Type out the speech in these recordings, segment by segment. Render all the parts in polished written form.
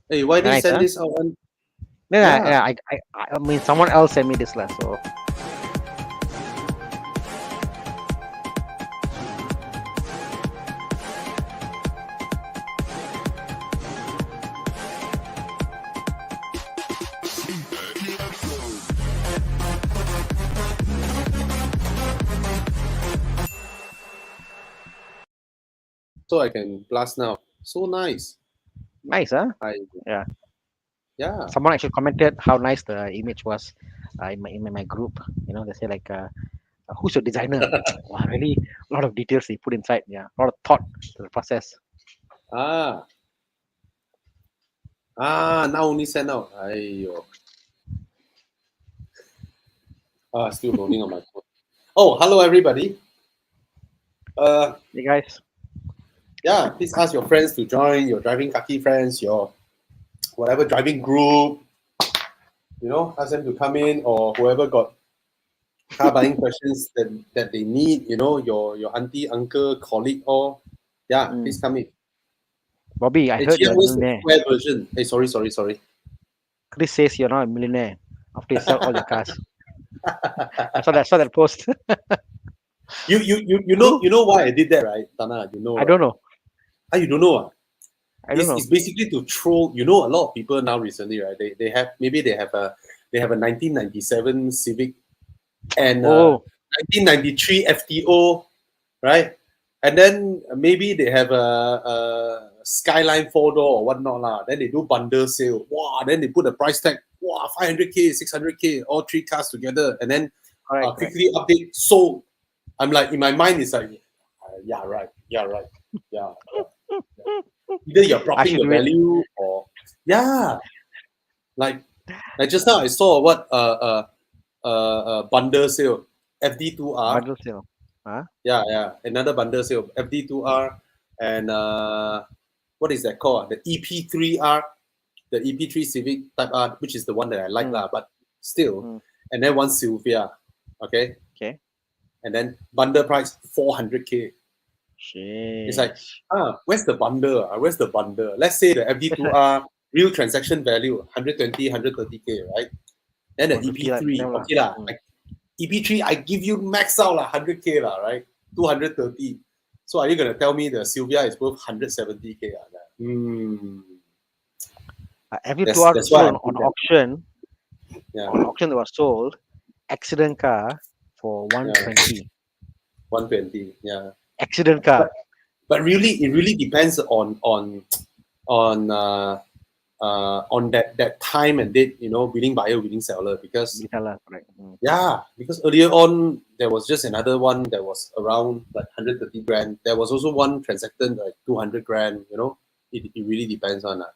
Hey, why did you Nice, send huh? this out? Yeah, Yeah. yeah. I mean, someone else sent me this last. So So I can blast now. So nice. nice, huh? I Yeah. yeah. Someone actually commented how nice the image was in my group. They say like, "Who's your designer?" Wow, really, a lot of details they put inside. Yeah, a lot of thought to the process. Ah. Now only send out. Aiyo. Still loading on my phone. Oh, hello everybody. Uh, Hey guys, yeah, please ask your friends to join, your driving kaki friends, your whatever driving group, ask them to come in, or whoever got car buying questions that they need, your auntie, uncle, colleague, or yeah, please mm. come in. Bobby, I Hey, heard you're Chiang, a where's the millionaire. square version? Hey, sorry. Chris says you're not a millionaire after you sell all your cars. I saw that post. True? You know why I did that, right, Tana? You know, I right? don't know. You don't know, ah? I don't It's know. basically to troll. You know, a lot of people now recently, right? They have a 1997 Civic and Oh, 1993 FTO, right? And then maybe they have a Skyline 4 door or whatnot lah. Then they do bundle sale. Wow! Then they put the price tag. Wow, 500K, 600K, all three cars together, and then correct. quickly update sold. I'm like in my mind it's like, yeah, right, yeah, yeah. Either you're I dropping should the do it. value or yeah, like just now I saw what bundle sale FD2R. Bundle sale. Huh? Yeah, another bundle sale FD2R and what is that called? The EP3R, the EP3 Civic Type R, which is the one that I like Mm, lah, but still. mm. And then one Sylvia, okay, Okay. and then bundle price 400K. It's like, Shit. where's the bundle? Where's the bundle? Let's say the That's a FD2R real transaction value 120, 130K, right? Then the 150 like EP3, them lah. okay lah. Mm. Like EP3, I give you max out lah, 100K lah, right? 230. So are you gonna tell me the Sylvia is worth 170K? Every two That's hours that's why I sold did on that. auction. Yeah, On auction, they were sold accident car for yeah, 120. 120. Yeah, Accident car. but but really, it really depends on that time and date. Willing buyer, willing seller. Because Bisa lah, correct. Mm. yeah, because earlier on there was just another one that was around like 130 grand. There was also one transacted like 200 grand. It really depends on that.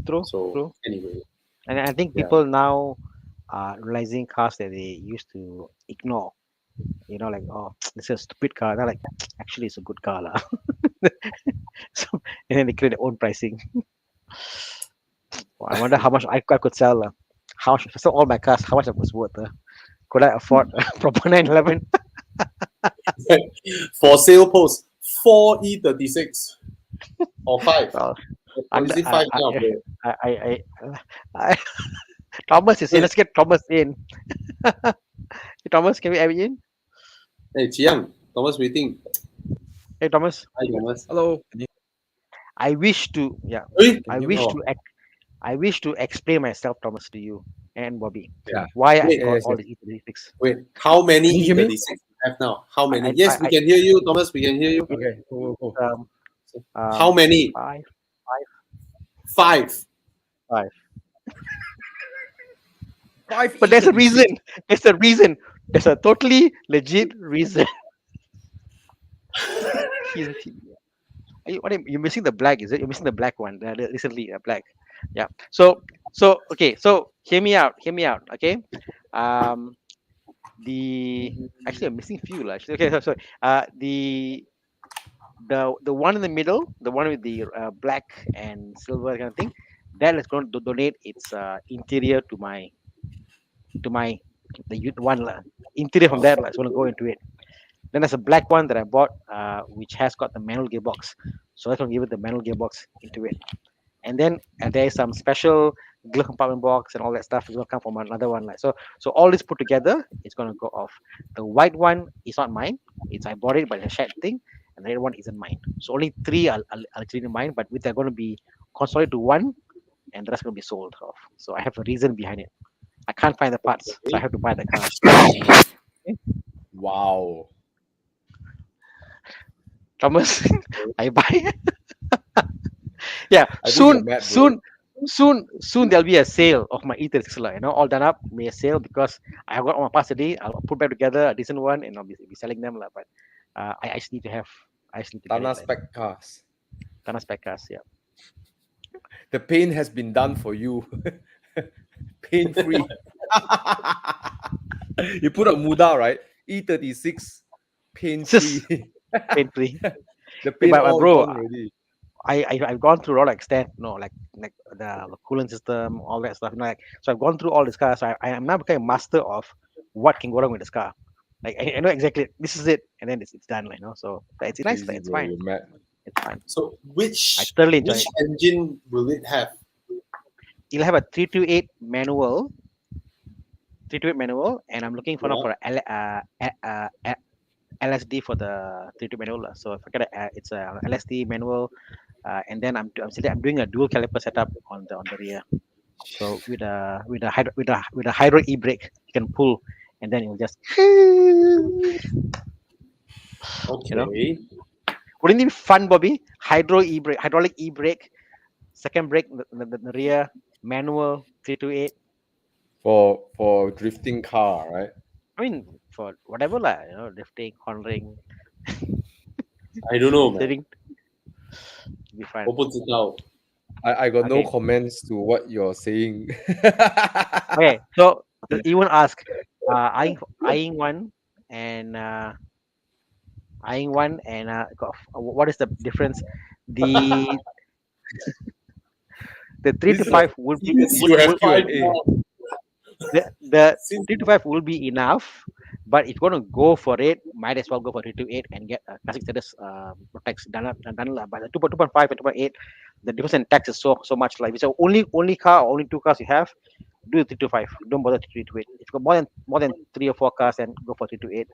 True, So true. anyway, And I think yeah. people now are realizing cars that they used to ignore. Like, oh, this is a stupid car. They're like, actually, it's a good car lah. So, and then they create their own pricing. Well, I wonder how much I could sell. How much if I sell all my cars? How much it was worth? Could I afford a proper 911? For sale post 4E36 or 5. Well, Or is under it 5 now, bro? I Thomas is in. Let's get Thomas in. Thomas, can we have you in? Hey, Chiang, Thomas waiting. Hey, Thomas. Hi, Thomas. Hello. I wish to, yeah, Hey? Can I you hear me? wish Oh, to I wish to explain myself, Thomas, to you and Bobby, Yeah. why I wait, got Yes, all yes. the E36. wait. How many Can you hear me? E36 you have now? How many? I, Yes, I, we I can hear you, Thomas. We can hear you. Okay. Cool. um, How many? five, 5. five. Five But there's a E36. reason. There's a reason. There's a totally legit reason. He's, he, you're missing the black, is it? You're missing the black one. Recently, black. Yeah. Okay. So hear me out. Hear me out. Okay. Um, the actually I'm missing few lah. Actually, okay. Sorry. The one in the middle, the one with the black and silver kind of thing, that is going to donate its interior to my the one lah. Interior from that lah is going to go into it. Then there's a black one that I bought, which has got the manual gearbox, so that's going to give it the manual gearbox into it. and then there is some special glove compartment box and all that stuff is gonna come from another one. Like so all this put together, it's gonna go off. The white one is not mine. It's I bought it, but it's a shared thing, and the red one isn't mine. So only three are actually mine, but with they're gonna be consolidated to one, and the rest gonna be sold off. So I have a reason behind it. I can't find the parts, so I have to buy the car. Okay. Wow. Thomas, I buy. Yeah, I think you're mad, bro. soon there'll be a sale of my E36, all done up, be a sale because I have got all my parts already. I'll put back together a decent one and I'll be selling them, but I just need to have, I just need to get Thana it, spec cars. Thana spec cars, yeah. The pain has been done for you. Pain free. You put a Muda, right? E36, pain free. Pain free. The pain But, all bro, gone already. I've gone through all extent, like the coolant system, all that stuff. So I've gone through all this car. So I am now becoming a master of what can go wrong with this car. Like I know exactly this is it, and then it's done, So it's nice, Easy, it's bro, fine, you're mad. it's fine. So I which thoroughly enjoy it. engine will it have? It'll have a 328 manual, and I'm looking for now Yeah. for LSD for the 328 manual. So if I get it's a LSD manual, and then I'm doing a dual caliper setup on the rear. So with a hydro e brake, you can pull, and then you'll just Okay. wouldn't it be fun, Bobby? Hydraulic e brake, second brake, the rear, manual 328. For drifting car, right? I mean, for whatever, drifting, cornering, I don't know, man. steering, it'll be fun. 我不知道. I got no Okay. comments to what you're saying. Okay, so you want to ask, eyeing one and what is the difference? The the 3 to This is 5 would be Since you have five Q&A. more, the since 3 to 5 will be enough, but if you're going to go for it, might as well go for 3 to 8 and get a classic status protects done by the 2.5 and 2.8. The difference in tax is so much. Like so only car or only two cars you have, do 3 to 5. Don't bother 3 to 8. If you got more than 3 or 4 cars, then go for 3 to 8.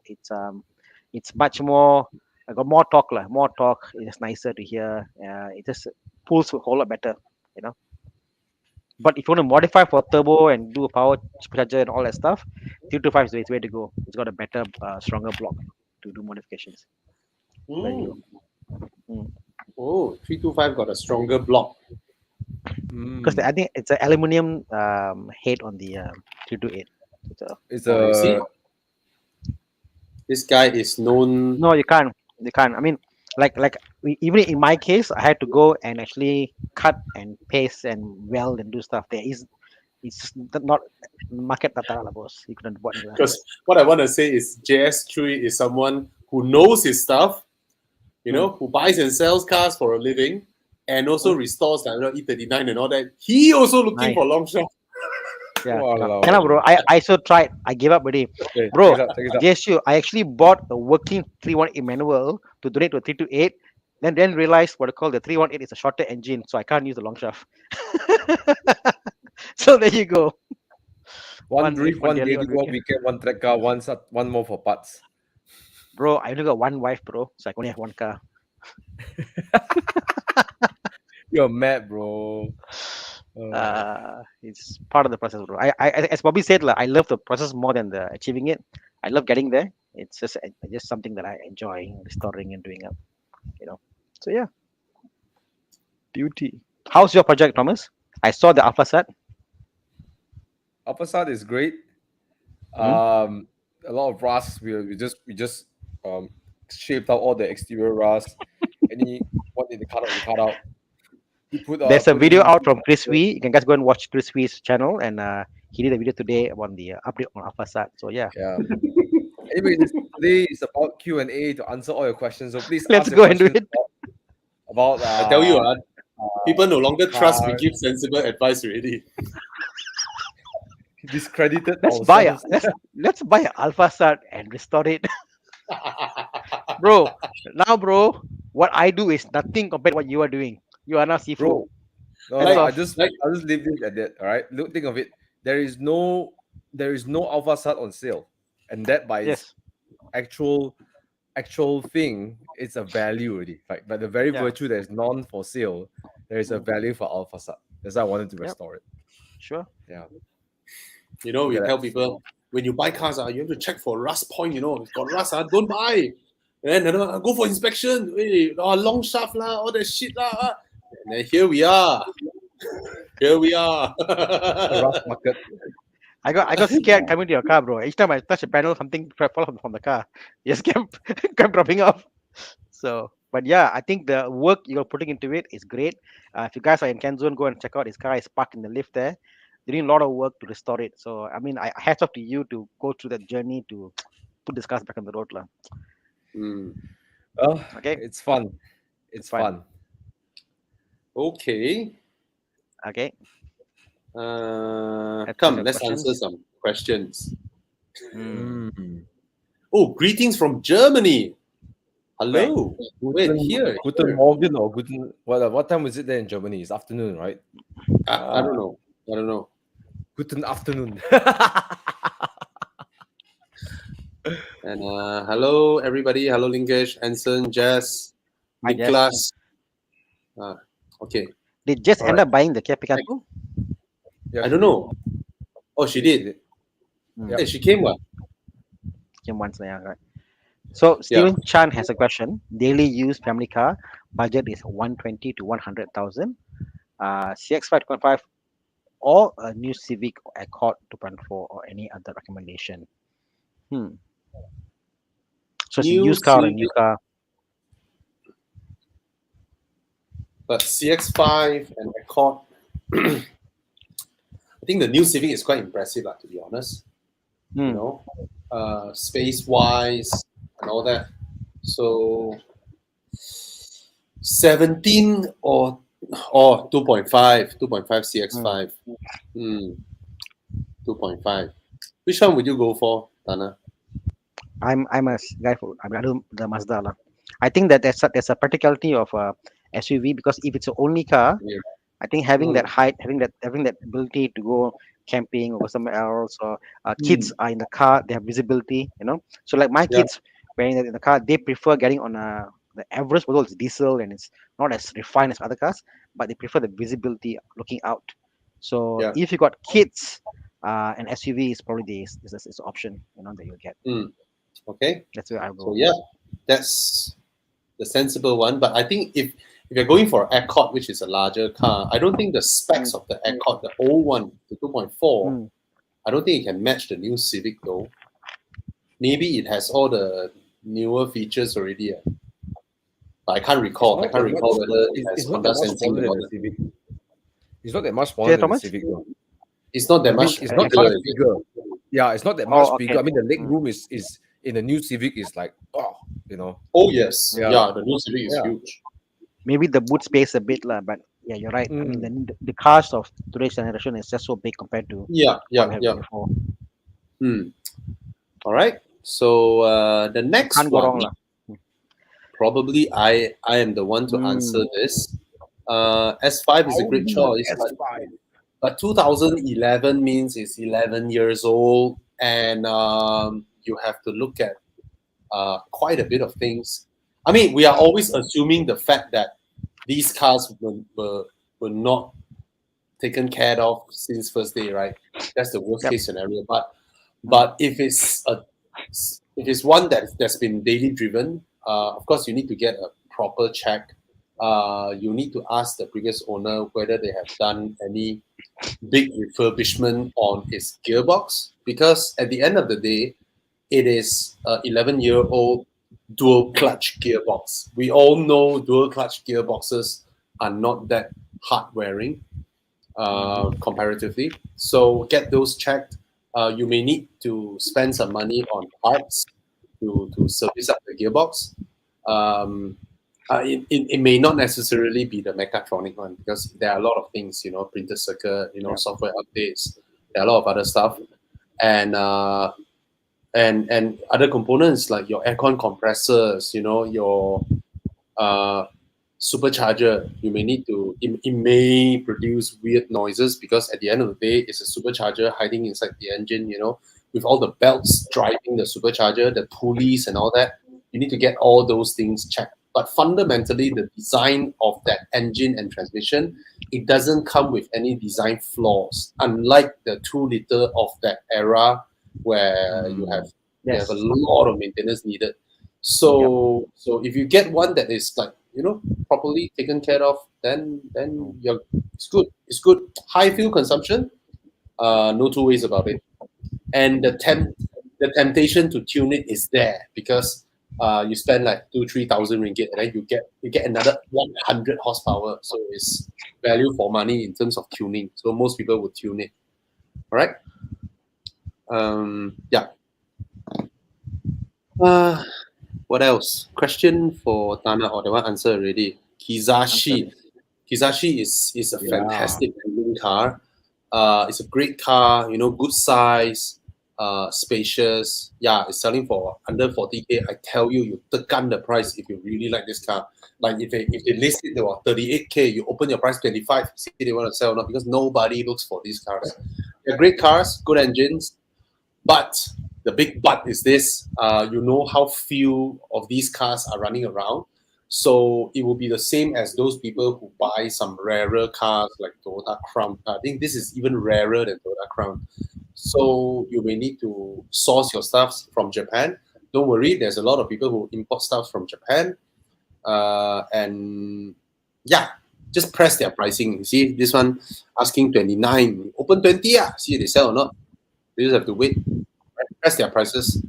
It's much more. I got more torque lah. More torque. It's nicer to hear. It just pulls a whole lot better. But if you want to modify for turbo and do a power supercharger and all that stuff, 3 to 5 is the way to go. It's got a better, stronger block to do modifications. There you go. Oh, 325 got a stronger block. Because I think it's an aluminium head on the 328. It's You see? a This guy is known. No, you can't. I mean, even in my case, I had to go and actually cut and paste and weld and do stuff. It's just not market data, boss. You couldn't buat that. Because what I want to say is JS3 is someone who knows his stuff, who buys and sells cars for a living, and also restores the E39 and all that. He also looking Nice. for long shot. Yeah, Walao. cannot, bro. I so tried. I gave up already. Okay, Bro, check it out. yes, you. I actually bought a working 318 manual to donate to a 328. Then realized what I call the 318 is a shorter engine, so I can't use the long shaft. So there you go. One One drift, lift, one one daily, daily, one one weekend. weekend, one track car, one more for parts. Bro, I only got one wife, bro, so I only have one car. You're mad, bro. It's part of the process, bro. I as Bobby said, I love the process more than the achieving it. I love getting there. It's just something that I enjoy restoring and doing up. So yeah, beauty. How's your project, Thomas? I saw the Alpha set. Upper is great. Mhm. A lot of rust. We just shaped out all the exterior rust. Any what need to cut out, we cut out. We put There's a put video in- out from Chris Wee. You can guys go and watch Chris Wee's channel, and he did a video today on the update on Alpha set. So yeah, Yeah. Anyway, today is about Q&A to answer all your questions. So please let's ask go your and do questions it. about I tell you, people no longer trust we car. give sensible advice already. Discredited Let's buy ourselves. let's buy an Alpha set and restore it, bro. Now, bro, what I do is nothing compared to what you are doing. You are now seafood. Bro, No, Hats no, off. I'll just leave this at that. All right. Look, think of it. There is no Alpha Sat on sale, and that by its Yes. actual thing, it's a value already. Like by the very Yeah. virtue that is non for sale, there is a value for Alpha Sat. That's why I wanted to Yep. restore it. Sure. Yeah. You know, Look we at tell that. people when you buy cars, you have to check for rust point. You know, if got rust, don't buy. And then go for inspection. Hey, long shaft lah, all that shit lah. And then here we are. Here we are. The rust market. I got scared coming to your car, bro. Each time I touch a panel, something fall from the car. Just kept dropping off. So, but yeah, I think the work you're putting into it is great. If you guys are in Kenzone, go and check out his car. Is parked in the lift there. They're doing a lot of work to restore it. So, I mean, I hats off to you to go through that journey to put this cars back on the road, lah. Well, Okay. it's fun. It's fun. Okay. Okay. Come, let's answer some questions. Oh, greetings from Germany. Hello. Wait, here. Guten Morgen or Guten. What time is it there in Germany? It's afternoon, right? I don't know. I don't know. Guten afternoon. And hello, everybody. Hello, Linkesh, Anson, Jess, Hi, Jess. Nicholas. Okay. Did Jess All end right. up buying the Kia Picanto? Yeah, I don't know. Oh, she did. Mm. Hey, she came what? Came once, yeah, right. So Steven Chan has a question. Daily use family car budget is 120 to 100,000. CX-5 2.5 or a new Civic or Accord 2.4 or any other recommendation. So it's a New used car or a Civic. new car. But CX-5 and Accord, I think the new Civic is quite impressive, to be honest. You know, space-wise and all that. So 17 or 2.5 CX-5. 2.5. Which one would you go for, Thana? I'm a guy for I do the Mazda lah. I think that there's a practicality of a SUV because if it's the only car, I think having that height, having that ability to go camping or somewhere else, or kids are in the car, they have visibility, you know. So like my kids, when in the car, they prefer getting on the average, although it's diesel and it's not as refined as other cars, but they prefer the visibility looking out. So if you got kids, an SUV is probably this option, you know, that you'll get. Okay. That's where I go. So yeah, that's the sensible one. But I think if you're going for Accord, which is a larger car, I don't think the specs of the Accord, the old one, the 2.4, I don't think it can match the new Civic though. Maybe it has all the newer features already. But I can't recall. Whether it has Honda sensing or not. It's not that much smaller than the Civic though. It's not that much. It's not that much bigger. Yeah, it's not that much bigger. I mean, the leg room is in the new Civic is like, you know. Oh yes, yeah, the new Civic is huge. Maybe the boot space a bit lah, but yeah, you're right. I mean, the cars of today's generation is just so big compared to what we had before. All right. So the next Can't go one, wrong lah. probably I am the one to answer this. S5 is a great choice, but 2011 means it's 11 years old, and you have to look at quite a bit of things. I mean, we are always assuming the fact that these cars were not taken care of since first day, right? That's the worst case scenario. But if it's one that's been daily driven, of course you need to get a proper check. You need to ask the previous owner whether they have done any big refurbishment on its gearbox, because at the end of the day, it is an 11-year-old dual clutch gearbox. We all know dual clutch gearboxes are not that hard wearing comparatively. So get those checked. You may need to spend some money on parts to service up the gearbox. It may not necessarily be the mechatronic one, because there are a lot of things, you know, printed circuit, you know, software updates, there are a lot of other stuff, and other components like your aircon compressors, you know, your supercharger, you may need to, it may produce weird noises because at the end of the day, it's a supercharger hiding inside the engine, with all the belts driving the supercharger, the pulleys and all that. You need to get all those things checked. But fundamentally, the design of that engine and transmission, it doesn't come with any design flaws, unlike the 2-liter of that era where you have Yes. a lot of maintenance needed. So if you get one that is like, properly taken care of, then it's good. It's good. High fuel consumption, no two ways about it. And the temptation to tune it is there because you spend like 2,000-3,000 ringgit and then you get another 100 horsepower. So it's value for money in terms of tuning. So most people would tune it. All right. Yeah. What else? Question for Thana, or the one answer already. Kizashi. Kizashi is a fantastic engine car. It's a great car, good size, spacious. Yeah, it's selling for under 40K. I tell you, you tekan the price if you really like this car. Like if they list it for 38K, you open your price 25, see they want to sell or not, because nobody looks for these cars. They're great cars, good engines, but the big but is this, how few of these cars are running around. So it will be the same as those people who buy some rarer cars like Toyota Crown. I think this is even rarer than Toyota Crown. So you may need to source your stuff from Japan. Don't worry, there's a lot of people who import stuff from Japan. And yeah, just press their pricing. You see, this one asking 29. Open 20, see if they sell or not. You just have to wait. Press their prices.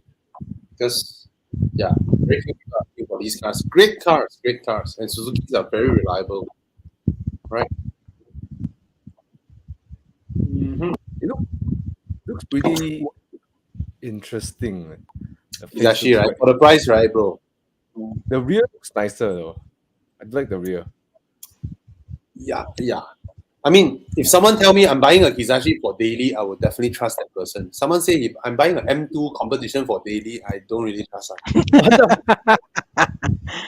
Because, yeah, very few people are asking for these cars. Great cars. And Suzukis are very reliable. Right? It looks pretty interesting. It's actually, right? For the price, right, bro? The rear looks nicer, though. I like the rear. Yeah. I mean, if someone tell me I'm buying a Kizashi for daily, I would definitely trust that person. Someone say if I'm buying an M2 competition for daily, I don't really trust that.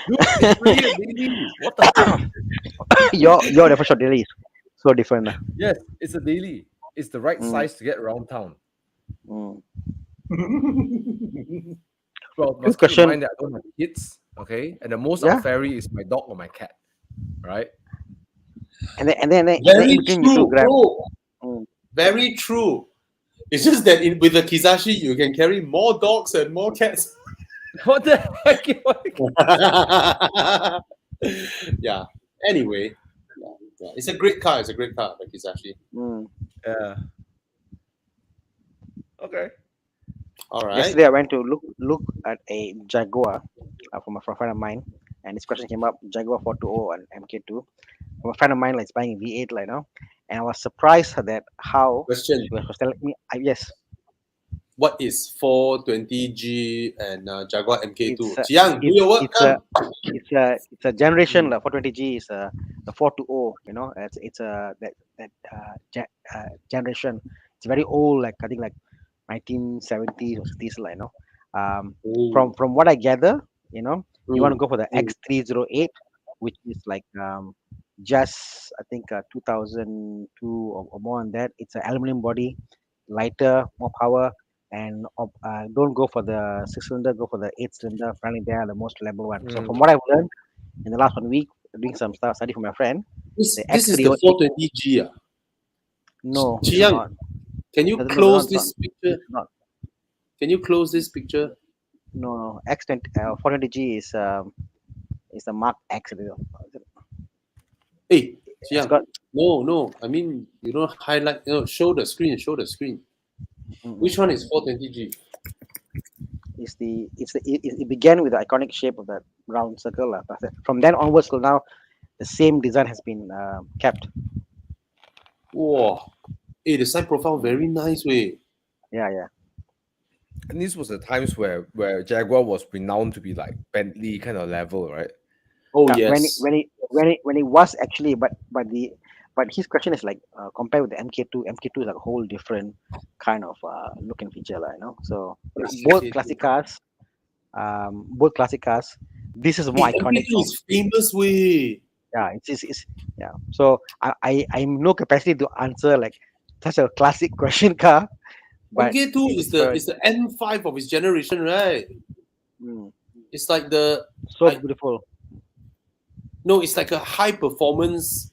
Dude, it's really a daily. What the fuck? Your definition of daily is so different. Yes, it's a daily. It's the right size to get around town. Mm. Well, must keep in mind that I don't have kids, okay? And the most I'll ferry is my dog or my cat, right? And then Very true, bro. Very true. It's just that with the Kizashi, you can carry more dogs and more cats. What the heck? Yeah. Anyway, yeah. It's a great car. The Kizashi. Yeah. Okay. All right. Yesterday I went to look at a Jaguar from a friend of mine, and this question came up: Jaguar 420 and MK2. From a friend of mine, like buying a V8, like now, and I was surprised at how Question: she was telling me, yes. What is 420G and Jaguar MK2? It's Chiang, do your work. It's a generation. 420G is the 420. It's a generation. It's very old. Like I think like 1970s or 60s. Like from what I gather, you want to go for the X308, which is like just I think 2002 or more on that. It's an aluminum body, lighter, more power. And don't go for the 6-cylinder, go for the 8-cylinder. Apparently, they are the most reliable one. So, from what I've learned in the last 1 week, doing some study for my friend, this is the 420G. No, Chiang, can you close this picture? Can you close this picture? No. 420G is the Mark X. Hey, Chiang. No. I mean, you don't highlight. Show the screen. Which one is 420G? It began with the iconic shape of that round circle. From then onwards till now, the same design has been kept. Wow. Hey, the side profile very nice way. Yeah. And this was the times where Jaguar was renowned to be like Bentley kind of level, right? Oh yes. When it was actually, but his question is like compared with the MK2. MK2 is like a whole different kind of look and feature, So both classic cars. This is more iconic. MK2 is famous way. it's yeah. So I'm no capacity to answer like such a classic question car, but MK2 if is it's for the M5 of its generation, right? mm, It's like the so I beautiful. no, it's like a high performance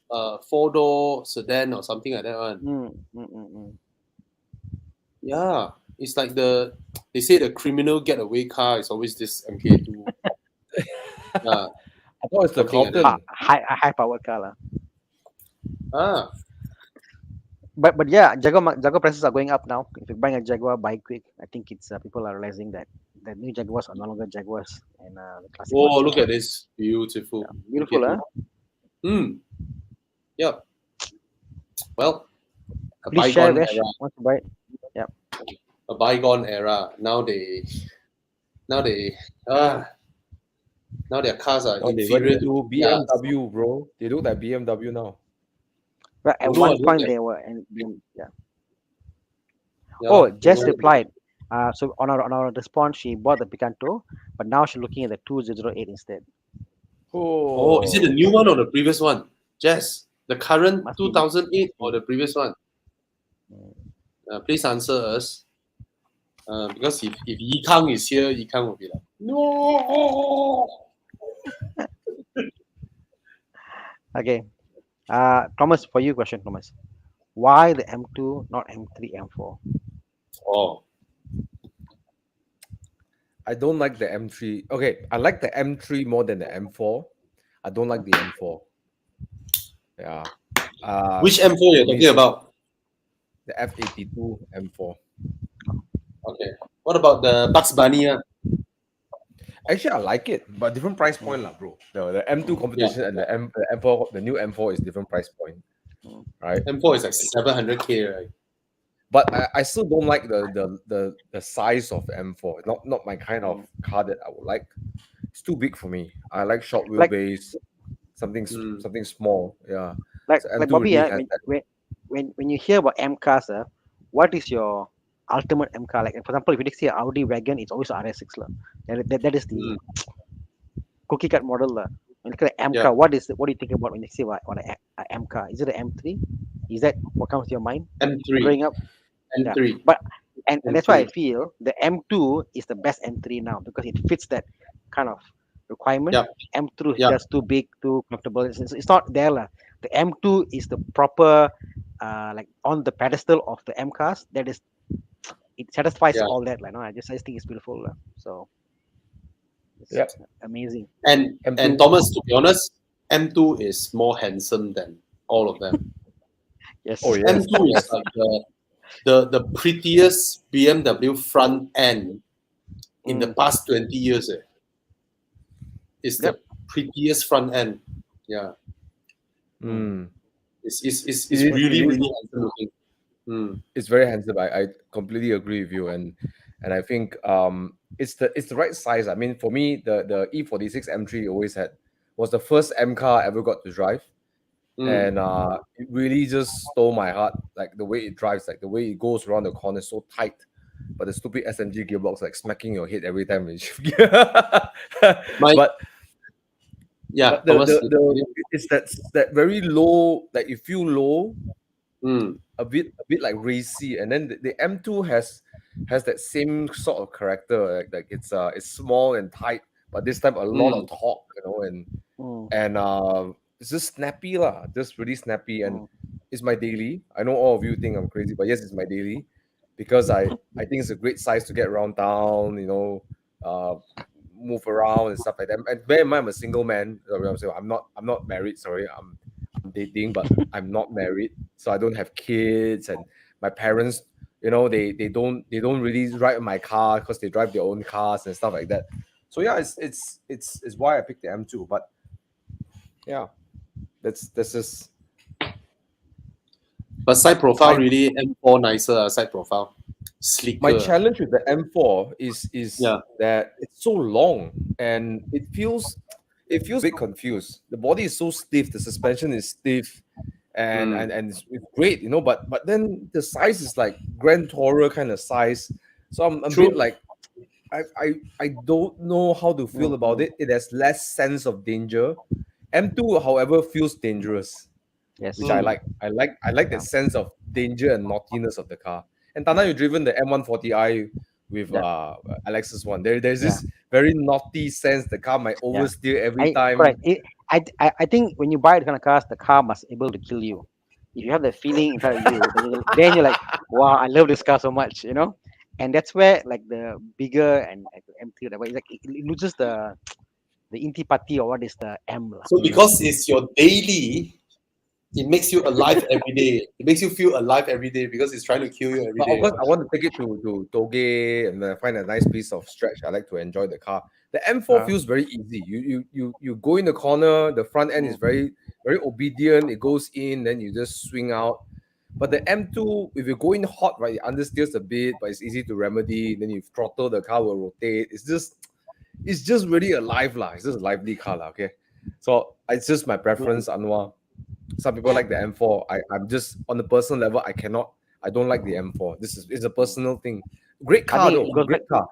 four-door sedan or something like that one. Mm, mm, mm, mm. Yeah, it's like they say the criminal getaway car is always this MK2. Yeah, I thought it's the something like that. Carlton. High powered car lah. Ah, But yeah, Jaguar prices are going up now. If you're buying a Jaguar, buy quick. I think it's people are realizing that the new Jaguars are no longer Jaguars and the classic ones. oh, look at this, beautiful. Beautiful, MK2. huh? Hmm. Yep. Well, a Please share, bygone Vesh. era. Want to buy it? Yeah. A bygone era. Now they, ah, now their cars are Oh, they went inferior into to GTRs. BMW, bro. They look like BMW now. But at Oh, no, one I don't point like- they were, and yeah. Yeah, Oh, lah. Jess replied. So on our response, she bought the Picanto, but now she's looking at the 2008 instead. Oh, is it the new one or the previous one? Jess, the current Must be. 2008 or the previous one? Mm. Please answer us. Because if Yikang is here, Yikang will be like, no. Okay. Thomas, for you, question, Thomas. Why the M2, not M3, M4? Oh, I don't like the M3. Okay, I like the M3 more than the M4. I don't like the M4. Yeah. which M4 you're talking about? The F82 M4. Okay. What about the Bugs Bunny? Actually, I like it, but different price point, lah, bro. The M2 competition and the M4, the new M4 is different price point, right? M4 is like 700K, right? But I still don't like the size of M4. Not my kind of car that I would like. It's too big for me. I like short Like- wheelbase, something Mm. something small. Yeah. Like So like M2 Bobby, really has that. when you hear about M cars, what is your ultimate M car? Like for example, if you see an Audi wagon, it's always RS6 lah. That is the cookie cut model lah. When you look at M Yeah. car, what do you think about when you see what a M car? Is it an M3? Is that what comes to your mind M3. growing up? M3. But and that's why I M3. feel the M2 is the best M3 now because it fits that kind of requirement. Yeah. M3 is Yeah. just too big, too comfortable. It's not there lah. The M2 is the proper like on the pedestal of the M cars. That is, it satisfies Yeah. all that. Like no, I just think it's beautiful lah. So it's Yep. amazing. And M2. Thomas, to be honest, M2 is more handsome than all of them. Yes. Oh, yes. M2 is like the prettiest BMW front end in the past 20 years. It's the prettiest front end. Yeah. Mm. It's It is- really, it is. really handsome looking. Mm. It's very handsome. I completely agree with you, and I think it's the right size. I mean, for me, the E46 M3 was the first M car I ever got to drive, and it really just stole my heart. Like the way it drives, like the way it goes around the corner, so tight. But the stupid SMG gearbox like smacking your head every time. But Yeah, but Thomas, it's that very low, like you feel low, mm, a bit like racy, and then the M2 has that same sort of character, like it's small and tight, but this time a lot of torque, and it's just snappy lah, just really snappy, and it's my daily. I know all of you think I'm crazy, but yes, it's my daily because I think it's a great size to get around town, move around and stuff like that. And bear in mind, I'm a single man. I'm not married. Sorry, I'm dating, but I'm not married, so I don't have kids. And my parents, they don't really ride my car because they drive their own cars and stuff like that. So yeah, it's why I picked the M2. But yeah, that's just. but side profile really M4 nicer. Side profile, sleeker. My challenge with the M4 is Yeah. that it's so long and it feels a bit confused. The body is so stiff, the suspension is stiff, and it's great, but then the size is like Grand Tourer kind of size. So I'm a bit like I don't know how to feel about it. It has less sense of danger. M2, however, feels dangerous, Yes. which I like. I like Yeah. that sense of danger and naughtiness of the car. And Tana, you've driven the M140i with Yeah. Alex's one. There's Yeah. this very naughty sense. The car might Yeah. oversteer every time. Correct. I think when you buy the kind of cars, the car must able to kill you. If you have that feeling inside of you, then you're like, wow, I love this car so much, you know. And that's where like the bigger and like the M3, whatever, it's like it loses the intipati or what is the M lah. So because it's your daily, it makes you alive every day. It makes you feel alive every day because it's trying to kill you every But day. of course, I want to take it to Toge and find a nice piece of stretch. I like to enjoy the car. The M4 feels very easy. You go in the corner. The front end is very obedient. It goes in, then you just swing out. But the M2, if you go in hot, right, it understeers a bit, but it's easy to remedy. Then you throttle, the car will rotate. It's just really alive lah. It's just a lively car lah. Okay, so it's just my preference, Anwar. Some people like the M4. I'm just on the personal level. I don't like the M4. It's a personal thing. Great car though. Great car.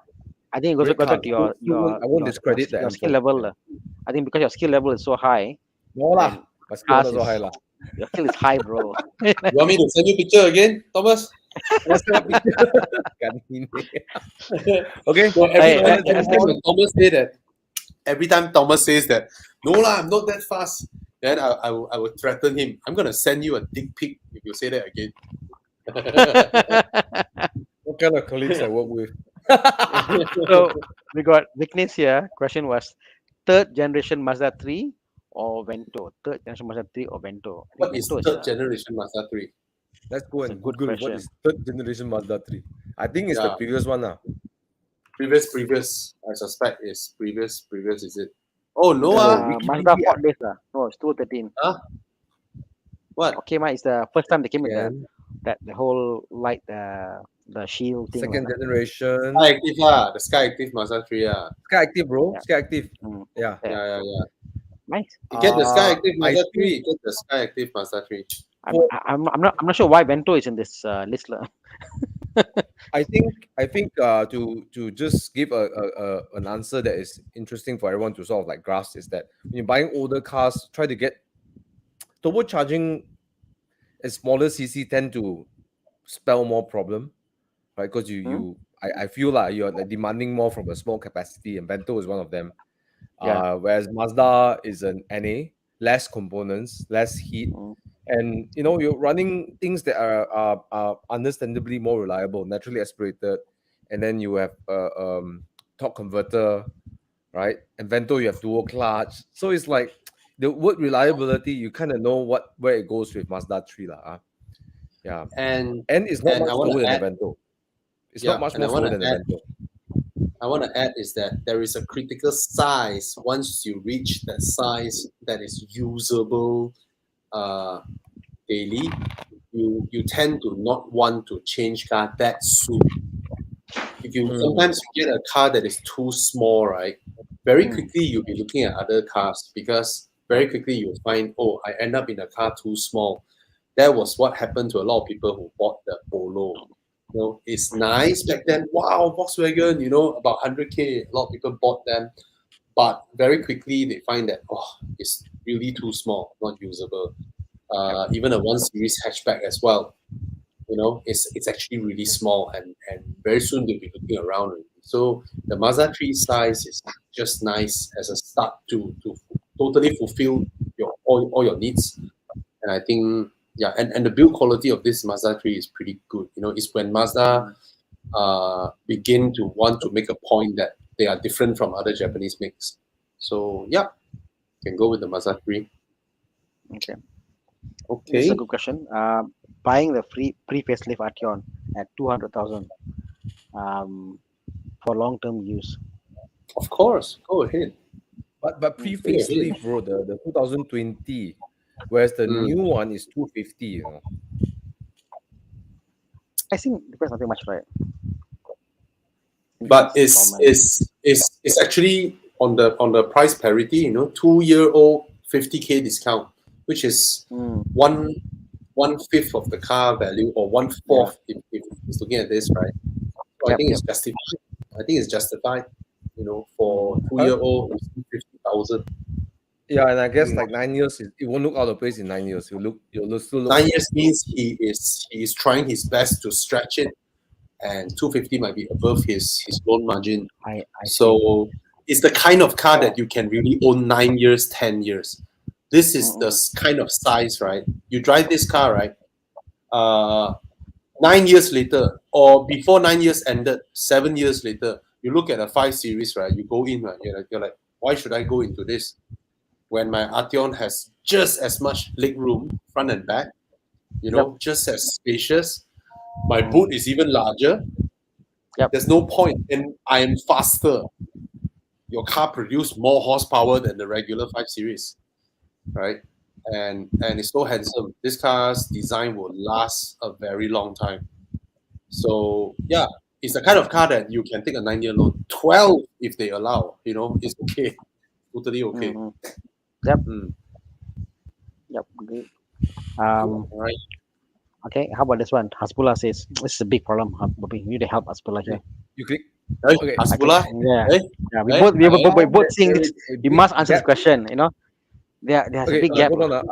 I think it goes Great back car. to your I won't discredit the your M4. skill level. I think because your skill level is so high, No lah. My skill cars is so is- high lah. your skill is high, bro. You want me to send you a picture again, Thomas? Okay. So Hey, every time Thomas says that, no lah, I'm not that fast. Then I will threaten him. I'm gonna send you a dick pic if you say that again. What kind of colleagues I work with? So we got Vignesh here. Question was third generation Mazda 3 or Vento? Third generation Mazda 3 or Vento? I What think is Vento third generation Mazda 3? Let's go It's a and good Google what question. is third generation Mazda 3. I think it's the Yeah. previous one lah. Previous. I suspect is previous. Is it? Oh no, Mazda 4 days. No, it's 213. what? Okay, ma, it's the first time they came with Then the whole light, the shield thing. second generation. Sky Active lah, the Sky Active Mazda 3 ah. Sky Active, bro. Yeah. Sky Active. Mm. Yeah. Yeah. Yeah. Nice. You get the Sky Active I Mazda think- 3. You get the Sky Active Mazda 3. I'm not sure why Vento is in this list lah. I think to just give an answer that is interesting for everyone to sort of like grasp is that when you're buying older cars, try to get turbocharging and smaller CC tend to spell more problem, right? Because I feel like you're like demanding more from a small capacity, and Vento is one of them. Yeah. Whereas Mazda is an NA, less components, less heat. Mm. And you're running things that are understandably more reliable, naturally aspirated, and then you have torque converter, right? And Vento you have dual clutch, so it's like the word reliability. You kind of know where it goes with Mazda 3 lah. Yeah, And it's not And much I wanna slower than add- the Vento. It's Yeah, not much and I more slower wanna than the add- Vento. I want to add is that there is a critical size. Once you reach that size that is usable daily, you tend to not want to change car that soon. If you sometimes you get a car that is too small, right? Very quickly you'll be looking at other cars because very quickly you'll find, oh, I end up in a car too small. That was what happened to a lot of people who bought the Polo. It's nice back then. Wow, Volkswagen, about 100K. A lot of people bought them. But very quickly they find that, it's really too small, not usable. Even a 1 Series hatchback as well. It's actually really small and very soon they'll be looking around. So the Mazda 3 size is just nice as a start to totally fulfill all your needs. And I think, yeah, and the build quality of this Mazda 3 is pretty good. It's when Mazda begin to want to make a point that they are different from other Japanese makes. So yeah, can go with the Mazda 3. Okay. This is Okay. a good question. Buying the pre-facelift Arteon at 200,000 for long-term use. Of course, go ahead. But pre-facelift, bro, the 2020, whereas the new one is 250. I think it depends nothing much, right? But it's actually on the price parity. 2-year-old 50K discount, which is 1/5 of the car value or 1/4 if it's looking at this, right? So I think it's justified. For 2-year-old 50,000. Yeah, and I guess Mm. like 9 years, it won't look out of place in 9 years. You'll still look 9 years means he is trying his best to stretch it, and 250 might be above his loan margin. I see. So it's the kind of car that you can really own 9 years, 10 years. This is the kind of size, right? You drive this car, right? 9 years later, or before 9 years ended, 7 years later, you look at a 5 Series, right? You go in, right? You're like, why should I go into this when my Arteon has just as much leg room, front and back, just as spacious. My boot is even larger. Yep. There's no point, and I am faster. Your car produces more horsepower than the regular 5 Series, right? And it's so handsome. This car's design will last a very long time. So yeah, it's the kind of car that you can take a 9-year loan. 12 if they allow, it's okay. Totally okay. Yep. Mm. Yep. Great. All right. Okay, how about this one? Hasbullah says this is a big problem. Bobby, you need to help Hasbullah here. You click. Hey, Okay. Hasbullah. Yeah, Hey, yeah. hey, We both seeing this. We must answer this Yeah. question. There's a Okay, big gap. hold on.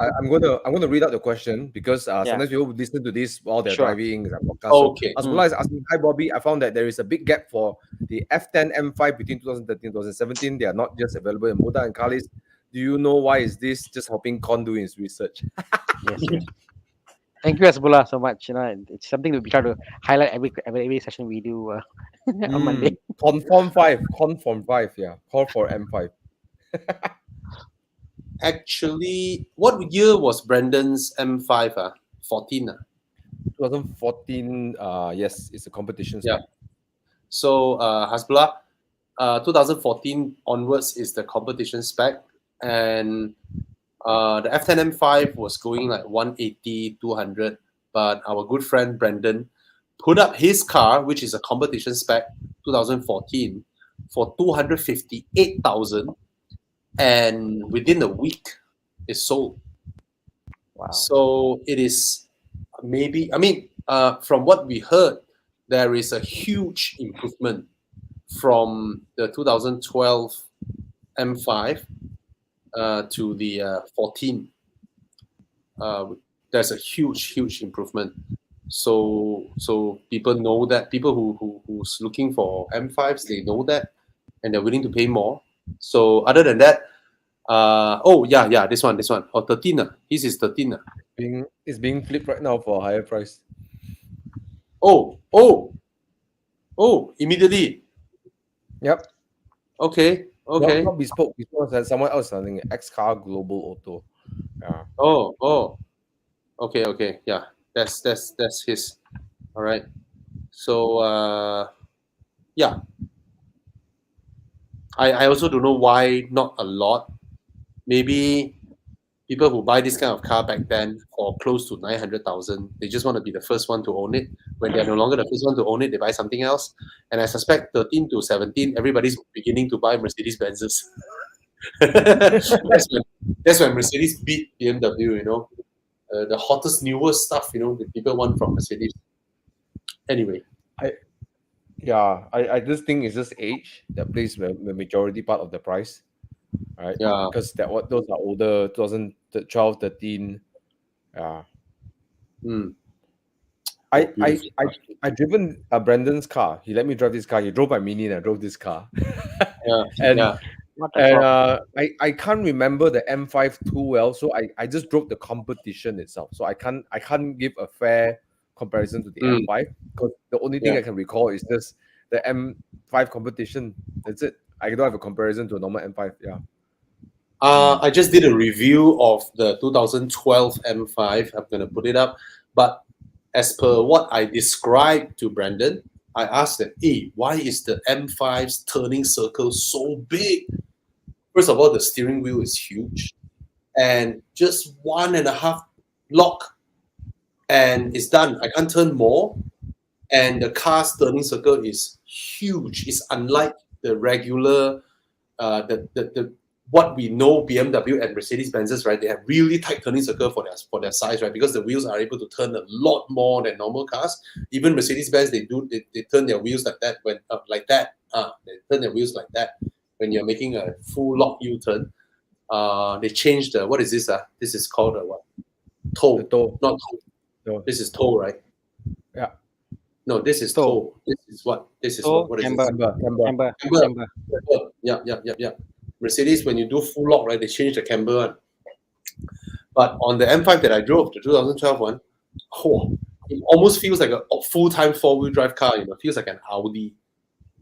I'm gonna read out the question because sometimes people listen to this while they're Sure. driving the podcast. So Okay. Asmullah is asking, hi Bobby, I found that there is a big gap for the F10 M5 between 2013 2017. They are not just available in Moda and Kalis. Do you know why is this? Just helping Con do his research. Yes. Thank you, Hasbullah, so much. It's something that we try to highlight every session we do on Monday. Conform 5, yeah. Call for M5. Actually, what year was Brandon's M5? 14. 2014, yes, it's a competition spec. Yeah. So, Hasbullah, 2014 onwards is the competition spec, and the F10 M5 was going like 180, 200, but our good friend Brandon put up his car, which is a competition spec, 2014, for 258,000, and within a week, it sold. Wow. So it is maybe, from what we heard, there is a huge improvement from the 2012 M5 to the 14. There's a huge improvement. So people know that. People who's looking for M5s, they know that, and they're willing to pay more. So other than that, this one. 13. This is 13. It's being flipped right now for a higher price. Oh, immediately. Yep. Okay. Not bespoke. Bespoke has someone else selling it. X Car Global Auto. Yeah. Oh. Okay. Yeah. That's his. All right. So yeah. I also don't know why not a lot. Maybe people who buy this kind of car back then for close to 900,000, they just want to be the first one to own it. When they're no longer the first one to own it, they buy something else. And I suspect 13 to 17, everybody's beginning to buy Mercedes Benzes. That's when Mercedes beat BMW. The hottest, newest stuff. That people want from Mercedes. Anyway. I just think it's just age that plays the majority part of the price, right? Yeah. Because those are older, 2012, 13. Yeah. I driven Brandon's car. He let me drive this car. He drove my Mini and I drove this car. Yeah. I can't remember the M5 too well, so I just drove the competition itself. So I can't give a fair comparison to the M5 because the only thing I can recall is just the M5 competition. That's it. I don't have a comparison to a normal M5. Yeah. I just did a review of the 2012 M5. I'm gonna put it up, but as per what I described to Brandon, I asked him, "Hey, why is the M5's turning circle so big?" First of all, the steering wheel is huge, and just 1.5 lock, and it's done. I can't turn more, and the car's turning circle is huge. It's unlike the regular, what we know BMW and Mercedes-Benzes, right? They have really tight turning circle for their size, right? Because the wheels are able to turn a lot more than normal cars. Even Mercedes-Benz, they turn their wheels like that when they turn their wheels like that when you're making a full lock U-turn. they changed the, what is this? This is called a what? Tow. The tow. Not tow. No. This is tow, right? Yeah. No, this is Tow. tow. This is what? This is Tow, what? What is camber. this? Camber. Yeah. Mercedes, when you do full lock, right, they change the camber one. But on the M5 that I drove, the 2012 one, it almost feels like a full-time four-wheel drive car. You know, it feels like an Audi.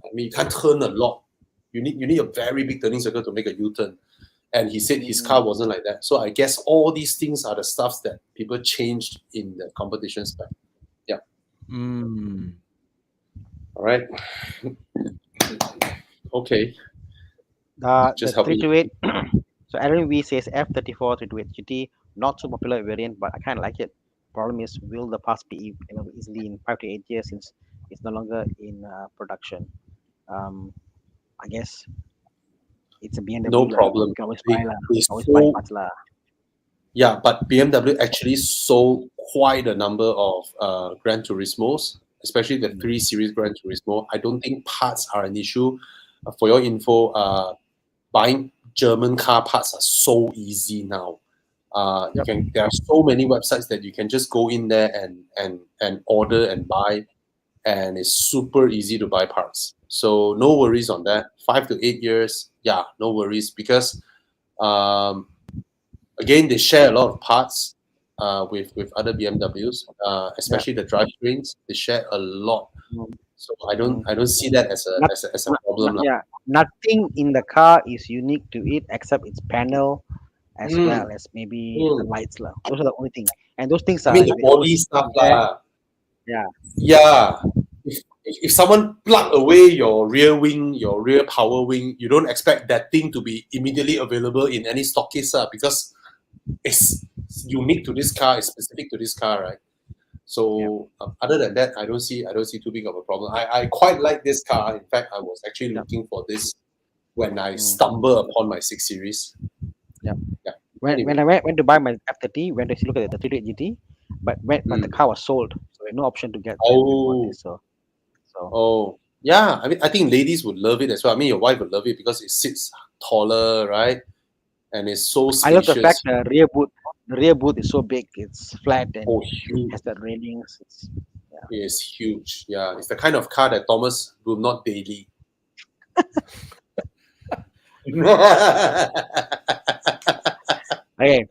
I mean, you can't turn a lot. You need a very big turning circle to make a U-turn. And he said his car wasn't like that. So I guess all these things are the stuffs that people changed in the competition spec. Yeah. All right. Okay. The Just help me. 328. So Aaron V says F34 328 GT, not so popular variant, but I kind of like it. Problem is, will the parts be easily in 5 to 8 years since it's no longer in production? I guess it's a BMW. No problem. You can always buy parts lah. Yeah, but BMW actually sold quite a number of Gran Turismos, especially the 3 Series Gran Turismo. I don't think parts are an issue. For your info, buying German car parts are so easy now. There are so many websites that you can just go in there and order and buy, and it's super easy to buy parts. So no worries on that. 5 to 8 years, yeah, no worries, because again, they share a lot of parts with other BMWs, especially the drivetrains. They share a lot, so I don't see that as a problem. Nothing in the car is unique to it except its panel, as well as maybe the lights lah. Those are the only things, and those things are. I mean, the body stuff lah. Yeah. If someone plug away your rear wing, your rear power wing, you don't expect that thing to be immediately available in any stock case because it's unique to this car, it's specific to this car, right? So other than that, I don't see too big of a problem. I quite like this car. In fact, I was actually looking for this when I stumbled upon my 6 Series. When I went to buy my F30, went to look at the 38 GT, but the car was sold, so I had no option to get. Yeah. I mean, I think ladies would love it as well. I mean, your wife would love it because it sits taller, right? And it's so spacious. I love the fact the rear boot is so big. It's flat and huge. Has that railings. It's huge. Yeah, it's the kind of car that Thomas will not daily. Okay,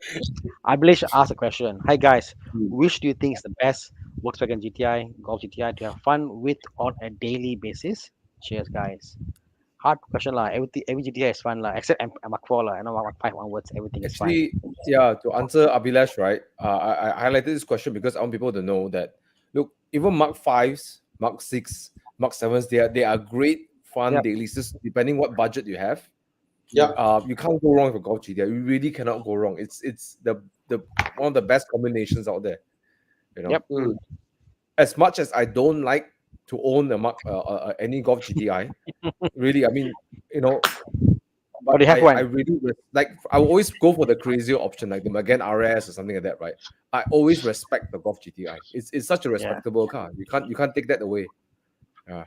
Abhilash asked a question. Hi guys, which do you think is the best Volkswagen GTI, Golf GTI to have fun with on a daily basis? Cheers, guys. Hard question lah. Every GTI is fun lah, except M4 lah. I know Mark 5 onwards, everything is fine. To answer Abhilash, right? I highlighted this question because I want people to know that look, even Mark 5s, Mark 6, Mark 7s, they are great fun daily. Just depending what budget you have. You can't go wrong with a Golf GTI. You really cannot go wrong. It's the one of the best combinations out there. You know. As much as I don't like to own any Golf GTI, really, I mean, you know, but I really like. I will always go for the crazier option, like the Megane RS or something like that, right? I always respect the Golf GTI. It's such a respectable car. You can't take that away. Yeah.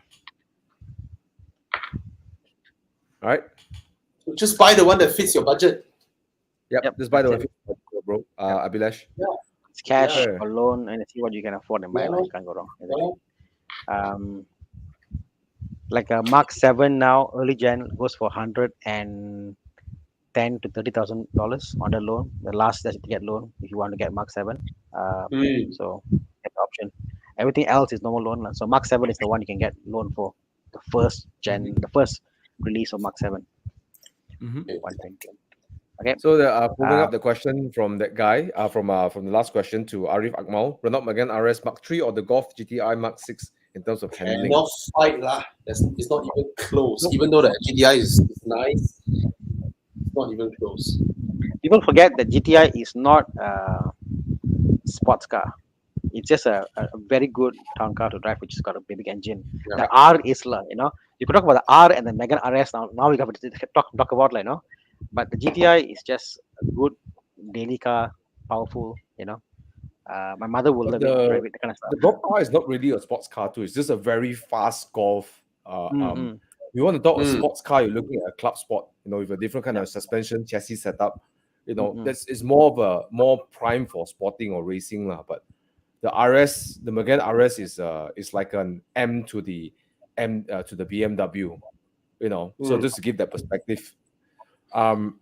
All right. Just buy the one that fits your budget. Just buy the one that fits your budget, bro. Abhilash. It's cash or loan, and see what you can afford and buy. You can't go wrong. Like a Mark 7 now, early gen goes for $110,000 to $30,000 on the loan. The last that you get loan if you want to get Mark 7. So that's the option. Everything else is normal loan. So Mark 7 is the one you can get loan for the first gen, the first release of Mark 7. Okay. So following up the question from that guy, from the last question to Arif Akmal, Renault Megane RS Mark 3 or the Golf GTI Mark 6 in terms of handling? Not fight lah. It's not even close. Even though the GTI is nice, it's not even close. People forget that GTI is not a sports car. It's just a very good town car to drive, which has got a big engine. The R is you could talk about the R and the Megane RS now. Now we got to talk about but the GTI is just a good daily car, powerful. My mother will love it. That kind of stuff. The Golf car is not really a sports car too. It's just a very fast Golf. You want to talk a sports car, you're looking at a club sport. with a different kind Yeah. of suspension chassis setup, Mm-mm. that's more of a more prime for sporting or racing lah. But the RS, the Megane RS is like an M to the BMW, So Mm. just to give that perspective, um,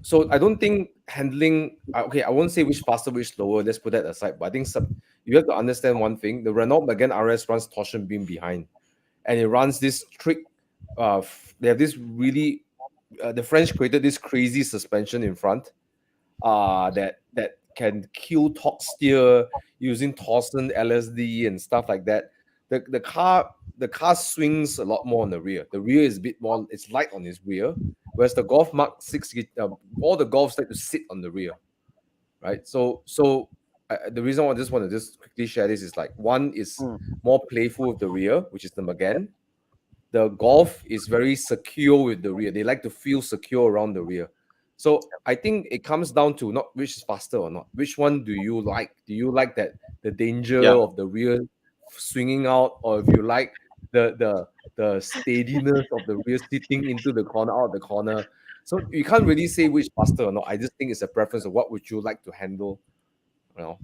so I don't think handling. Okay, I won't say which faster, which slower. Let's put that aside. But I think you have to understand one thing: the Renault Megane RS runs torsion beam behind, and it runs this trick. They have this really. The French created this crazy suspension in front. That can kill torque steer using torsion LSD and stuff like that. The car swings a lot more on the rear. The rear is a bit more. It's light on its rear, whereas the Golf Mark 6, all the Golfs like to sit on the rear, right? So the reason why I just want to just quickly share this is like one is Mm. more playful with the rear, which is the Megane. The Golf is very secure with the rear. They like to feel secure around the rear. So I think it comes down to not which is faster or not. Which one do you like? Do you like that the danger Yeah. of the rear swinging out, or if you like the steadiness of the rear sitting into the corner, out of the corner? So you can't really say which faster or not. I just think it's a preference of what would you like to handle, you know.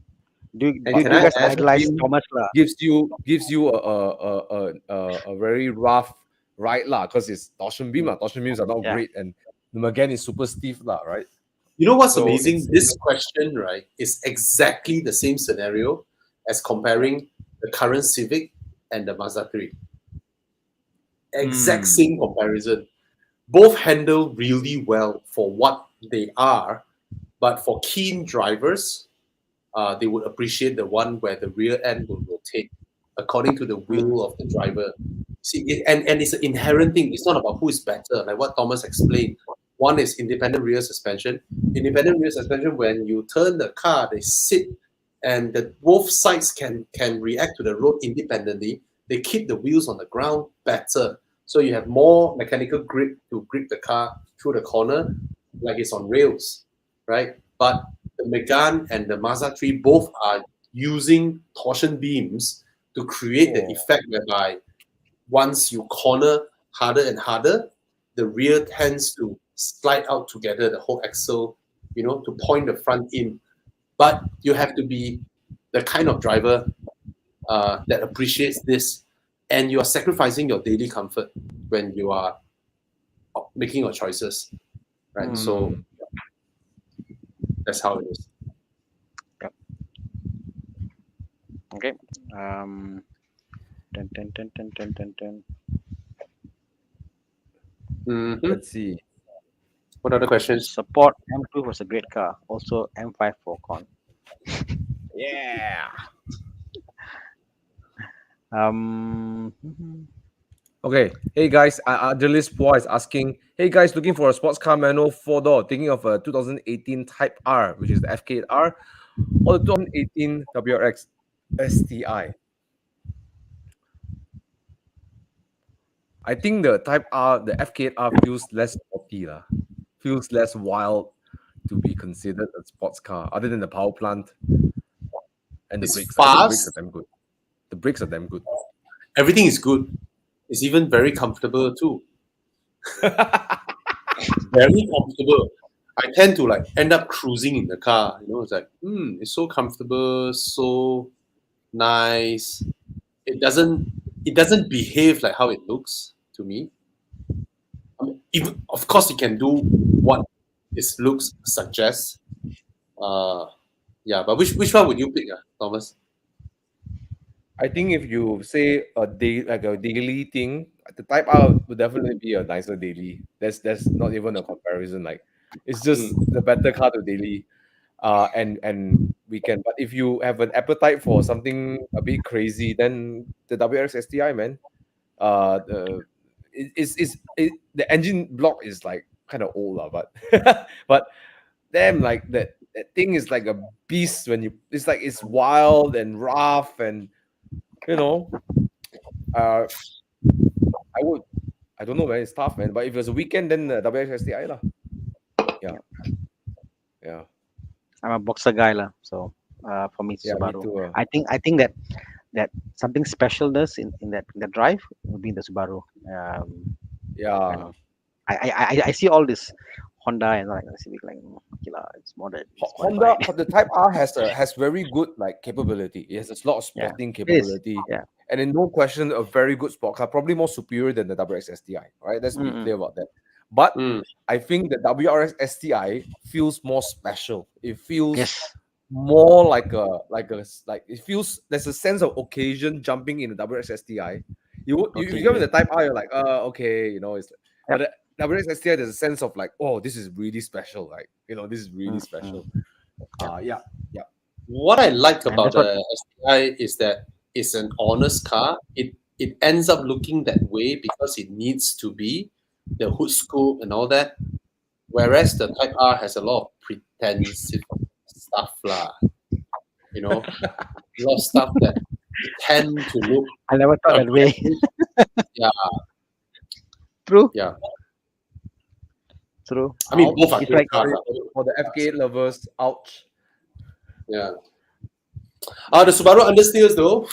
Do, And do, But can do you I guys add? torsion idolize beam Thomas lah? gives you a very rough ride lah, because it's torsion beam lah. Torsion beams are not Yeah. great, and the Megane is super stiff lah, right? You know what's So amazing? it's This question, right, is exactly the same scenario as comparing the current Civic and the Mazda 3. Exact same comparison. Both handle really well for what they are, but for keen drivers, they would appreciate the one where the rear end will rotate according to the will of the driver. See, and it's an inherent thing. It's not about who is better, like what Thomas explained. One is independent rear suspension. Independent rear suspension, when you turn the car, they sit and both sides can react to the road independently. They keep the wheels on the ground better. So you have more mechanical grip to grip the car through the corner like it's on rails, right? But the Megane and the Mazda 3 both are using torsion beams to create the effect whereby once you corner harder and harder, the rear tends to slide out together, the whole axle, to point the front in. But you have to be the kind of driver that appreciates this, and you are sacrificing your daily comfort when you are making your choices, right? So that's how it is. Okay. Dun, dun, dun, dun, dun, dun, dun. Mhm. Let's see. What other questions? Support M2 was a great car. Also M5 for con. Yeah. Mhm. Okay. Hey guys, Adelis Pua is asking, hey guys, looking for a sports car manual 4-door, thinking of a 2018 Type R, which is the FK8R, or the 2018 WRX STI. I think the Type R, the FK8R feels less sporty lah, feels less wild to be considered a sports car, other than the power plant and the It's brakes. I think the brakes fast. are damn good. The brakes are damn good. Everything is good. It's even very comfortable too. Very comfortable. I tend to end up cruising in the car. It's like, it's so comfortable, so nice. It doesn't behave like how it looks to me. Even, of course, it can do what its looks suggests. Yeah, but which one would you pick, Thomas? I think if you say a daily thing, the Type R would definitely be a nicer daily. That's not even a comparison. Like, it's just the better car to daily. And we can. But if you have an appetite for something a bit crazy, then the WRX STI, man. The engine block is like kind of old lah, but but damn, like that thing is like a beast when it's like it's wild and rough and you know uh I don't know, man, it's tough, man, but if it's a weekend, then WX STI lah. Yeah. I'm a boxer guy lah, so for me it's Me Subaru. too. I think that something specialness in that drive would be the Subaru. Yeah. You know, I see all this Honda and like Civic, like okay lah, it's modern, it's Honda, modified. the Type R has very good like capability. It has a lot of Yeah, sporting it is. capability, Yeah. and in no question, a very good sport car, probably more superior than the WRX STI. Right? Let's be Mm-mm. clear about that. But Mm. I think the WRX STI feels more special. It feels Yes. more like it feels there's a sense of occasion jumping in the WRX STI. You if you come in the Type R, you're like, okay, it's but the WRX STI, there's a sense of like, oh, this is really special. Like, this is really special. Yeah. What I like And about that's what. the STI is that it's an honest car. It ends up looking that way because it needs to be the hood scoop and all that. Whereas the Type R has a lot of pretensive stuff, lah. A lot of stuff that tend to look. I never thought that way. Yeah, True. yeah. True. I mean, both are It's good like cars. For the FK lovers, ouch. Yeah. The Subaru understeers though.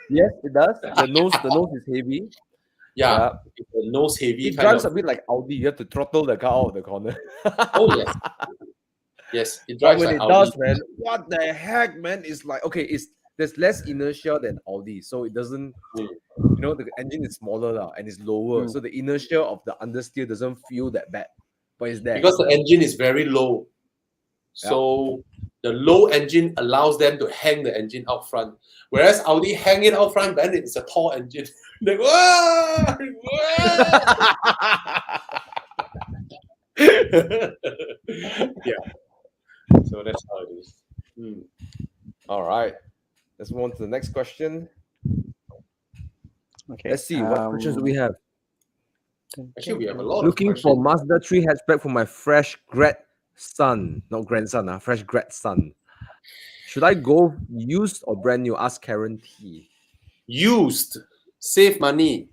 Yes, it does. The nose is heavy. Yeah, the nose heavy. It kind drives of. a bit like Audi. You have to throttle the car out of the corner. Oh yes, yes. It But drives when like it Audi. does, man, what the heck, man? It's like, okay, there's less inertia than Audi, so it doesn't. The engine is smaller now and it's lower, so the inertia of the understeer doesn't feel that bad, but it's there Because the engine is very low, so the low engine allows them to hang the engine out front. Whereas Audi hang it out front, then it's a tall engine. They go, "Wah! Yeah. So that's how it is. All right, let's move on to the next question. okay. Let's see what questions do we have. Actually, we have a lot Looking of for questions. Mazda 3 hatchback for my fresh grad son, not grandson, fresh grad son. Should I go used or brand new? Ask Karen T. Used, save money.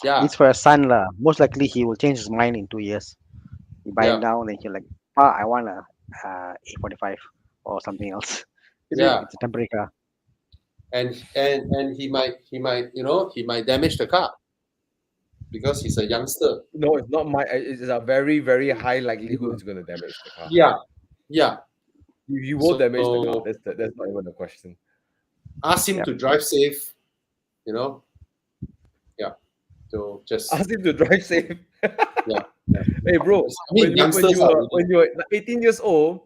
Yeah, It's for a son lah. Most likely he will change his mind in 2 years. You buy Yeah. it now, then he'll like, I want a A45 or something else. Yeah. It's a temporary car. and he might he might damage the car because he's a youngster. No, it's not my. It's a very, very high likelihood it's going to damage the car. Yeah. You will damage the car. So- That's not even a question. Ask him Yep. to drive safe. Yeah. So just Ask him to drive safe. Yeah. Hey, bro. I mean, When youngsters you are were when you were 18 years old,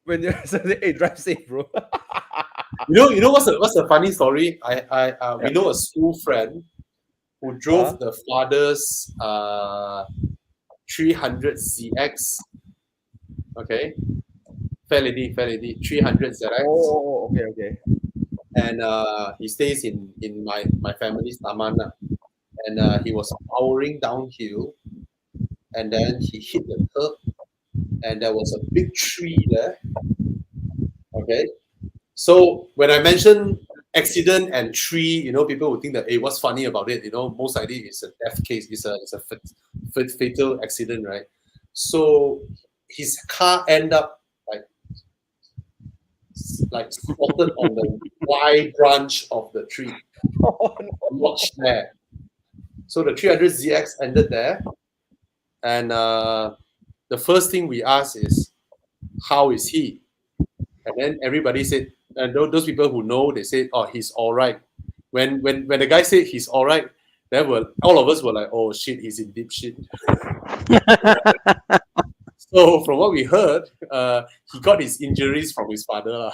when you're saying, hey, drive safe, bro. you know what's a funny story? We know a school friend who drove the father's 300 ZX. Okay, fair lady, 300 ZX. Oh, okay. And he stays in my family's taman, and he was powering downhill, and then he hit the curb, and there was a big tree there. Okay, so when I mention accident and tree, people would think that, hey, what's funny about it? Most likely it's a death case, it's a fatal accident, right? So his car end up like spotted on the Y branch of the tree. Watch there. So the 300 ZX ended there, and the first thing we asked is, how is he? And then everybody said, and those people who know, they said, oh, he's all right. When the guy said he's all right, all of us were like, oh shit, he's in deep shit. So from what we heard, he got his injuries from his father.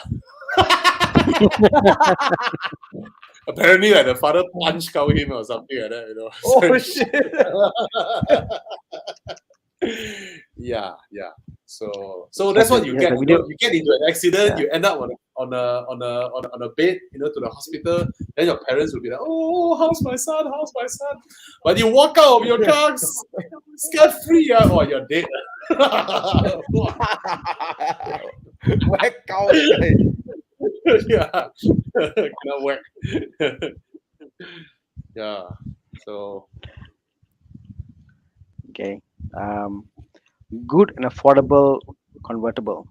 Apparently, the father punched him or something like that. Oh shit! Yeah. So that's what you get. You get into an accident, you end up on a bed, to the hospital. Then your parents will be like, "Oh, how's my son? But you walk out of your car scot free. Oh, you're dead. Whack out. Yeah, cannot whack. Yeah. So Okay. Good and affordable convertible.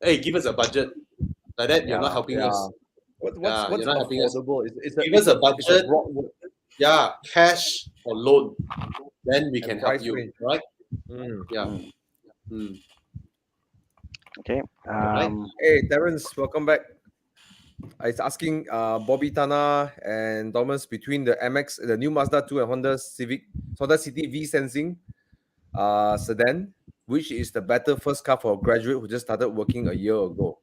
hey, give us a budget. Like that, you're not helping us. What's you're not helping us. affordable? Give us a budget. Yeah, cash or loan. Then we And can help price you, range. right? Mm. Yeah. Mm. Mm. Okay. Right. Hey, Terence, welcome back. It's asking Bobby, Thana and Thomas, between the MX, the new Mazda 2 and Honda City V Sensing sedan, which is the better first car for a graduate who just started working a year ago?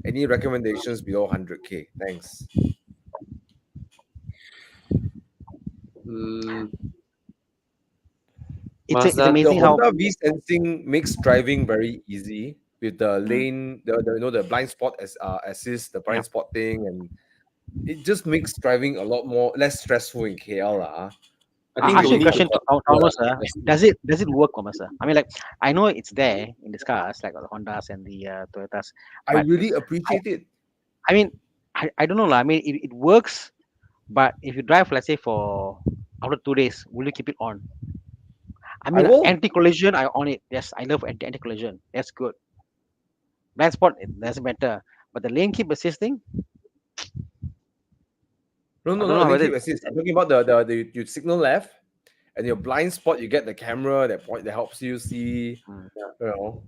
Any recommendations below 100K? Thanks. Mm. It's Mazda The amazing how Honda V Sensing makes driving very easy with the Mm. lane, the blind spot assist, the Yeah. blind spot thing, and it just makes driving a lot more less stressful in KL lah. I I think ask don't you a need to question to configure. Thomas. Does it work, Thomas? I mean, like, I know it's there in these cars, like the Hondas and the Toyotas, I but really I, appreciate it. I mean, I don't know, lah. I mean, it works, but if you drive, let's say, for after 2 days, will you keep it on? I I mean, will. anti-collision, I on it. Yes, I love anti-collision. That's good. Blind spot, it doesn't matter. But the lane keep assisting, No, I no, don't no. know Link whether keep assist. I'm talking about the you signal left, and your blind spot. You get the camera that helps you see. Mm. You know.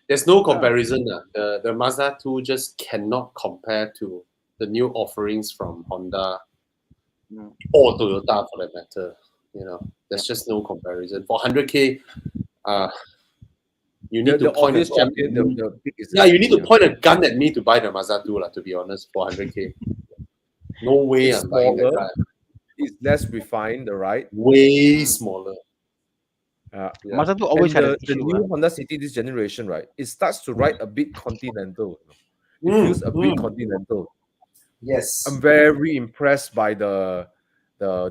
There's no Yeah. comparison. The Mazda 2 just cannot compare to the new offerings from Honda Mm. or Toyota for that matter. You know, there's just no comparison. For 100K, you need to The point a obvious gun at champion, me. the big is Yeah, you need to yeah. point a gun at me to buy the Mazda 2, to be honest, for 100K. No way It's I'm buying that smaller. car. It's less refined, right? Way Mm. smaller. Yeah. Yeah. Mazda 2 always And had an the issue. new Honda City this generation, right? It starts to ride a bit continental. It Mm, feels a bit mm. continental. Yes. I'm very impressed by the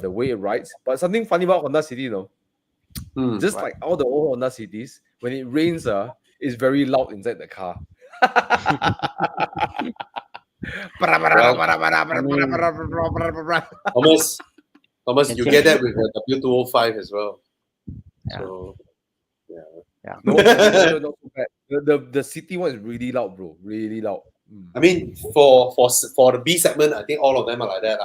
way it rides. But something funny about Honda City, Mm. just Right. like all the old Honda Cities, when it rains, it's very loud inside the car. Thomas, Can you change get that it. with the W205 as well. Yeah. So, yeah. Yeah. No, not so bad. The city one is really loud, bro. Really loud. I mean, for the B segment, I think all of them are like that.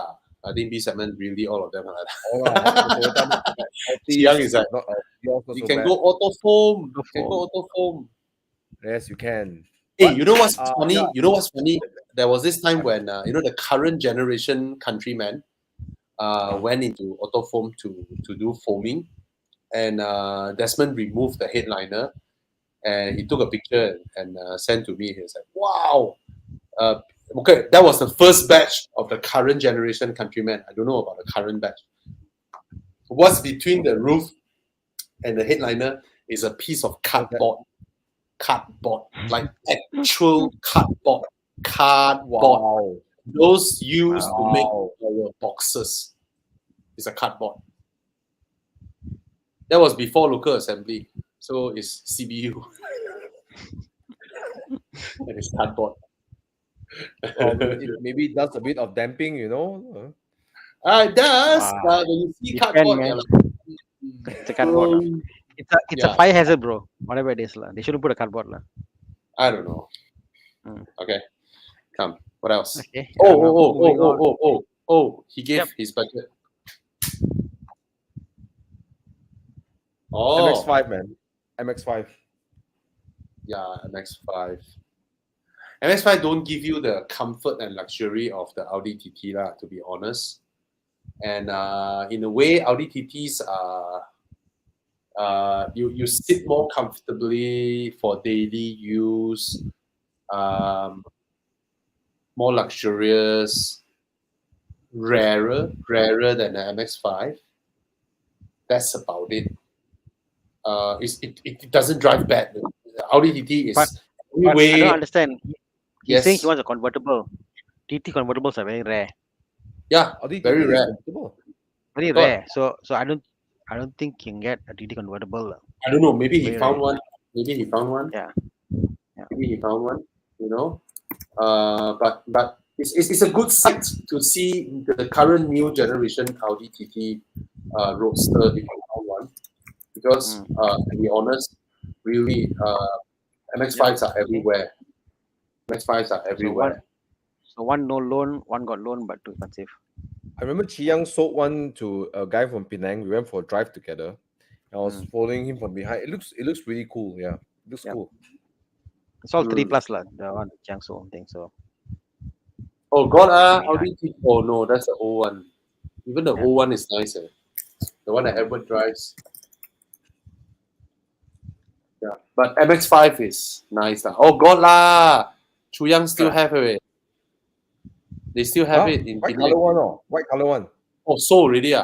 I think B segment, really, all of them are like All right, the Toyota not so bad. Xiang Altis, is like, not yours not you so can bad. go auto foam. Auto You can go auto foam. Yes, you can. Hey, But you know what's yeah, funny? You know what's funny? There was this time when the current generation Countryman went into auto foam to do foaming, and Desmond removed the headliner, and he took a picture and sent to me. He was like, "Wow, okay, that was the first batch of the current generation Countryman. I don't know about the current batch. What's between the roof and the headliner is a piece of cardboard, like actual cardboard. wow. Those used to make Wow. our boxes. It's a cardboard. That was before local assembly, so it's CBU and it's cardboard. Maybe it does a bit of damping, It does. Wow. When you see Depend, cardboard, man. you're like, It's a cardboard. It's a yeah, fire hazard, bro. Whatever it is, lah. They shouldn't put a cardboard, lah. I don't know. Mm. Okay, come. What else? Okay. Oh, moving on. he gave Yep. his budget. Oh, MX5, man. MX5. yeah, MX5. MX5 don't give you the comfort and luxury of the Audi TT, lah, to be honest. And in a way, Audi TTs are you sit more comfortably for daily use, more luxurious, rarer than the MX5. That's about it. It doesn't drive bad. The Audi TT is But I anyway. don't understand. He's saying he Yes, wants a convertible. TT convertibles are very rare. yeah, Audi very TT is rare. comfortable. Very But rare. So I don't think you can get a TT convertible, lah. I don't know. Maybe he Very found rare. one. Maybe he found one. Yeah. Maybe he found one. But it's a good sight to see the current new generation Audi TT roadster if you found one, because to be honest, really MX5s are everywhere. MX5s are everywhere. So one no loan, one got loan, but too expensive. I remember Chi Yang sold one to a guy from Penang. We went for a drive together. I was following him from behind. It looks really cool. Yeah, it looks Yep. cool. It's all 3+ lah. The one Jiangsu thing. So Oh, God, Very Audi T. Oh, no, that's the old one. Even the Yeah. old one is nice. The one that Edward drives. Yeah, but MX-5 is nice. Oh, God, lah. Chu Yang still have it. They still have it in white Penang. color one or white color one. Oh, sold already.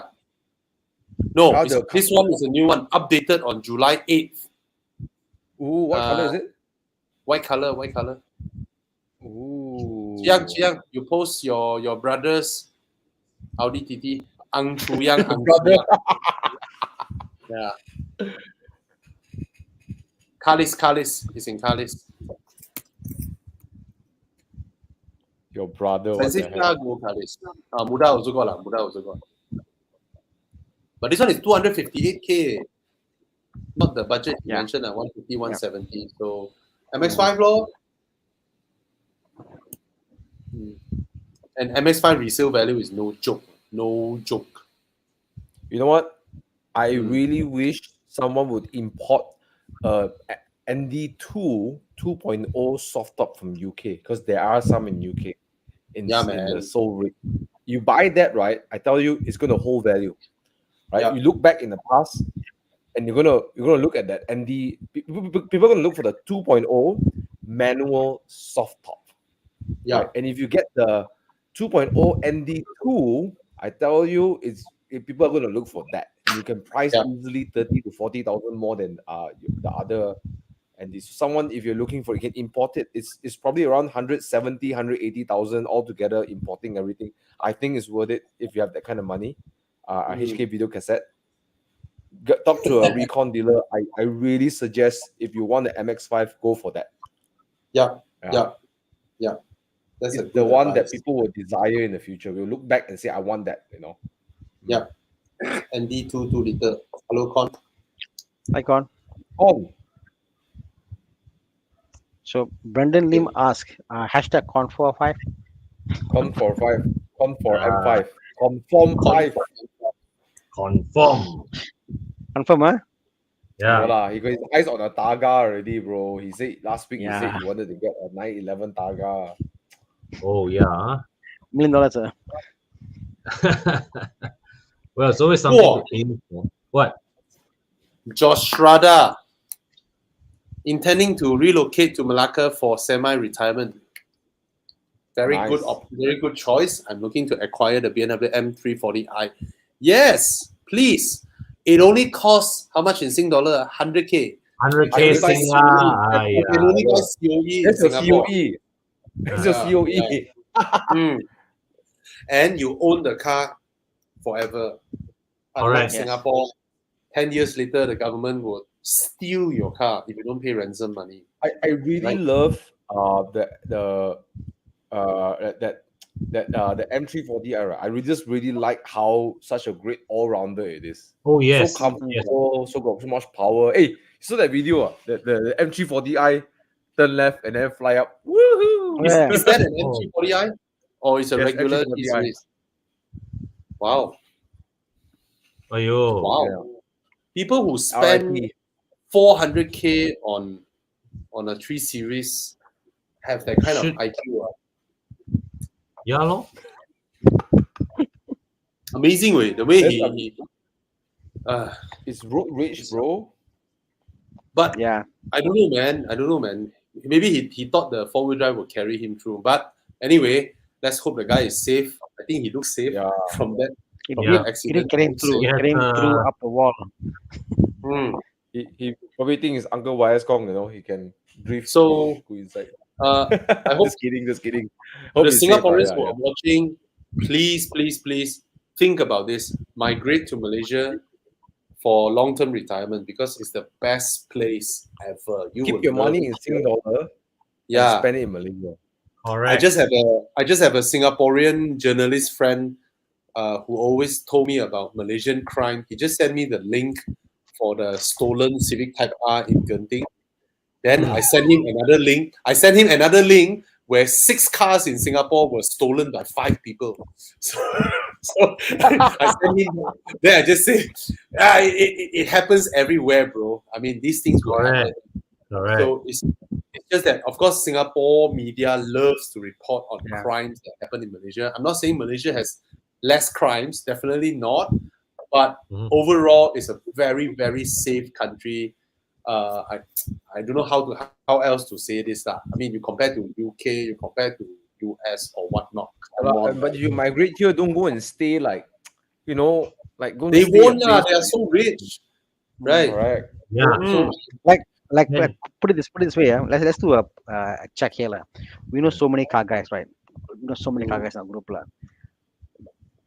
No, Ah, this one is a new one, updated on July 8th. Ooh, what color is it? White color, white color. Ooh. Chiang, you post your brother's Audi TT. Ang Chu Yang, Ang Chu Brother. Yang. Yeah. Kalis. He's in Kalis. Your brother. What the Expensive heck? car, go Kalis. Muda also got lah. Muda also got. But this one is 258K. Not the budget you mentioned at 150, 170. So MX-5 lor. And MX-5 resale value is no joke. No joke. You know what? I really wish someone would import a ND2 2.0 soft top from UK, because there are some in UK in the Seoul rig. You buy that, right? I tell you, it's going to hold value, right? Yeah. You look back in the past, and you're gonna look at that ND. People are gonna look for the 2.0 manual soft top. Yeah. Right? And if you get the 2.0 ND2, I tell you, people are gonna look for that. You can price easily 30 to 40,000 more than the other. And this someone, if you're looking for, you can import it. It's probably around 170, 180,000 altogether, importing everything. I think it's worth it if you have that kind of money. A HK video cassette. Talk to a recon dealer. I really suggest, if you want the MX-5, go for that. Yeah. That's the one that people will desire in the future. We'll look back and say, I want that, Yeah. ND 2 liter. Hello, Con. Hi, Con. Con. So Brendan Lim asked, hashtag Con45. Con45. Con4M5. Conform5. Confirm. Confirm, huh? Yeah. Voila, he got his eyes on a Targa already, bro. He said last week, he said Yeah. he wanted to get a 911 Targa. Oh, yeah. $1 million, sir. Well, it's always something to aim for. What? Josh Rada. Intending to relocate to Malacca for semi-retirement. Very good choice. I'm looking to acquire the BMW M340i. Yes, please. It only costs how much in Sing dollar? 100K. 100K Sing. You can only buy COE in Singapore. That's your COE. And you own the car forever. Unlike Singapore, 10 years later, the government will steal your car if you don't pay ransom money. I really love the M340i. I just really like how such a great all-rounder it is. Oh, yes. So comfortable, so got so much power. Hey, you saw that video? The M340i turn left and then fly up. Woohoo! Is that an M340i? Or is a regular T-Series? Wow. Ayo. Wow. Yeah. People who spend 400K on a 3 Series have that kind of IQ. Yeah, no? Amazing way. The way he it's road rage, bro. But I don't know, man. Maybe he thought the 4-wheel drive would carry him through. But anyway, let's hope the guy is safe. I think he looks safe from that accident. He didn't carry him through. He carried him through up the wall. He probably thinks his uncle Wires Kong, he can drift. So go inside. I hope just kidding. Hope the Singaporeans who are watching, please think about this. Migrate to Malaysia for long-term retirement, because it's the best place ever. You keep your money in Singapore. Yeah, spend it in Malaysia. All right. I just have a Singaporean journalist friend who always told me about Malaysian crime. He just sent me the link for the stolen Civic Type R in Genting. Then I sent him another link. where 6 cars in Singapore were stolen by 5 people. So So I send him. Then I just say, it happens everywhere, bro. I mean, these things will happen. Correct. So it's just that, of course, Singapore media loves to report on Yeah. crimes that happen in Malaysia. I'm not saying Malaysia has less crimes, definitely not. But Mhm. overall, it's a very, very safe country. I don't know how else to say this. I mean, you compare to UK, you compare to US or whatnot. Come on, But you migrate here, don't go and stay like, like go and they stay won't a lah. place. They are so rich, right? Correct. Yeah. Mm. Like Yeah. put it this way. Let's do a check here lah. We know so many car guys, right? We know so many car guys in our group lah.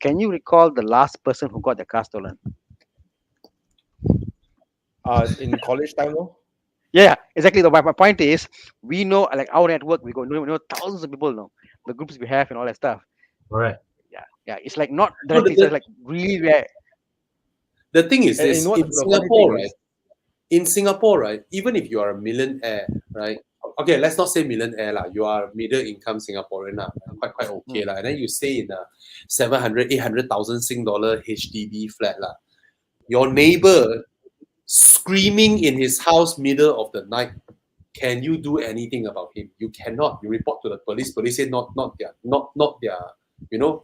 Can you recall the last person who got their car stolen? In college time, no? Yeah, exactly. My point is, we know, like our network, we know thousands of people know the groups we have and all that stuff. Correct. Yeah. It's like not No, directly, it's like really rare. The thing is And this: you know what in the funny Singapore, thing right? is? In Singapore, right? Even if you are a millionaire, right? Okay, let's not say millionaire lah. You are middle income Singaporean lah, quite okay lah. And then you stay in a 700, 800,000 Sing dollar HDB flat lah. Your neighbor screaming in his house middle of the night. Can you do anything about him? You cannot. You report to the police. Police say not their. You know,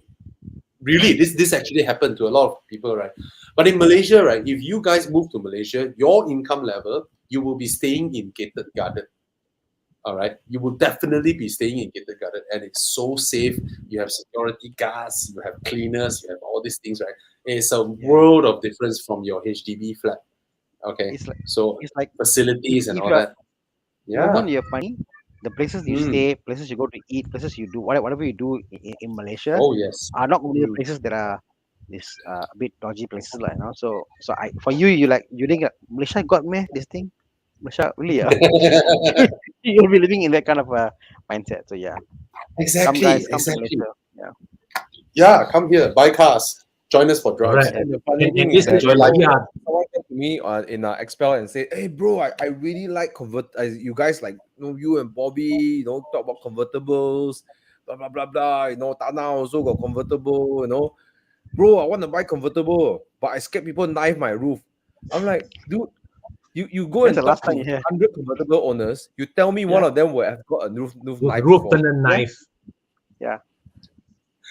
really, this actually happened to a lot of people, right? But in Malaysia, right, if you guys move to Malaysia, your income level, you will be staying in gated garden. All right, you will definitely be staying in gated garden, and it's so safe. You have security guards, you have cleaners, you have all these things, right? It's a world of difference from your HDB flat. Okay, It's like so it's like facilities and if all you're that. the Yeah. moment you have money, the places you Mm. stay, places you go to eat, places you do whatever you do in Malaysia Oh yes. are not only the Mm. places that are this a bit dodgy places like, you know. So I for you like you think Malaysia got me this thing, Malaysia really you'll be living in that kind of a mindset. So yeah, come Exactly. guys, come to Exactly. Malaysia. Yeah, Yeah, come here, buy cars, join us for drives. Correct. And the funny And thing this is that is where someone came to me in Expel and said, "Hey, bro, I really like you guys like you and Bobby, talk about convertibles, blah blah blah blah. Thana also got convertible. Bro, I want to buy convertible, but I scared people knife my roof. I'm like, dude, you go when's and the last talk time to you hear? 100 convertible owners. You tell me one Yeah. of them will have got a roof knife roof before. and a knife.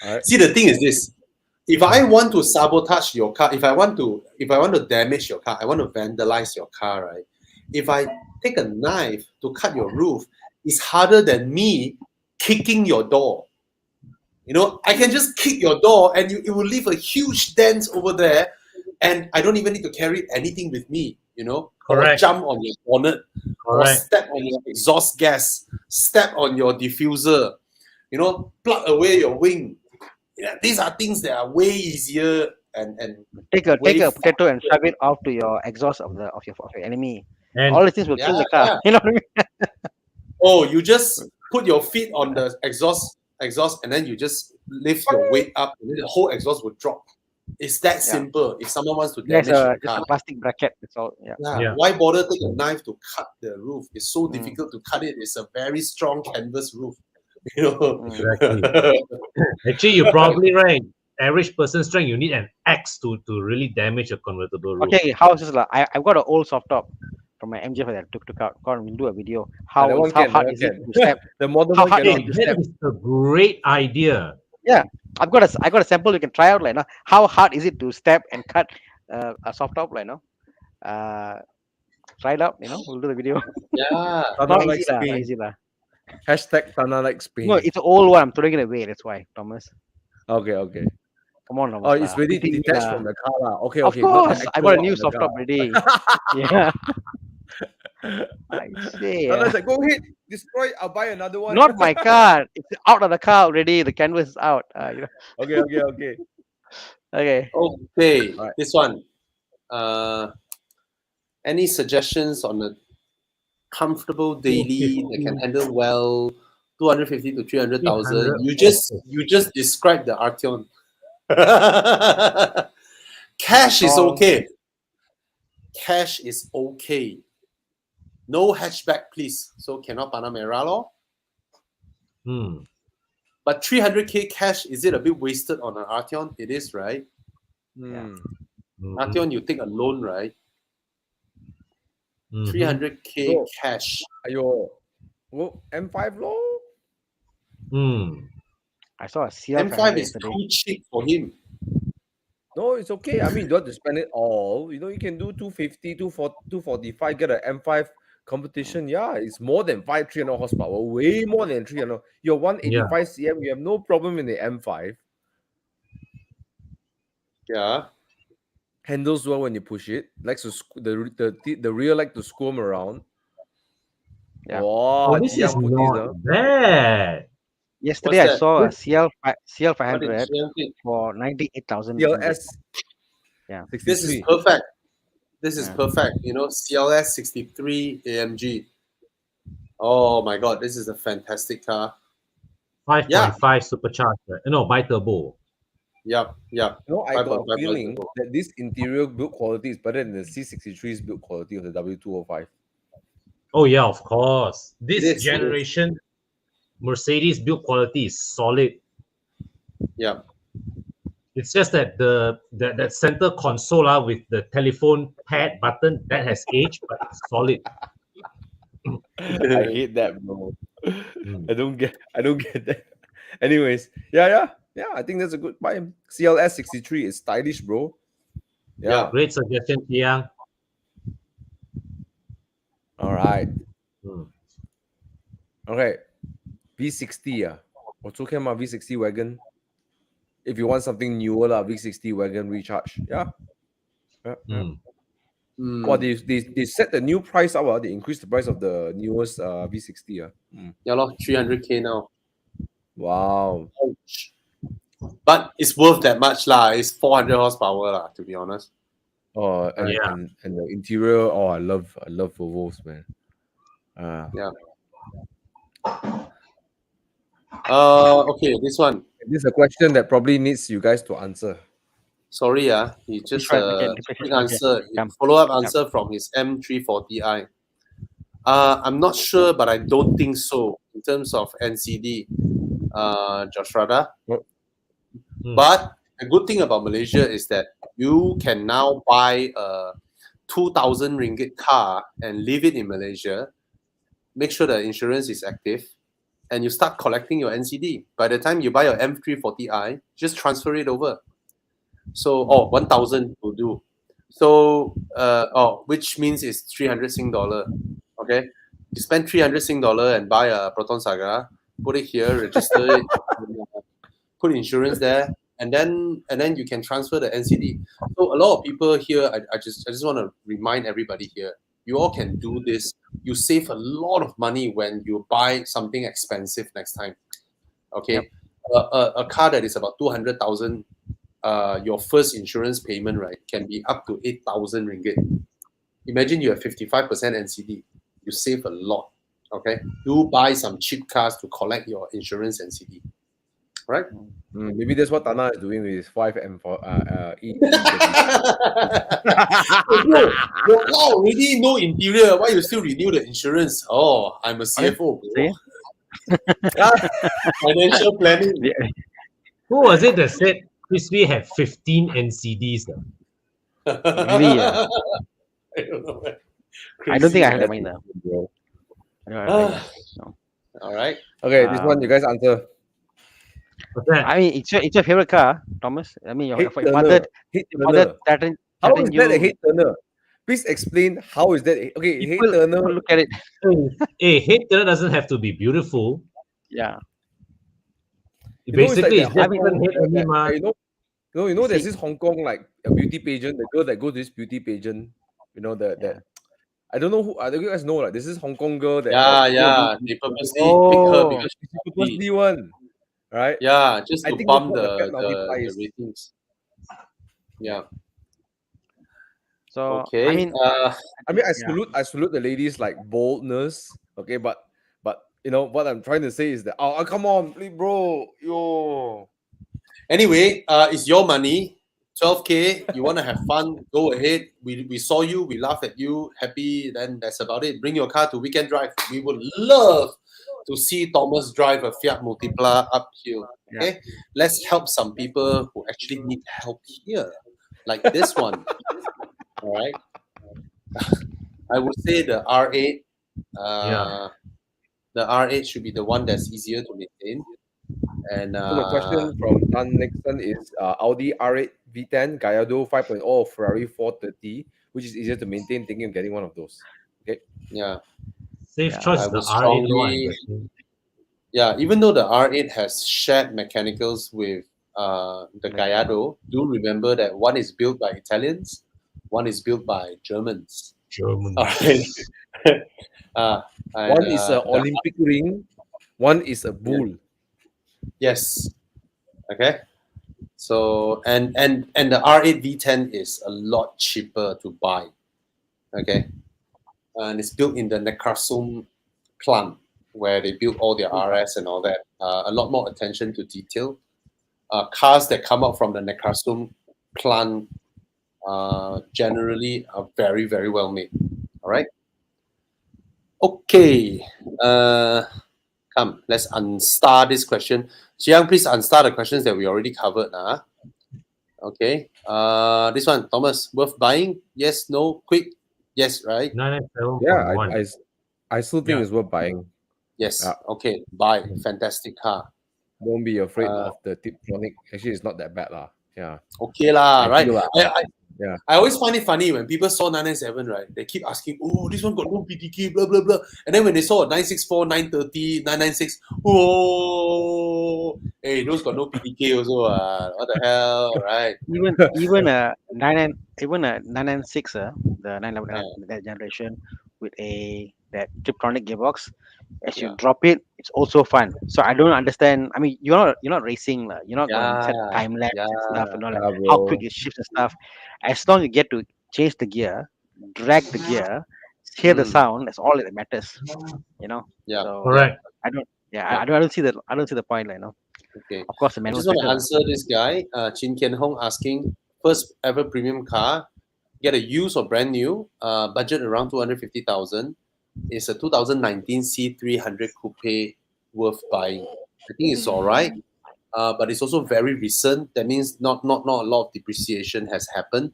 All right. See, the thing is this: if I want to sabotage your car, if I want to damage your car, I want to vandalize your car, right? If I take a knife to cut your roof, it's harder than me kicking your door. I can just kick your door and it will leave a huge dent over there, and I don't even need to carry anything with me, or Correct. jump on your bonnet, or Correct. step on your exhaust gas, step on your diffuser, plug away your wing. Yeah, these are things that are way easier and Take a way potato and shove it off to your exhaust of your enemy. And All these things will kill the car. yeah. You know what I mean? Oh, you just put your feet on the exhaust, and then you just lift your weight up, and then the whole exhaust will drop. It's that simple. If someone wants to damage There's your just car, a plastic bracket. That's all. Yeah. Yeah. why bother take a knife to cut the roof? It's so Mm. difficult to cut it. It's a very strong canvas roof. Exactly. Actually, you're probably right. Average person strength, you need an axe to really damage a convertible roof. Okay, how is this like? I've got an old soft top from my MJ that I took out. Go on, we'll do a video. How that one hard is it can. to step? The modern How one hard cannot. is it to step? That is a great idea. Yeah, I got a sample you can try out. Like, now, how hard is it to step and cut a soft top? Like, try it out. We'll do the video. Yeah. Thana Not likes easy lah. Not pain. easy lah. Hashtag Thana likes pain. No, it's an old one. I'm throwing it away. That's why, Thomas. Okay. Come on, Thomas. Oh, it's lah. really Pity me detached lah. from the car lah. Okay, Of okay. Not course, the I got a actual new one, the soft top car. already. Yeah. I say, Thana's like, go ahead, destroy. I'll buy another one. not my car. It's out of the car already. The canvas is out. Okay. Okay. Okay. Right. This one. Any suggestions on a comfortable daily that can handle well 250 to 300,000? 300. You just described the Arteon. Cash is Tall. okay. Cash is okay. No hatchback, please. So cannot Panamera law. But 300k cash, is it a bit wasted on an Arteon? It is, right? Hmm. Arteon, you take a loan, right? Mhm. 300k Bro. cash. Ayo, well, M5 low. Mm. I saw a CL M5 is yesterday. too cheap for him. No, it's okay. I mean, you don't have to spend it all. You know, you can do 250, 245, get an M5 competition. Yeah, it's more than 300 horsepower, way more than 300. You're 185 cm, you have no problem in the M5. Yeah. Handles well when you push it. Likes to the rear like to squirm around. Yeah. Oh, Oh, this is Jiang put this, huh? not bad. Yesterday I that? saw a CL What did 500 Jiang think? for 98,000. CLS. Yeah. 63. This is perfect. This is Yeah. perfect. You know, CLS 63 AMG. Oh my God, this is a fantastic car. 5.5 supercharger. No, bi-turbo. Yep. No, I got 5.5 a feeling turbo. that this interior build quality is better than the C63's build quality of the W205. Oh yeah, of course. It This is. generation Mercedes build quality is solid. Yep. It's just that that center console with the telephone pad button that has aged, but it's solid. I hate that, bro. Mm. I don't get that. Anyways, yeah. I think that's a good buy. CLS 63 is stylish, bro. Yeah. Great suggestion, Tiang. All right. Mm. Okay. V60, yeah. What's okay, my V60 wagon? If you want something newer, V60 wagon recharge. Yeah. Mm. Well, they set the new price up. They increased the price of the newest V60. Yeah, 300k now. Wow. Ouch. But it's worth that much lah. It's 400 horsepower lah, to be honest. Oh, and, Yeah. and the interior. Oh, I love Volvos, man. Yeah. Okay, this one. This is a question that probably needs you guys to answer. Sorry, he just one? Okay, quick answer, Come. follow-up answer from his M340i. I'm not sure, but I don't think so in terms of NCD, Josh Rada. But the good thing about Malaysia is that you can now buy a 2,000 ringgit car and leave it in Malaysia, make sure the insurance is active, and you start collecting your NCD. By the time you buy your M340i, just transfer it over. So, 1,000 will do. So, which means it's 300 Sing dollar. Okay, you spend 300 Sing dollar and buy a Proton Saga, put it here, register it, put insurance there, and then you can transfer the NCD. So a lot of people here, I just want to remind everybody here, you all can do this. You save a lot of money when you buy something expensive next time. Okay, a car that is about 200,000. Your first insurance payment, right, can be up to 8,000 ringgit. Imagine you have 55% NCD. You save a lot. Okay, do buy some cheap cars to collect your insurance NCD. Right? Maybe that's what Thana is doing with his 5M4 E. Bro, your car already no interior. Why you still renew the insurance? Oh, I'm a CFO. See? Financial planning. Who was it that said Crispy had 15 NCDs? Really? I don't know. I don't think I have that That's mine though. bro. I don't have that. No. All right. Okay, this one you guys answer. What's that? I mean, it's your favorite car, Thomas. I mean, your Hate father turner. Hate turner. threatened How is you. that a hate turner? Please explain how is that? Okay, hate People turner. look at it. Hey, hate turner doesn't have to be beautiful. Yeah. Basically, it's it's like just that Hong hate only, Kong, ma. you know, there's See- this Hong Kong like a beauty pageant. The girl that goes to this beauty pageant, you know that Yeah. I don't know who. I don't you guys know like this is Hong Kong girl that Yeah. They purposely pick her Oh. because she's She pretty. purposely one, right? Yeah, just I to think that's bump what the fat the multiply is. ratings. Yeah. So Okay. I mean, I salute the ladies like boldness. Okay, but you know what I'm trying to say is that come on, please, bro, yo. Anyway, it's your money. 12k. You want to have fun? Go ahead. We saw you. We laugh at you. Happy. Then that's about it. Bring your car to weekend drive. We would love to see Thomas drive a Fiat Multipla uphill. Okay, let's help some people who actually need help here, like this one. All right, I would say the R8. Yeah. The R8 should be the one that's easier to maintain. And So my question from Dan Nixon is Audi R8 V10, Gallardo 5.0, or Ferrari 430, which is easier to maintain, thinking of getting one of those. Okay. yeah, Safe Yeah, choice I is the would R8 one. strongly, yeah, even though the R8 has shared mechanicals with the Gallardo, do remember that one is built by Italians, one is built by Germans. German. All right. And, One is an the- Olympic ring, one is a bull. yes. Okay. So and the R8 V10 is a lot cheaper to buy. Okay. And it's built in the Neckarsulm plant where they build all their RS and all that. A lot more attention to detail. Cars that come out from the Neckarsulm plant generally are very, very well made. All right. Okay. Come, let's unstar this question. Xiang, please unstar the questions that we already covered. Okay. This one, Thomas, worth buying? Yes, no, quick. Yes, right? 997.1. Yeah, I still think Yeah. it's worth buying. Yes. Yeah. Okay. Buy. Fantastic car. Don't be afraid Uh, of the Tiptronic. Actually, it's not that bad, lah. Yeah. Okay lah, I right? feel lah. Yeah. I always find it funny when people saw 997, right? They keep asking, oh, this one got no PTK, blah, blah, blah. And then when they saw a 964, 930, 996, oh, hey, those got no PTK also. What the hell, right? even a 996, the 911 that generation with that Tiptronic gearbox, as you Yeah. drop it, it's also fun. So I don't understand. I mean, you're not racing, you're not going to set Yeah, time lapse and stuff and all that. Yeah, How bro. quick it shifts and stuff. As long as you get to change the gear, drag the gear, hear the Mm. sound, that's all that matters. You know. Yeah. So Correct. I don't. Yeah, Yeah. I don't see the point. You know. Okay. Of course, the I manual just want to better. answer this guy, Chin Kian Hong, asking first ever premium car, get a used or brand new, budget around 250,000. It's a 2019 C300 Coupe worth buying. I think it's all right, but it's also very recent. That means not a lot of depreciation has happened.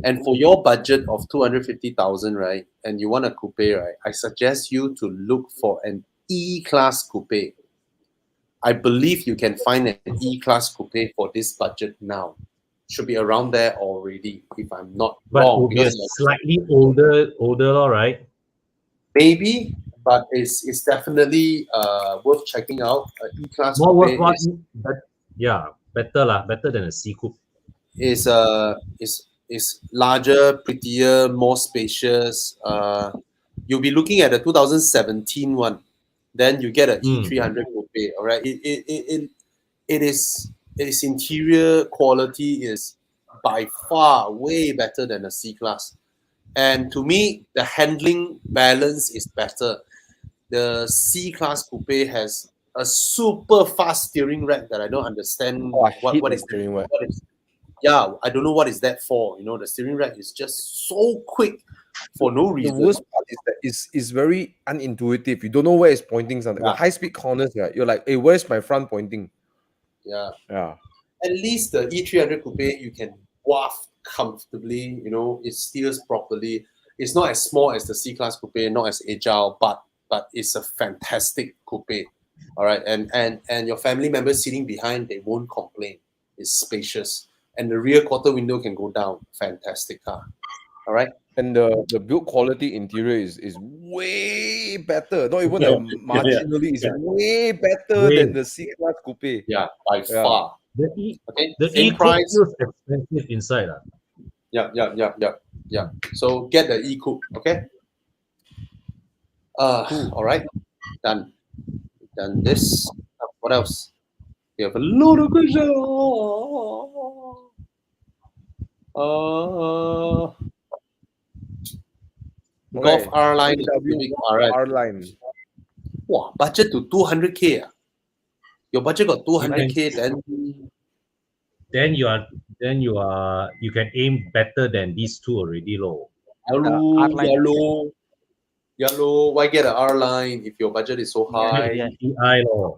And for your budget of 250,000, right, and you want a coupe, right, I suggest you to look for an E-Class coupe. I believe you can find an E-Class coupe for this budget now. Should be around there already, if I'm not But it wrong. will be a Because slightly older, all right. maybe, but it's definitely worth checking out. E-Class More coupe worthwhile, but yeah, better than a C coupe. is larger, prettier, more spacious. You'll be looking at the 2017 one. Then you get an E300 coupe. All right, its interior quality is by far way better than a C-Class. And to me, the handling balance is better. The C-Class coupe has a super fast steering rack that I don't understand Oh, I hate what the is steering rack. yeah, I don't know what is that for. You know, the steering rack is just so quick for no The reason. worst part is that it's very unintuitive. You don't know where it's pointing something. Yeah. High speed corners, yeah, you're like, hey, where's my front pointing? Yeah. Yeah. At least the E300 coupe, you can waft comfortably. You know, it steers properly. It's not as small as the C-Class coupe, not as agile, but it's a fantastic coupe. All right, and your family members sitting behind, they won't complain. It's spacious, and the rear quarter window can go down. Fantastic car. All right. And the build quality interior is way better. Not even marginally, it's way better than the C-Class coupe. Yeah, by far. The Okay, the same E-coupe price. feels expensive inside. Yeah. So get the E-Coupe, okay? All right, done this. What else? We have a lot of questions. Golf Okay. R line, BMW RS. R line. Wow, budget to 200K. Your budget got 200K, then you can aim better than these two already, low. yellow. Yellow, why get an R line if your budget is so high? Yeah. GTI law.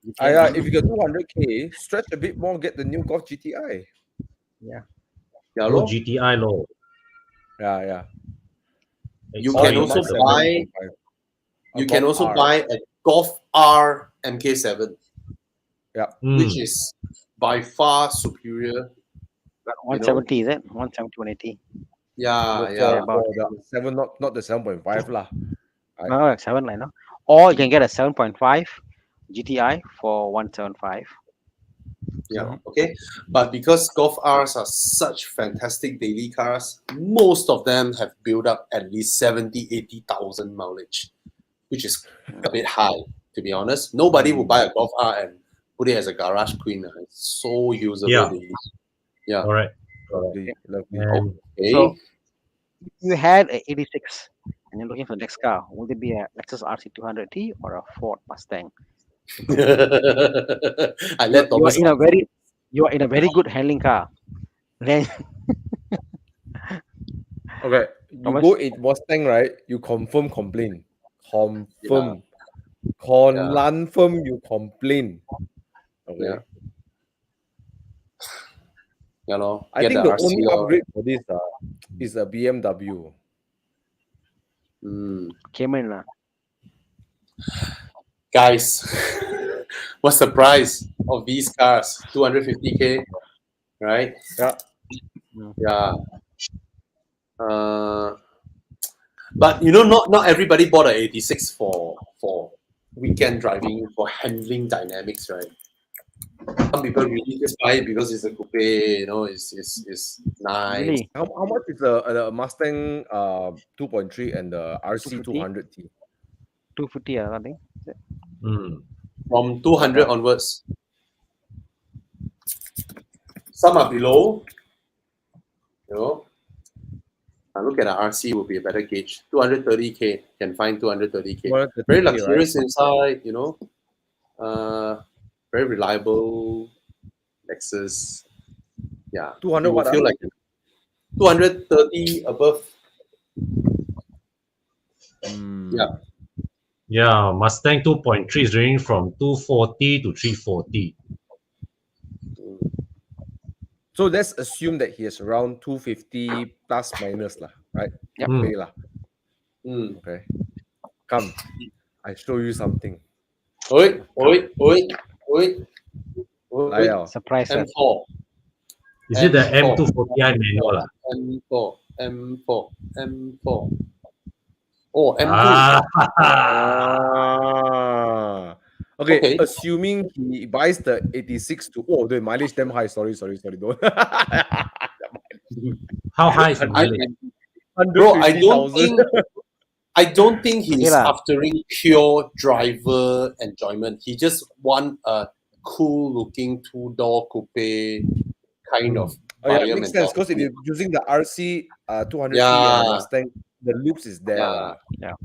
If you got 200K, stretch a bit more, get the new Golf GTI. Yeah. No Yellow. GTI law. Yeah. You Or can the also Mark 7 buy. 1.5. A You can Golf also R. buy a Golf R MK7, which Mm. is by far superior. 170 is it? 170, 180. Yeah, No, yeah. about- for the 7, not the 7.5 lah. No, like 7 line, no? Or you can get a 7.5 GTI for 175. Yeah, okay. But because Golf Rs are such fantastic daily cars, most of them have built up at least 70, 80,000 mileage, which is a bit high, to be honest. Nobody will buy a Golf R and put it as a garage queen. It's so usable Yeah. daily. Yeah. All right. Lovely. And Okay. So, if you had a 86 and you're looking for the next car, would it be a Lexus RC200T or a Ford Mustang? I let Thomas. You are in a very good handling car. Then Okay, you Thomas? go in Mustang, right? You confirm complain. Confirm. Confirm you complain. Okay. Yeah. Yeah, lor. I Get think the the RC only lor. upgrade for this is a BMW. Cayman lah. Guys, what's the price of these cars? 250K, right? Yeah. Yeah. But not everybody bought an 86 for weekend driving, for handling dynamics, right? Some people really just buy it because it's a coupe, it's nice. Really? How much is the Mustang 2.3 and the RC 200T? 250, I think. From 200 onwards. Some are below. Look at the RC will be a better gauge. 230K, can find 230K. Very luxurious inside, very reliable Lexus. Yeah. 200 what? Feel like 230 above. Yeah. Yeah, Mustang 2.3 is ranging from 240 to 340. So let's assume that he is around 250 plus minus lah, right? Yep. Okay lah. Okay. Come, I show you something. Oi. Surprise. M4. Is it the M240i manual? M4. Oh, M2. Okay, assuming he buys the 86 to the mileage damn high. Sorry, don't. How high is the mileage? Bro, I don't think he's lah. aftering pure driver enjoyment. He just want a cool looking 2-door coupe kind of. Yeah, it makes sense because if you're using the RC 200T and the Mustang, the loops is there. Yeah.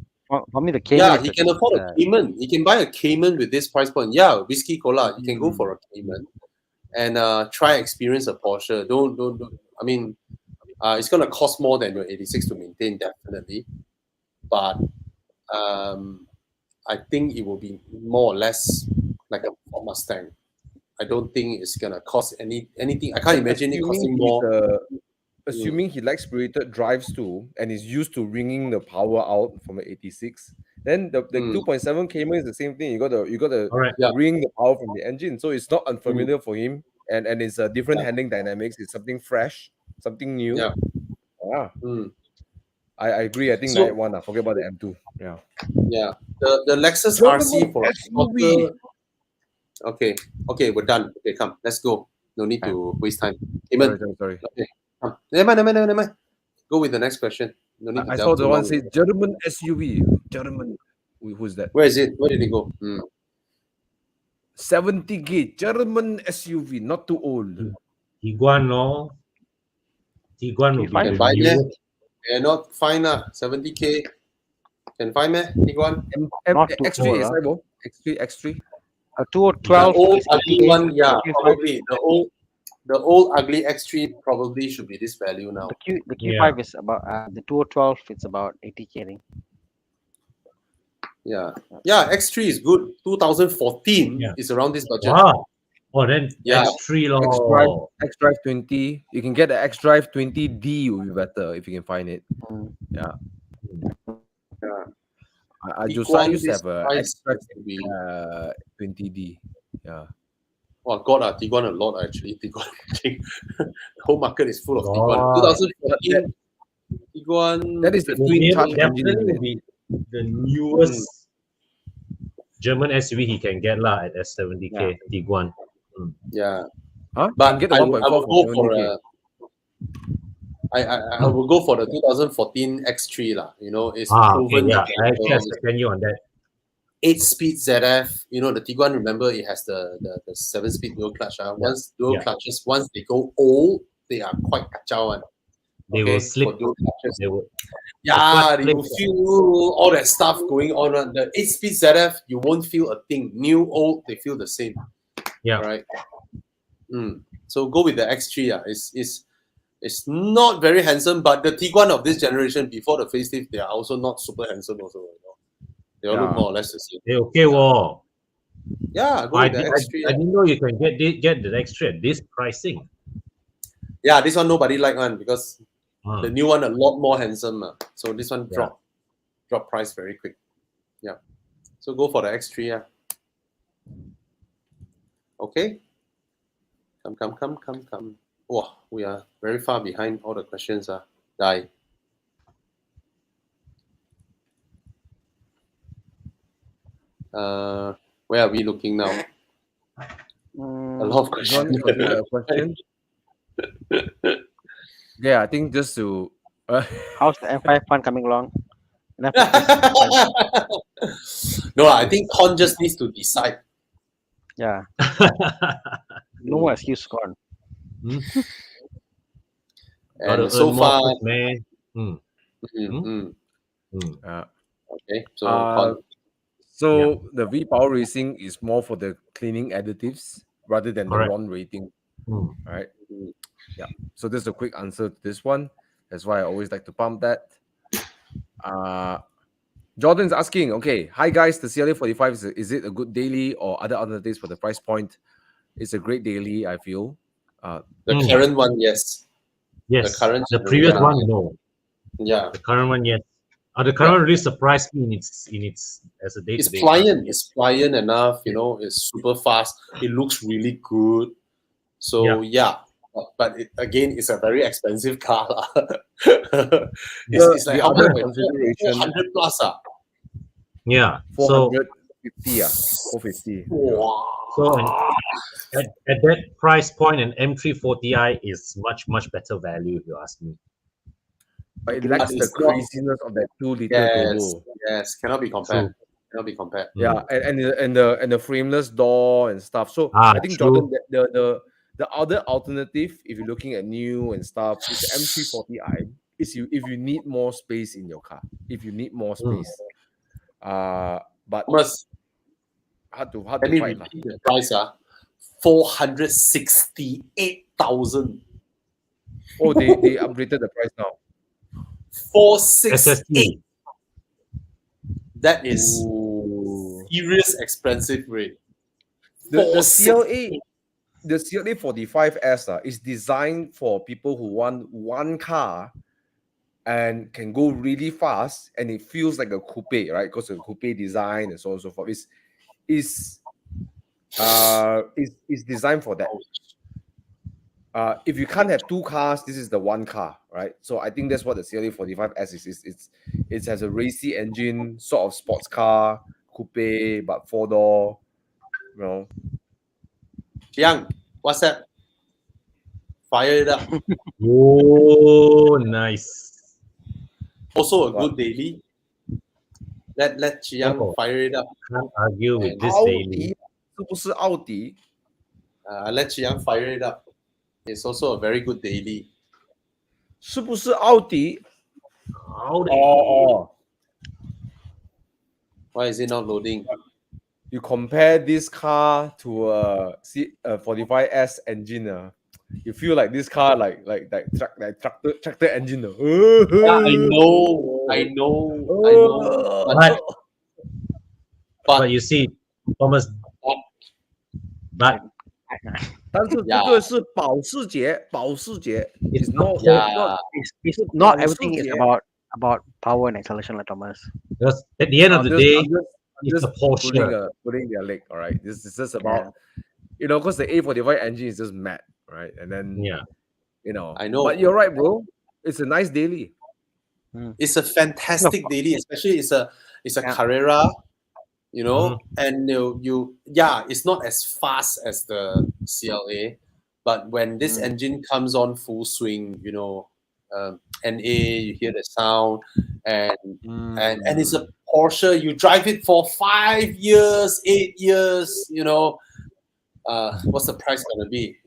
For me, the Cayman. He can afford a Cayman. He can buy a Cayman with this price point. Yeah, whiskey cola. You can go for a Cayman and try experience a Porsche. Don't. I mean, it's gonna cost more than your 86 to maintain, definitely. But I think it will be more or less like a Mustang. I don't think it's gonna cost anything. I can't imagine it costing more. Assuming he likes spirited drives too, and is used to wringing the power out from an 86, then the 2.7 Cayman is the same thing. You got to wring the power from the engine, so it's not unfamiliar for him, and it's a different handling dynamics. It's something fresh, something new. I agree. I think that one. Forget about the M2. Yeah. The Lexus RC for a shorter. Okay, we're done. Okay, come, let's go. No need to waste time. Cayman. Sorry. Okay. Never mind. Go with the next question. No need to I delve saw the too one long. say German SUV. German. Who's that? Where is it? Where did it go? 70K German SUV, not too old. Tiguan, no. Tiguan will be Can the buy new. me? Not fine 70K. Can find me? Tiguan? Not too X3 old, is that one? X3. A 212. The old ugly one, yeah, probably. The old ugly X3 probably should be this value now. The Q5 is about the 212. It's about 80K. I think. Yeah. Yeah, X3 is good. 2014 Yeah. is around this budget. Wow. Oh, then Yeah. X3 X-Drive, lor. X-Drive 20. You can get the X-Drive 20D will be better if you can find it. Mm. Yeah. Yeah. I used Tiguan, to this have a price X-Drive has to be 20D. Yeah. oh god, Tiguan a lot actually. Tiguan the whole market is full of God. Tiguan. 2014 Tiguan. That is the The twin name charge engine, definitely isn't will it? be the newest German SUV he can get lah at S70K Tiguan. Yeah. Huh? You But can get the I 1.4 will for go for 70K. I will go for the 2014 X3 lah. You know, it's Okay, proven yeah. that I actually second you on that. 8-speed ZF. You know, the Tiguan. Remember, it has the 7-speed dual clutch. Once dual clutches, once they go old, they are quite kacau one. They will slip. For dual clutches. They will. Yeah, The you clutch feel all that stuff going on. The 8-speed ZF, you won't feel a thing. New, old, they feel the same. Yeah. Right. So go with the X3. Yeah, it's not very handsome, but the Tiguan of this generation before the facelift, they are also not super handsome. Also, you know. They all look more or less the same. They okay, wow. Yeah, go I, with the X3. I didn't know you can get the X3 at this pricing. Yeah, this one nobody like one because Ah. the new one a lot more handsome. So this one drop price very quick. Yeah. So go for the X3. Yeah. Okay. Come. Wow, we are very far behind all the questions. Die. Where are we looking now? A lot of questions. John, got a question? Yeah, I think just to How's the M5 fun coming along? No, I think Con just needs to decide. Yeah. No excuse, Con. Gotta And so earn more far, first, man. Okay, so Con. So the V-Power Racing is more for the cleaning additives rather than the Correct. RON rating, right? Yeah. So this is a quick answer to this one. That's why I always like to pump that. Jordan's asking, okay, hi guys, the CLA 45 is it a good daily or other alternatives for the price point? It's a great daily, I feel. The current one, yes. Yes. The previous one, no. Yeah. The current one, yes. The current really surprised me in its as a day. It's pliant. It's pliant enough. You know, it's super fast. It looks really good. So yeah. But again, it's a very expensive car. It's like how much? 400 plus. Yeah. 450. 450. Wow. So at that price point, an M340i is much better value, if you ask me. But it lacks the craziness of that 2-liter turbo. Yes, cannot be compared. Cannot be compared. Yeah, and the frameless door and stuff. So I think Jordan, the other alternative, if you're looking at new and stuff, is the M340i. Is if you need more space in your car. If you need more space, but hard to let me find. Repeat the price. 468,000. Oh, they upgraded the price now. 468. That is serious expensive rate. The CLA 45S is designed for people who want one car and can go really fast, and it feels like a coupe, right? Because of coupe design and so on and so forth. Is designed for that. If you can't have two cars, this is the one car, right? So I think that's what the CLA 45S is. It has a racy engine, sort of sports car, coupe, but 4-door. You know. Chiang, what's that? Fire it up. Oh, nice. Also a good daily. Let Chiang fire it up. Can't argue with this daily. 是不是奥迪? Let Chiang fire it up. It's also a very good daily. 是不是奥迪? Why is it not loading? You compare this car to a 45S engine, you feel like this car like tractor engine. Yeah, I know. But you see, Thomas, but 但是这个是保时捷，保时捷 it's is not Yeah. not It's It's not about everything is yeah. about power and acceleration, like Thomas. because at the end of the day, it's a Porsche. pulling their leg. All right, this is just about because the A45 engine is just mad, right? And then Yeah. I know. But you're right, bro. It's a nice daily. It's a fantastic daily, especially it's a Carrera, and it's not as fast as the CLA, but when this engine comes on full swing, NA, you hear the sound, and it's a Porsche. You drive it for 5 years, 8 years, what's the price gonna be?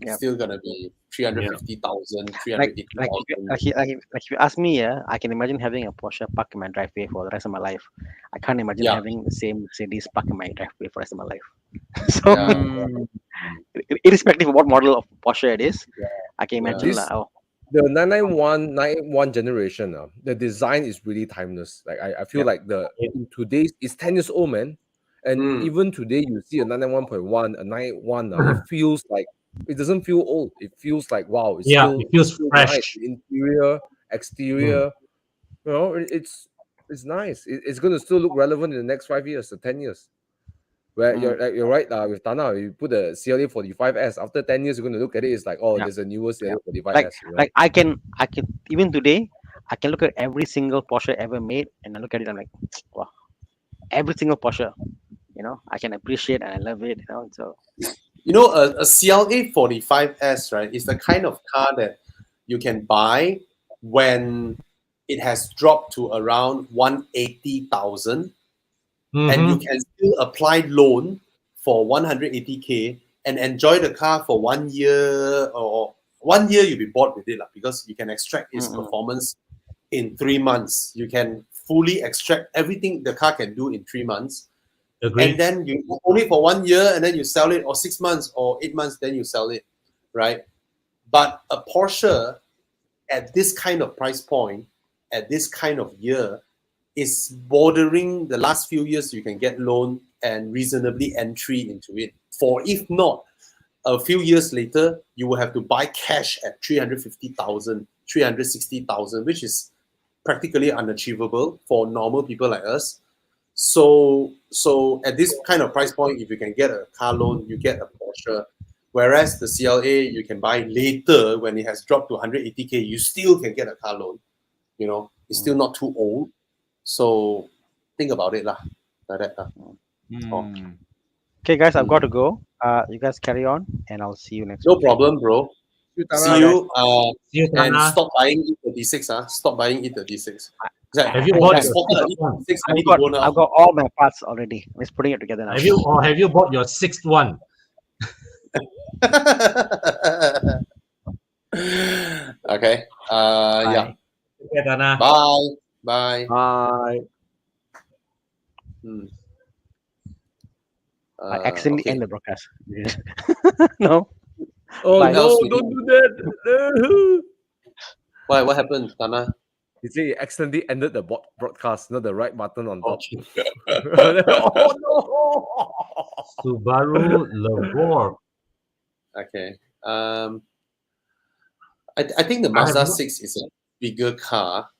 It's still gonna be 350,000, Like 380,000. if you ask me, I can imagine having a Porsche parked in my driveway for the rest of my life. I can't imagine having the same Mercedes parked in my driveway for the rest of my life. So, irrespective of what model of Porsche it is, I can imagine The 991 generation, the design is really timeless. Like I feel like in today's it's 10 years old, man. And even today, you see a 991.1, a 991, it feels like it doesn't feel old. It feels like wow, it's still it feels fresh. nice. Interior, exterior, it's nice. It's gonna still look relevant in the next 5 years or 10 years. Where you're right with Thana, you put a CLA 45S. After 10 years, you're gonna look at it. It's like there's a newer CLA 45S. Like I can even today, I can look at every single Porsche ever made, and I look at it, I'm like, wow, every single Porsche. I can appreciate and I love it. So A CLA 45S, right, is the kind of car that you can buy when it has dropped to around 180,000, and you can still apply loan for 180K and enjoy the car for 1 year, or 1 year you'll be bored with it because you can extract its performance in 3 months. You can fully extract everything the car can do in 3 months. Agreed. And then you own it for 1 year and then you sell it, or 6 months or 8 months, then you sell it, right? But a Porsche at this kind of price point, at this kind of year, is bordering the last few years you can get loan and reasonably entry into it. For if not, a few years later, you will have to buy cash at 350,000, 360,000, which is practically unachievable for normal people like us. So at this kind of price point, if you can get a car loan, you get a Porsche. Whereas the CLA, you can buy later when it has dropped to 180K, you still can get a car loan. It's still not too old. So think about it lah. Like that. Okay, guys, I've got to go. You guys carry on, and I'll see you next No week. problem, bro. See you. See you, And Thana. stop buying E36. Stop buying E36. Have you bought I've got all my parts already. I'm just putting it together now. Have you bought your sixth one? Okay. Yeah. Okay, Thana. Bye. Bye. Bye. I accidentally end the broadcast. No. Oh Bye. no! Don't do that. Why? What happened, Thana? You see, you accidentally ended the broadcast, not the right button on top. Oh, Oh no! Subaru Levorg. Okay. I think the Mazda 6 is a bigger car.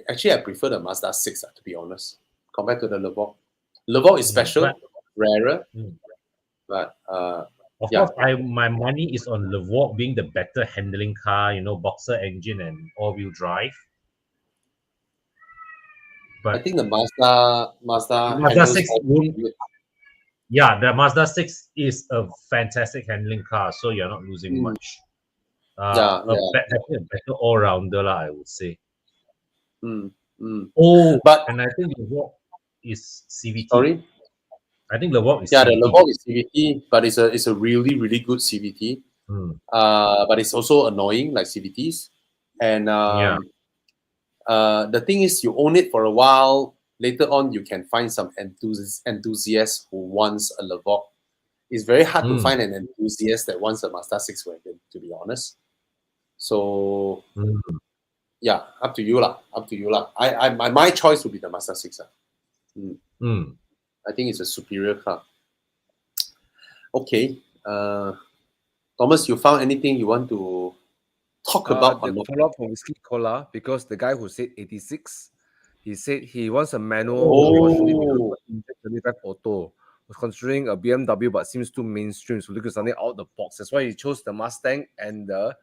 Actually, I prefer the Mazda 6 to be honest, compared to the Levorg. Levorg is special, rarer, but Of course, my money is on Levorg being the better handling car. Boxer engine and all-wheel drive. But I think the Mazda Mazda 6 handles yeah, the Mazda 6 is a fantastic handling car, so you're not losing much. A better all-rounder, I would say. But and I think Levorg is CVT. Sorry? I think Levorg is the CVT. Levorg is CVT, but it's a really, really good CVT. But it's also annoying like CVTs. And the thing is, you own it for a while. Later on, you can find some enthusiast who wants a Levorg. It's very hard to find an enthusiast that wants a Mazda 6 wagon, to be honest. So, Yeah, up to you lah. Up to you lah. My choice would be the Mazda 6. I think it's a superior car. Okay. Thomas, you found anything you want to talk about? The follow-up from Whiskey Cola, because the guy who said 86, he said he wants a manual. Oh. 75 auto. Was considering a BMW, but seems too mainstream, so looking something out the box. That's why he chose the Mustang and the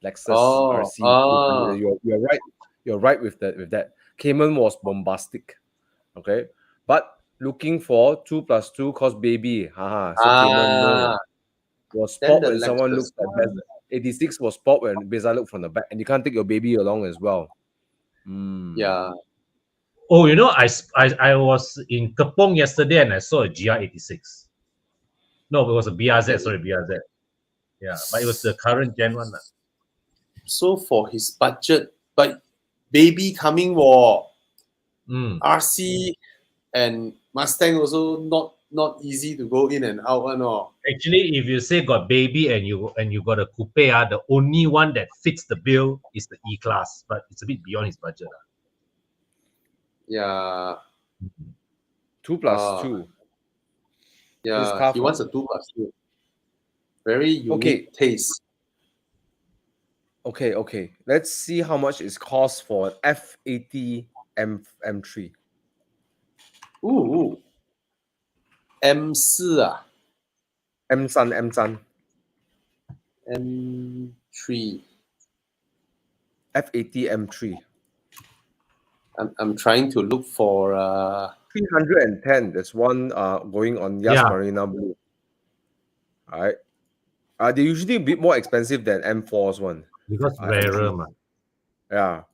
Lexus RC. You're right. You're right with that. Cayman was bombastic. Okay, but looking for 2 + 2 cause baby. So Cayman no. Was sport when someone looked at Bezza. 86 was sport when Bezza looked from the back, and you can't take your baby along as well. Yeah. Oh, you know, I was in Kepong yesterday and I saw a GR86. No, it was a BRZ. Sorry, BRZ. Yeah, but it was the current gen one. So for his budget, but baby coming war, RC and Mustang also not easy to go in and out. No. Actually, if you say got baby and you got a coupe, the only one that fits the bill is the E-Class, but it's a bit beyond his budget. Yeah. 2 + 2. Yeah, he wants a 2 + 2. Very unique taste. Okay. Let's see how much it costs for an F80 M3. Ooh. M4 ah. M3. M3. F80 M3. I'm trying to look for 310. There's one going on Yas Marina Blue. All right. They're usually a bit more expensive than M4's one. Because rarer, man. Yeah.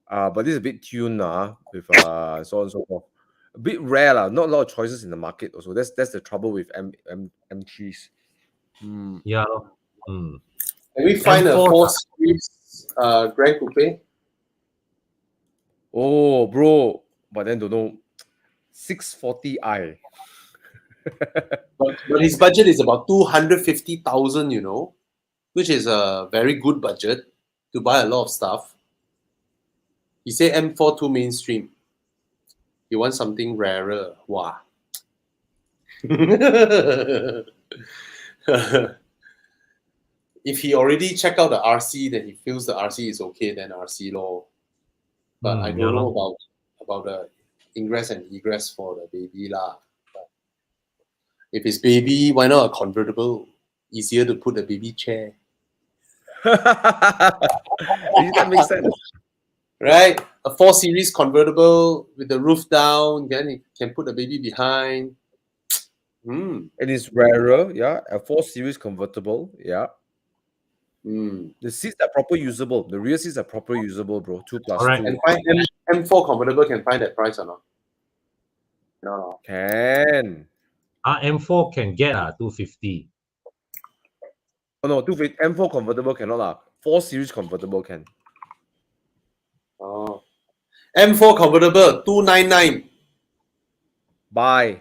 But this is a bit tuned with so on and so forth. A bit rare, not a lot of choices in the market also. That's the trouble with M3s. Yeah. Can we find M4, a 4 Series Grand Coupe? Oh, bro. But then don't know. 640i. but his budget is about 250,000, you know, which is a very good budget to buy a lot of stuff. He said M4 too mainstream. He wants something rarer. Wow. If he already checked out the RC, then he feels the RC is okay, then RC law. But I don't know about the ingress and egress for the baby lah. But if it's baby, why not a convertible? Easier to put a baby chair. That makes sense. Right? A 4 Series convertible with the roof down, then you can put the baby behind. It is rarer, yeah. A 4 Series convertible, yeah. The seats are proper usable. The rear seats are proper usable, bro. 2 + 2. And find M4 convertible can find that price or not? No. Can. M4 can get 250. Oh no, 250. M4 convertible cannot 4 Series convertible can. Oh. M4 convertible 299. Buy.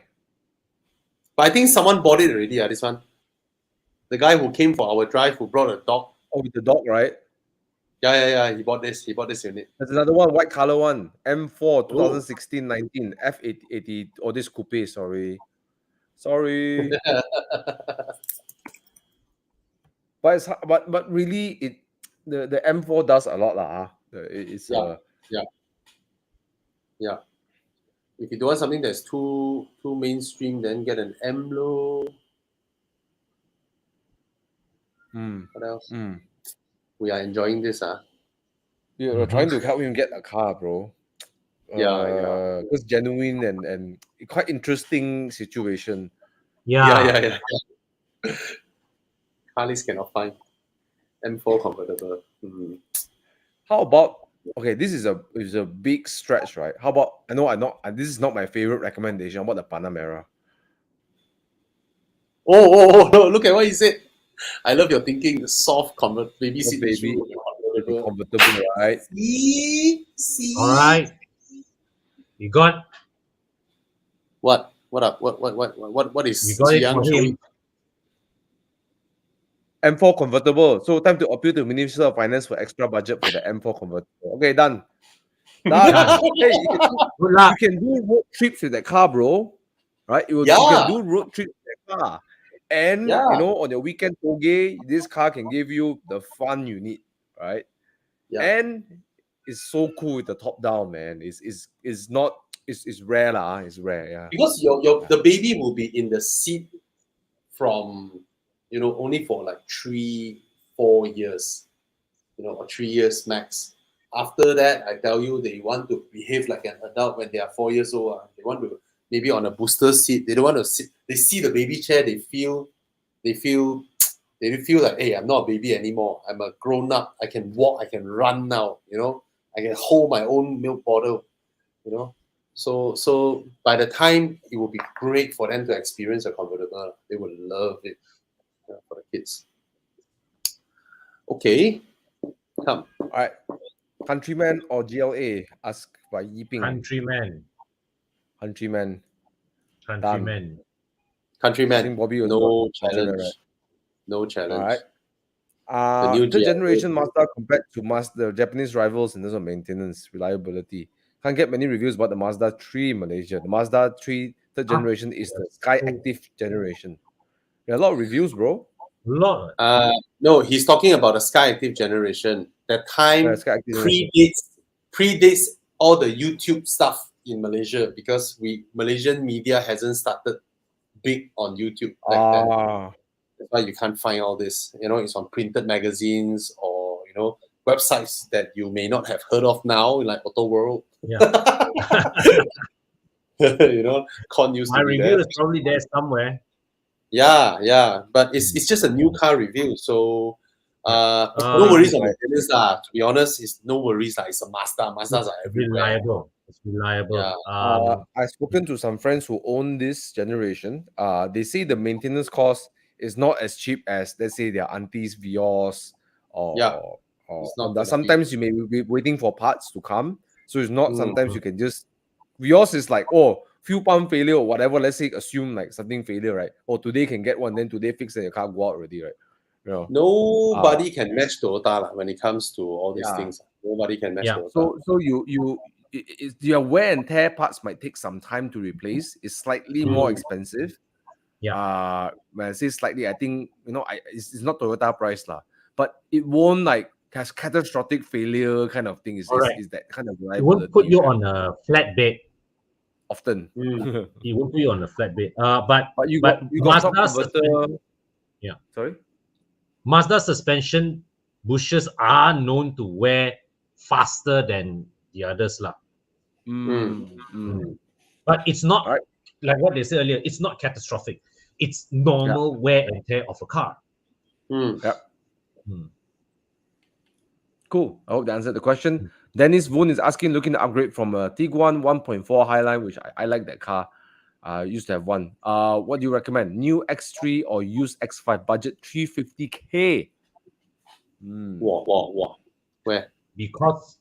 But I think someone bought it already. This one. The guy who came for our drive, who brought a dog. Oh, with the dog, right? Yeah. He bought this unit. There's another one, white color one. M4 2016-19 F80. Oh, this coupe. Sorry. But really, the M4 does a lot Yeah. If you don't want something that's too mainstream, then get an M low. What else? We are enjoying this, You're trying to help him get a car, bro. Yeah. It's genuine and quite interesting situation. Yeah. Carly's cannot find M4 convertible. How about this is a big stretch, right? How about this is not my favorite recommendation. How about the Panamera? Oh, no, look at what he said. I love your thinking. The soft baby seat convertible, right? See? All right. You got what? What up? What is you got it for him. M4 convertible. So time to appeal to Minister of Finance for extra budget for the M4 convertible. Okay, done. Done. Hey, Good luck. you can do road trips with that car, bro. Right? You Yeah. can do road trips with that car. And Yeah. you know, on your weekend toge, this car can give you the fun you need, right? Yeah. And it's so cool with the top down, man. It's not it's rare lah. It's rare, yeah. Because the baby will be in the seat from, you know, only for like 3-4 years, you know, or 3 years max. After that, I tell you, they want to behave like an adult when they are 4 years old. They want to maybe on a booster seat. They don't want to sit. They see the baby chair. They feel like, hey, I'm not a baby anymore. I'm a grown up. I can walk. I can run now. You know, I can hold my own milk bottle. You know, so by the time it will be great for them to experience a convertible. They will love it, for the kids. Okay, come. All right. Countryman or GLA? Ask by Yiping. Countryman. Countryman. Countryman. Countryman. I think Bobby was No not challenge. Countryman, right? No challenge. All right. The new Third GLA. generation Mazda compared to Mazda, Japanese rivals in terms of maintenance, reliability. Can't get many reviews about the Mazda 3 in Malaysia. The Mazda 3 third generation is the Sky Active generation. There are a lot of reviews, bro. Lot. No, he's talking about the Sky Active generation. That time Sky Active predates all the YouTube stuff in Malaysia because Malaysian media hasn't started big on YouTube back then. That's why you can't find all this. You know, it's on printed magazines or, you know, websites that you may not have heard of now, like Auto World. Yeah. You know, Con used My to be review there. is probably there somewhere. Yeah, but it's just a new car review, so no worries on maintenance lah. To be honest, it's no worries lah. It's a Mazda. Mazdas are everywhere. Reliable. It's reliable. Yeah. I've spoken to some friends who own this generation. They say the maintenance cost is not as cheap as, let's say, their auntie's Vios or It's not Honda. gonna Sometimes you may be waiting for parts to come, so it's not. Sometimes you can just Vios is like, oh, fuel pump failure or whatever. Let's say assume like something failure, right? Or today can get one, then today fix and your car go out already, right? You know, Nobody can match Toyota lah when it comes to all these things. Nobody can match Toyota. So your wear and tear parts might take some time to replace. It's slightly more expensive. Yeah. When I say slightly, I think, you know, it's not Toyota price lah, but it won't like has catastrophic failure kind of thing. Is that kind of reliability. It won't put you on a flat bed. Often. It won't put you on a flat bed. But you got Mazda Sorry? Mazda suspension bushes are known to wear faster than the others lah. But it's not like what they said earlier. It's not catastrophic. It's normal wear and tear of a car. Cool. I hope that answered the question. Dennis Boone is asking, looking to upgrade from a Tiguan 1.4 Highline, which I like that car. I used to have one. What do you recommend? New X3 or used X5? Budget 350K. Wow. Where? Because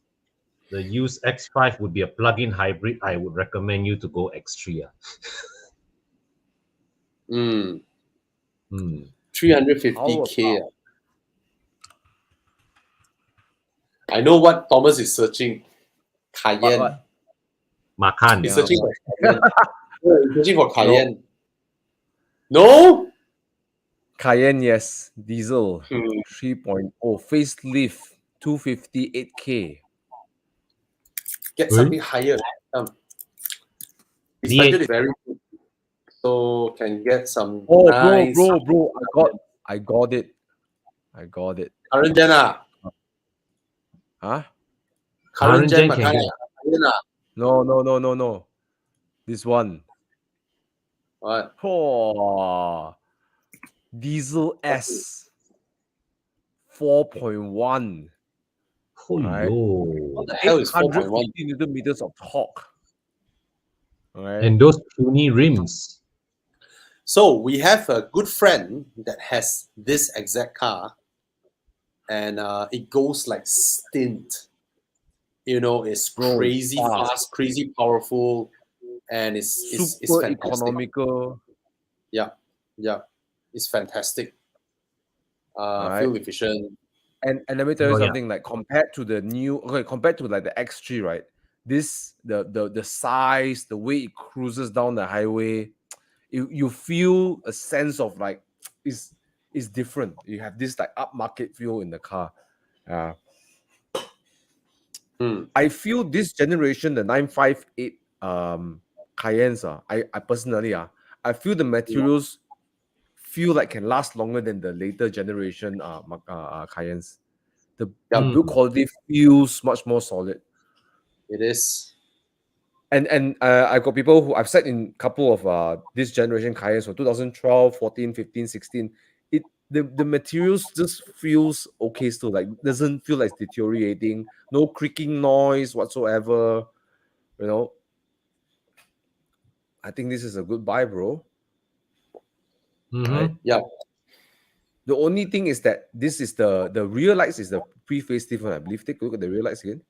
the used X5 would be a plug-in hybrid, I would recommend you to go X3. 350K. I know what Thomas is searching. Cayenne. Makan. He's searching for Cayenne. He's searching for Cayenne. No? Cayenne, yes. Diesel 3.0. Facelift 258K. Get something higher. His budget is very good. So can get some nice... Bro. I got it. Current gen Huh? Current gen can get. No. This one. What? Oh, Diesel S 4.1. Right? What the hell is 4.1? 150 Newton meters of torque. Right. And those puny rims. So we have a good friend that has this exact car, and it goes like stint. You know, it's crazy fast, crazy powerful, and it's super fantastic. economical. Yeah, it's fantastic. Right. fuel efficient. And let me tell you Oh, yeah. something, like compared to compared to like the X3, right? This the size, the way it cruises down the highway, you feel a sense of like is different. You have this like upmarket feel in the car. Hmm. I feel this generation, the 958 Cayennes, I personally I feel the materials feel like can last longer than the later generation Cayennes. The Yep. build quality feels much more solid. It is. And I've got people who I've sat in a couple of this generation Cayennes from 2012, 14, 15, 16. The materials just feels okay still, like doesn't feel like it's deteriorating, no creaking noise whatsoever. You know, I think this is a good buy, bro. Mhm. Right? Yeah. The only thing is that this is the rear lights is the pre-facelift one, I believe. Take a look at the rear lights again.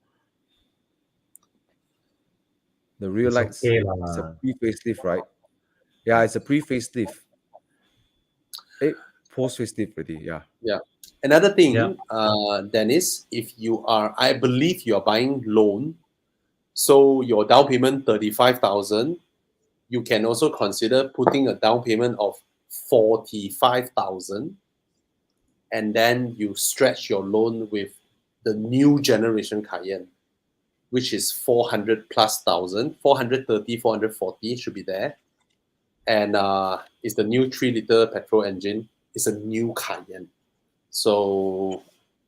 The rear It's lights okay is a lah. pre-facelift, right? Yeah, it's a pre-facelift. Post-facelift already, yeah. Yeah. Another thing, Yeah. Dennis, if you are, I believe you are buying loan, so your down payment 35,000, you can also consider putting a down payment of 45,000, and then you stretch your loan with the new generation Cayenne, which is 400 plus thousand, 430, 440 should be there. And it's the new 3-liter petrol engine. It's a new Cayenne. So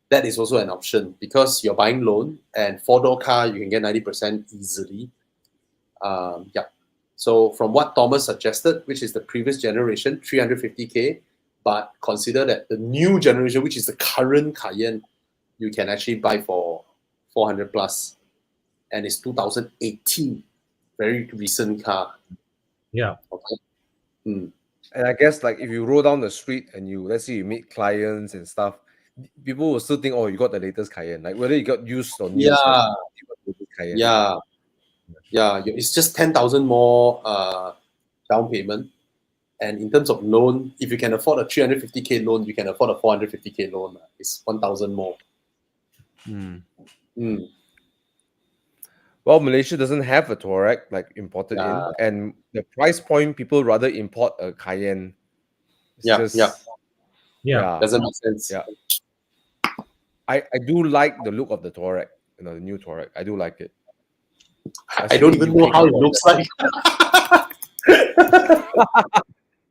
that is also an option because you're buying loan and 4-door car, you can get 90% easily. Yeah. So from what Thomas suggested, which is the previous generation, 350K, but consider that the new generation, which is the current Cayenne, you can actually buy for 400 plus, and it's 2018, very recent car. Yeah. Okay. Mm. And I guess like if you roll down the street and let's say you meet clients and stuff, people will still think, oh, you got the latest Cayenne. Like whether you got used or new, Yeah, you got the latest Cayenne. yeah. It's just 10,000 more down payment. And in terms of loan, if you can afford a 350K loan, you can afford a 450K loan. It's 1,000 more. Mm. Mm. Well, Malaysia doesn't have a Touareg like imported in, Yeah. and the price point people rather import a Cayenne. It's Yeah, just yeah. yeah. Doesn't make sense. Yeah. I do like the look of the Touareg, the new Touareg. I do like it. I don't even know how it looks like.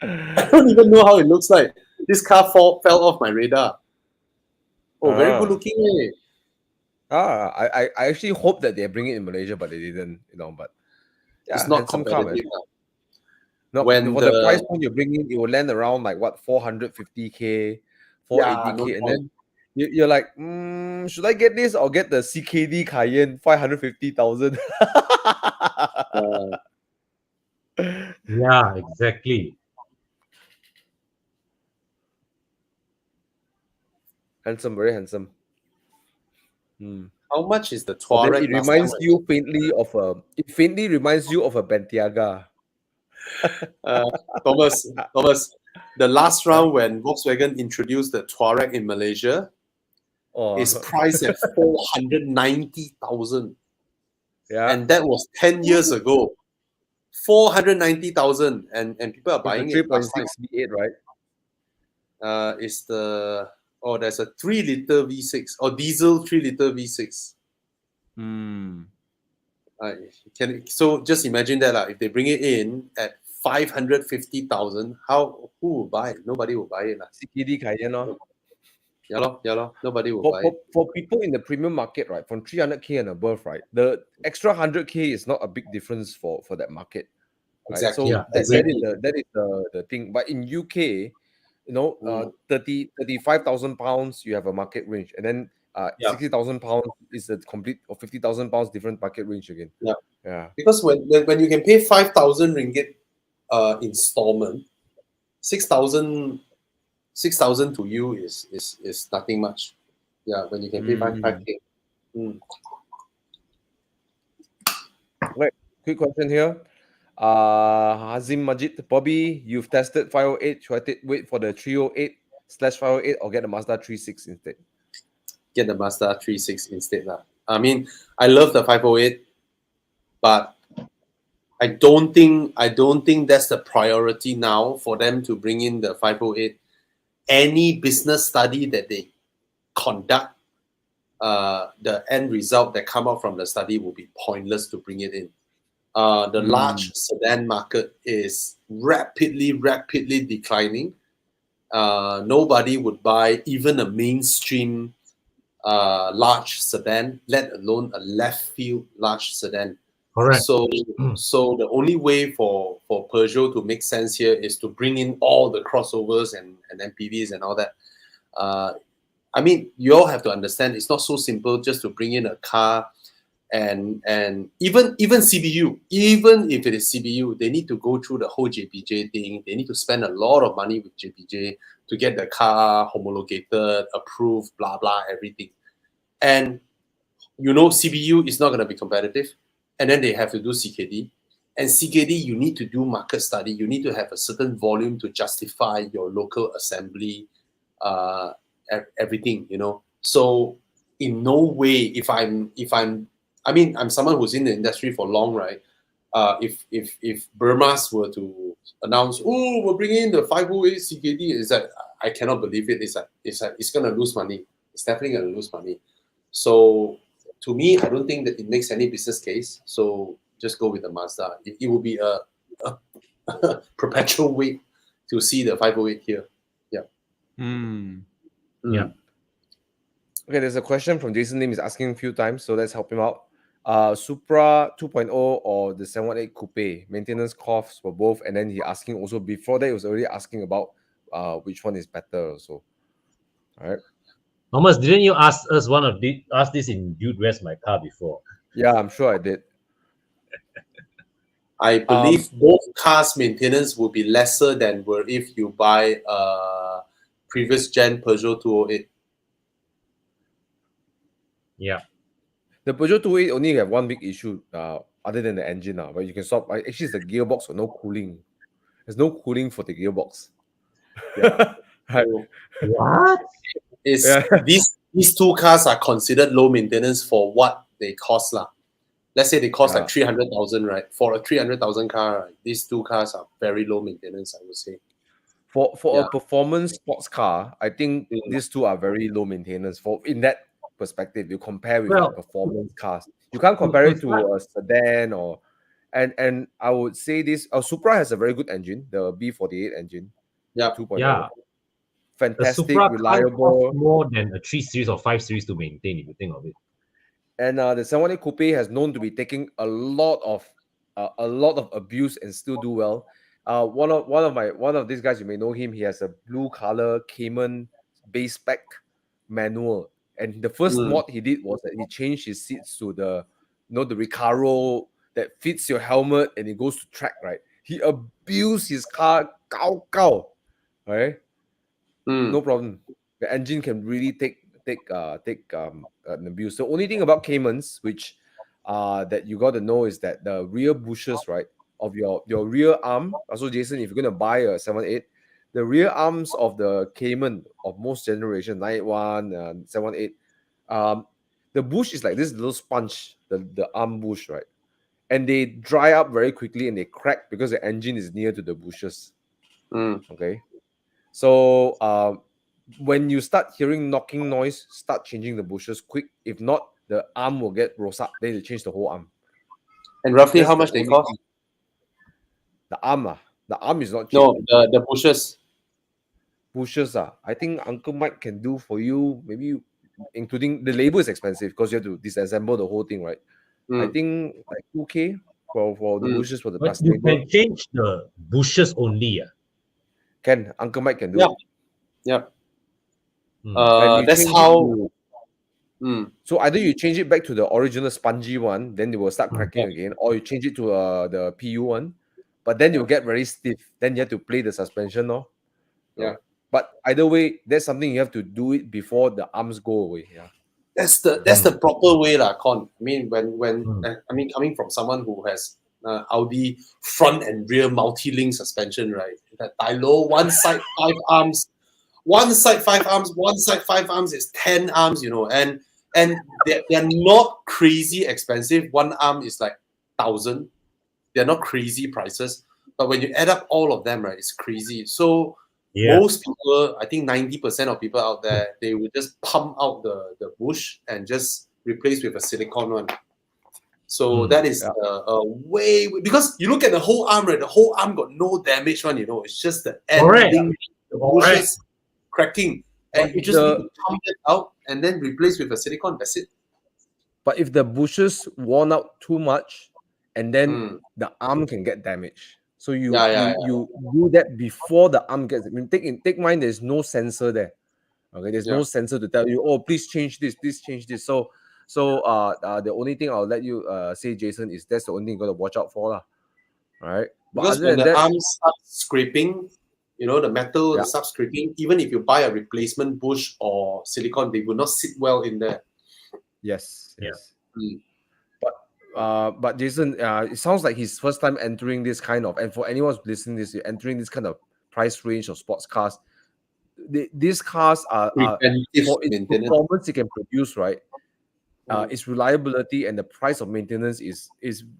I don't even know how it looks like. This car fell off my radar. Oh, very good looking. I actually hope that they bring it in Malaysia, but they didn't, But yeah, It's not handsome car, man. competitive. No, When for the price point you're bringing, it will land around like what 450K, 480K, and then you're like, should I get this or get the CKD Cayenne 550,000? Yeah, exactly. Handsome, very handsome. How much is the But then Touareg? it reminds you faintly of a. It faintly reminds you of a Bentayga. Thomas, the last round when Volkswagen introduced the Touareg in Malaysia is priced at 490,000. Yeah, And that was 10 years ago. 490,000, and people are buying the it last 3.6 time. V8, right? There's a 3-liter V6 or diesel 3-liter V6. So just imagine that if they bring it in at 550,000, who will buy it? Nobody will buy it. CKD Cayenne. Yeah, nobody will buy it. For people in the premium market, right, from 300K and above, right, the extra 100K is not a big difference for that market. Right? Exactly. So Yeah, that is the thing. But in UK, 35,000 pounds, you have a market range, and then 60,000 pounds is a complete, or 50,000 pounds different market range again. Yeah. Because when you can pay 5,000 ringgit installment, 6,000 to you is nothing much. Yeah, when you can pay 5K. Right. Quick question here. Hazim Majid, Bobby, you've tested 508. Should I wait for the 308 508 or get the Mazda 3.6 instead? Get the Mazda 3.6 instead. I mean, I love the 508, but I don't think that's the priority now for them to bring in the 508. Any business study that they conduct, the end result that come out from the study will be pointless to bring it in. The large sedan market is rapidly declining. Nobody would buy even a mainstream large sedan, let alone a left field large sedan. Correct. So the only way for Peugeot to make sense here is to bring in all the crossovers and MPVs and all that. I mean, you all have to understand it's not so simple just to bring in a car and even CBU, even if it is CBU, they need to go through the whole JPJ thing. They need to spend a lot of money with JPJ to get the car homologated, approved, blah blah, everything. And CBU is not going to be competitive, and then they have to do CKD. And CKD, you need to do market study. You need to have a certain volume to justify your local assembly, everything. So in no way, I'm someone who's in the industry for long, right? If Burma's were to announce, oh, we're bringing in the 508 CKD, is that I cannot believe it. It's going to lose money. It's definitely going to lose money. So to me, I don't think that it makes any business case. So just go with the Mazda. It will be a perpetual wait to see the 508 here. Yeah. Yeah. Okay, there's a question from Jason Lim. He's asking a few times, so let's help him out. Supra 2.0 or the 718 Coupe maintenance costs for both, and then he asking also before that he was already asking about which one is better. So, all right. Thomas, didn't you ask us ask this in Dude Where's My Car before? Yeah, I'm sure I did. I believe both cars' maintenance will be lesser than were if you buy previous gen Peugeot 208. Yeah. The Peugeot 208 only have one big issue other than the engine but you can solve. Actually, it's the gearbox or no cooling. There's no cooling for the gearbox. Yeah. Right. What? These two cars are considered low maintenance for what they cost lah. Let's say they cost like 300,000, right? For a 300,000 car, right? These two cars are very low maintenance, I would say. For a performance sports car, I think these two are very low maintenance. For in that perspective, you compare with performance cars. You can't compare it to a sedan and I would say this. Supra has a very good engine, the B48 engine. Yeah. 2.0. Yeah. Fantastic, Supra reliable. More than a 3 Series or 5 Series to maintain, if you think of it. And the 718 Coupe has known to be taking a lot of abuse and still do well. One of these guys, you may know him. He has a blue color Cayman base spec manual, and the first mod he did was that he changed his seats to the Recaro that fits your helmet and it goes to track. Right, he abused his car, right? No problem. The engine can really take an abuse. The only thing about Caymans, which that you got to know, is that the rear bushes, right, of your rear arm. Also, Jason, if you're gonna buy a 718, the rear arms of the Cayman of most generation 981, 718, the bush is like this little sponge, the arm bush, right, and they dry up very quickly and they crack because the engine is near to the bushes. Okay, so when you start hearing knocking noise, start changing the bushes quick. If not, the arm will get rose up. Then they change the whole arm. And roughly how much they cost? The arm, the arm is not cheap. No, the bushes. Bushes, I think Uncle Mike can do for you. Maybe including the labor is expensive because you have to disassemble the whole thing, right? I think like 2K for the bushes for the But you can change the bushes only. Can Uncle Mike can do it? Yeah. That's how. So either you change it back to the original spongy one, then they will start cracking again, or you change it to the PU one, but then you'll get very stiff. Then you have to play the suspension, no? Yeah. But either way, that's something you have to do it before the arms go away. Yeah. That's the proper way, lah, Con. I mean, coming from someone who has Audi front and rear multi-link suspension, right? That Dilo, one side 5 arms, one side 5 arms, one side 5 arms is 10 arms, you know, and they're not crazy expensive. One arm is like 1,000. They're not crazy prices, but when you add up all of them, right, it's crazy. So Yeah. most people, I think 90% of people out there, they will just pump out the bush and just replace with a silicone one. So that is a way, because you look at the whole arm, right? The whole arm got no damage one, you know. It's just the Correct. ending, the bushes cracking, and But you if just need the- to pump it out and then replace with a silicone. That's it. But if the bushes worn out too much, and then Mm. the arm can get damaged. So you Yeah. you do that before the arm gets. I mean, take mine. There's no sensor there. Okay, there's no sensor to tell you, oh, please change this, please change this. So the only thing I'll let you say, Jason, is that's the only thing you got to watch out for, lah. All right. But Because other when than the that, arm starts scraping, you know, the metal Yeah. starts scraping, even if you buy a replacement bush or silicone, they will not sit well in there. yes. Yeah. Mm. But Jason, it sounds like his first time entering this kind of, and for anyone who's listening this, entering this kind of price range of sports cars. These cars are Preventive for its maintenance. performance it can produce, right? Its reliability and the price of maintenance is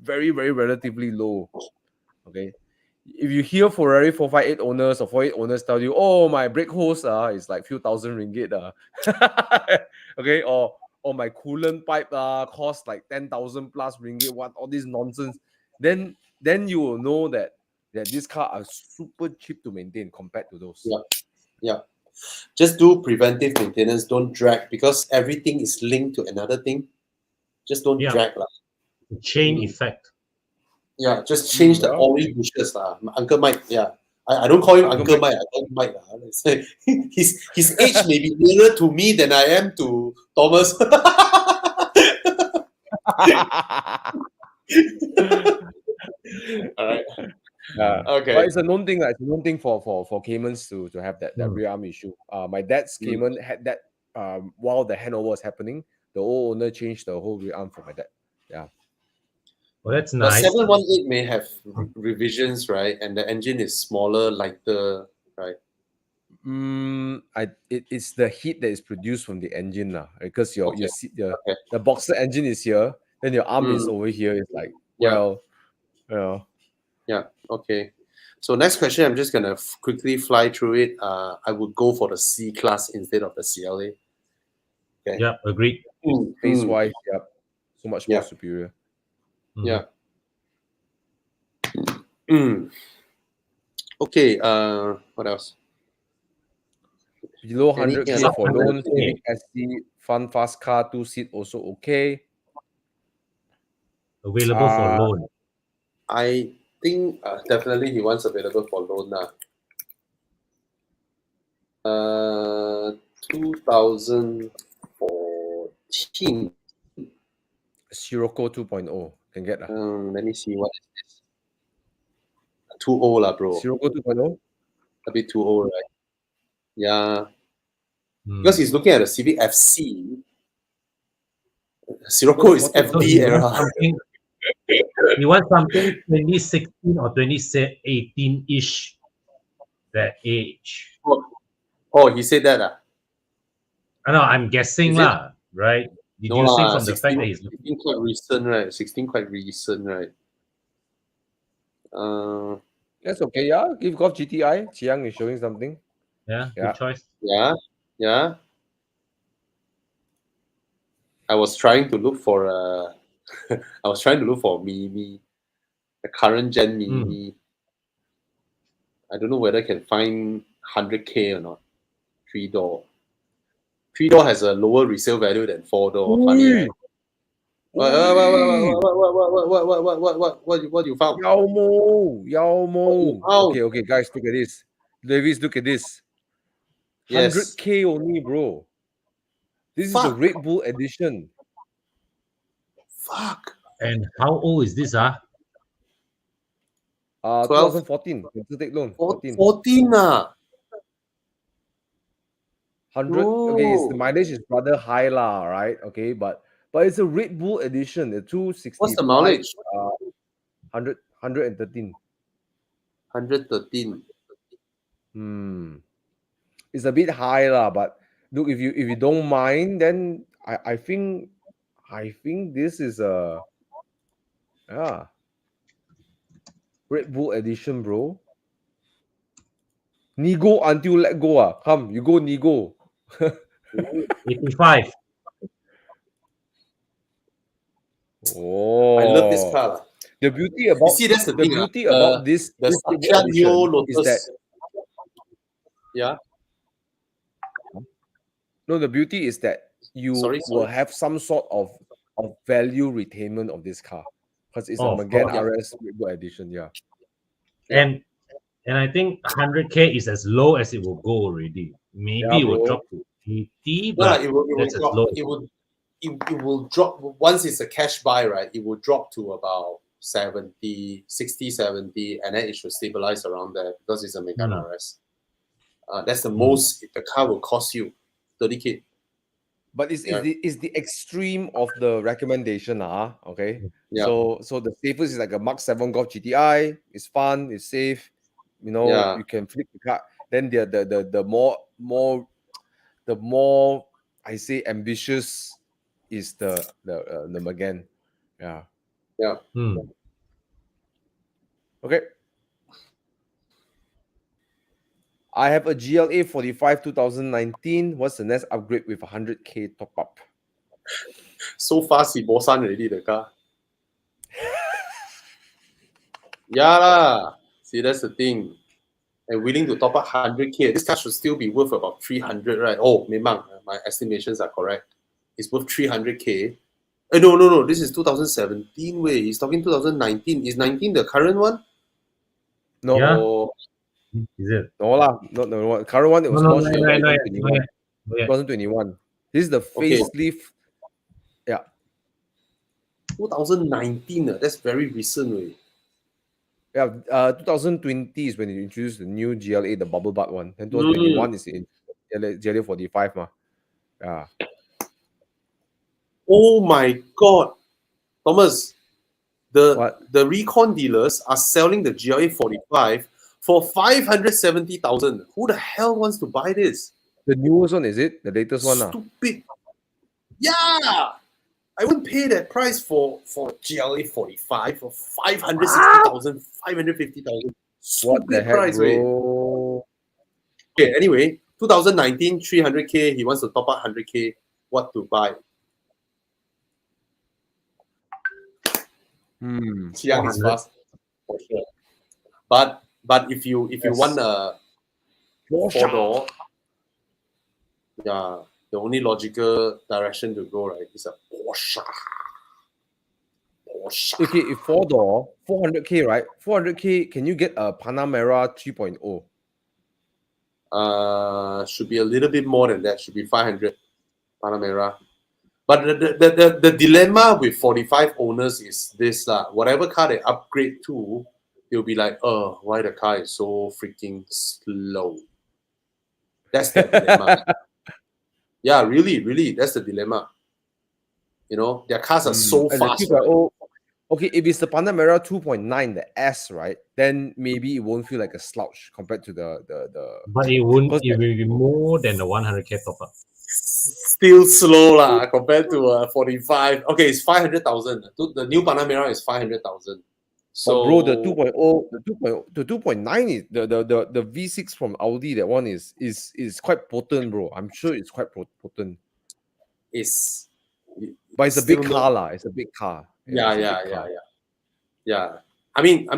very, very relatively low. Okay, if you hear Ferrari 458 owners or 48 owners tell you, oh, my brake hose is like few thousand ringgit, okay, or my coolant pipe cost like 10,000 plus ringgit, what, all this nonsense, then you will know that these cars are super cheap to maintain compared to those. Yeah. Just do preventive maintenance. Don't drag, because everything is linked to another thing. Just don't Yeah. drag. Lah. The chain effect. Yeah, just change the Yeah. orange bushes. Uncle Mike, yeah. I don't call him Uncle Mike, I call him Mike. His age may be nearer to me than I am to Thomas. All right. Okay. But it's a known thing. It's a known thing for Caymans to have that rear arm issue. My dad's Cayman had that while the handover was happening. The old owner changed the whole rear arm for my dad. Yeah. Well, that's But nice. 718 may have revisions, right? And the engine is smaller, lighter, right? It's the heat that is produced from the engine, because your Okay. seat, the boxer engine is here, then your arm is over here. It's like, well, Yeah. Okay. So next question, I'm just gonna quickly fly through it. I would go for the C class instead of the CLA. Okay. Yeah, agreed. face wise, so much more superior. Yeah. Okay. What else? Below 100K for loan, Okay. SC, fun, fast car, 2-seat also okay. Available for loan. I think definitely he wants available for loan now. 2014. Sirocco 2.0 can get Let me see, what is this? Too old lah, bro. Sirocco 2.0. A bit too old, right? Yeah. Because he's looking at a Civic FC. Sirocco is FD era. You want something 2016 or 2018-ish, that age. Oh, he said that. I know, I'm guessing Is it? lah, right? No Deducing lah, from the fact 16, that he's 16 quite recent, right? 16 quite recent, right? That's okay. Yeah, give Golf GTI. Chiang is showing something. yeah, Yeah. good choice. Yeah. I was trying to look for Mini, the current gen Mini. I don't know whether I can find 100K or not. 3-door. 3-door has a lower resale value than 4-door. Funny, right? What you found? Yao Mo. found? Okay, guys, look at this. Davis, look at this. Yes. 100K only, bro. This is the Fuck. Red Bull edition. Fuck. And how old is this? 2014. You can take loan. 14. 14 100. Okay, the mileage is rather high lah, right? Okay, but it's a Red Bull edition. The 265. What's the mileage? 113. 113. it's a bit high lah. But look, if you don't mind, then I think this is a Red Bull edition, bro. Nego until let go. Come, you go Nego. 85. Oh, I love this car. The beauty about You see, that's the thing. beauty about this the Red Bull Satya edition Neo is that Lotus. Yeah. no, the beauty is that you Sorry. will have some sort of value retainment of this car because it's a Oh, of Megane course. RS Red Bull edition. Yeah. And I think 100K is as low as it will go already. Maybe Yeah, it will bro. drop to 80, No, but it will that's as drop. low. It will drop once it's a cash buy, right? It will drop to about 70, 60, 70, and then it should stabilize around there because it's a Megane RS. That's the most the car will cost you, 30K. But it's Yeah. the extreme of the recommendation, okay. Yeah. So the safest is like a Mark 7 Golf GTI. It's fun, it's safe. You know, Yeah. you can flip the car. Then the more I say ambitious is the Megane. Yeah. Yeah. Okay. I have a GLA 45 2019. What's the next upgrade with 100K top up? So fast, he bosan already, the car. Yeah lah. See, that's the thing. And willing to top up 100K. This car should still be worth about 300, right? Oh, memang, my estimations are correct. It's worth 300K. No. This is 2017 way. He's talking 2019. Is 19 the current one? No. Yeah. Or Is it? No lah. No. Current one, it was No, launched in 2021. yeah. 2021. This is the Okay. facelift. Yeah. 2019. That's very recent way. Yeah. 2020 is when you introduced the new GLA, the bubble butt one. And 2021 is in GLA 45 ma. Yeah. Oh my god. Thomas, What? the recon dealers are selling the GLA 45 for 570,000. Who the hell wants to buy this? The newest one, is it? The latest one? Stupid. Yeah. I wouldn't pay that price for GLA 45 for 560,000, 550,000. What the Stupid heck, price, wait. bro? Okay, anyway, 2019, 300K. He wants to top up 100K. What to buy? Xiang is fast for sure. But if you want a four-door, yeah, the only logical direction to go, right, is a Porsche. Okay, if 4-door, 400K, right? 400K, can you get a Panamera 3.0? Should be a little bit more than that. Should be 500 Panamera. But the dilemma with 45 owners is this whatever car they upgrade to, they'll be like, oh, why the car is so freaking slow? That's the dilemma. Yeah, really, that's the dilemma. You know, their cars are so And the fast. 2.0, okay, if it's the Panamera 2.9, the S, right, then maybe it won't feel like a slouch compared to the But it won't. It will be more than the 100K top up. Still slow compared to 45. Okay, it's 500,000. The new Panamera is 500,000. So, bro, the 2.9 is the V6 from Audi. That one is quite potent, bro. I'm sure it's quite potent. But it's a big car lah. It's a big car. Yeah. I mean,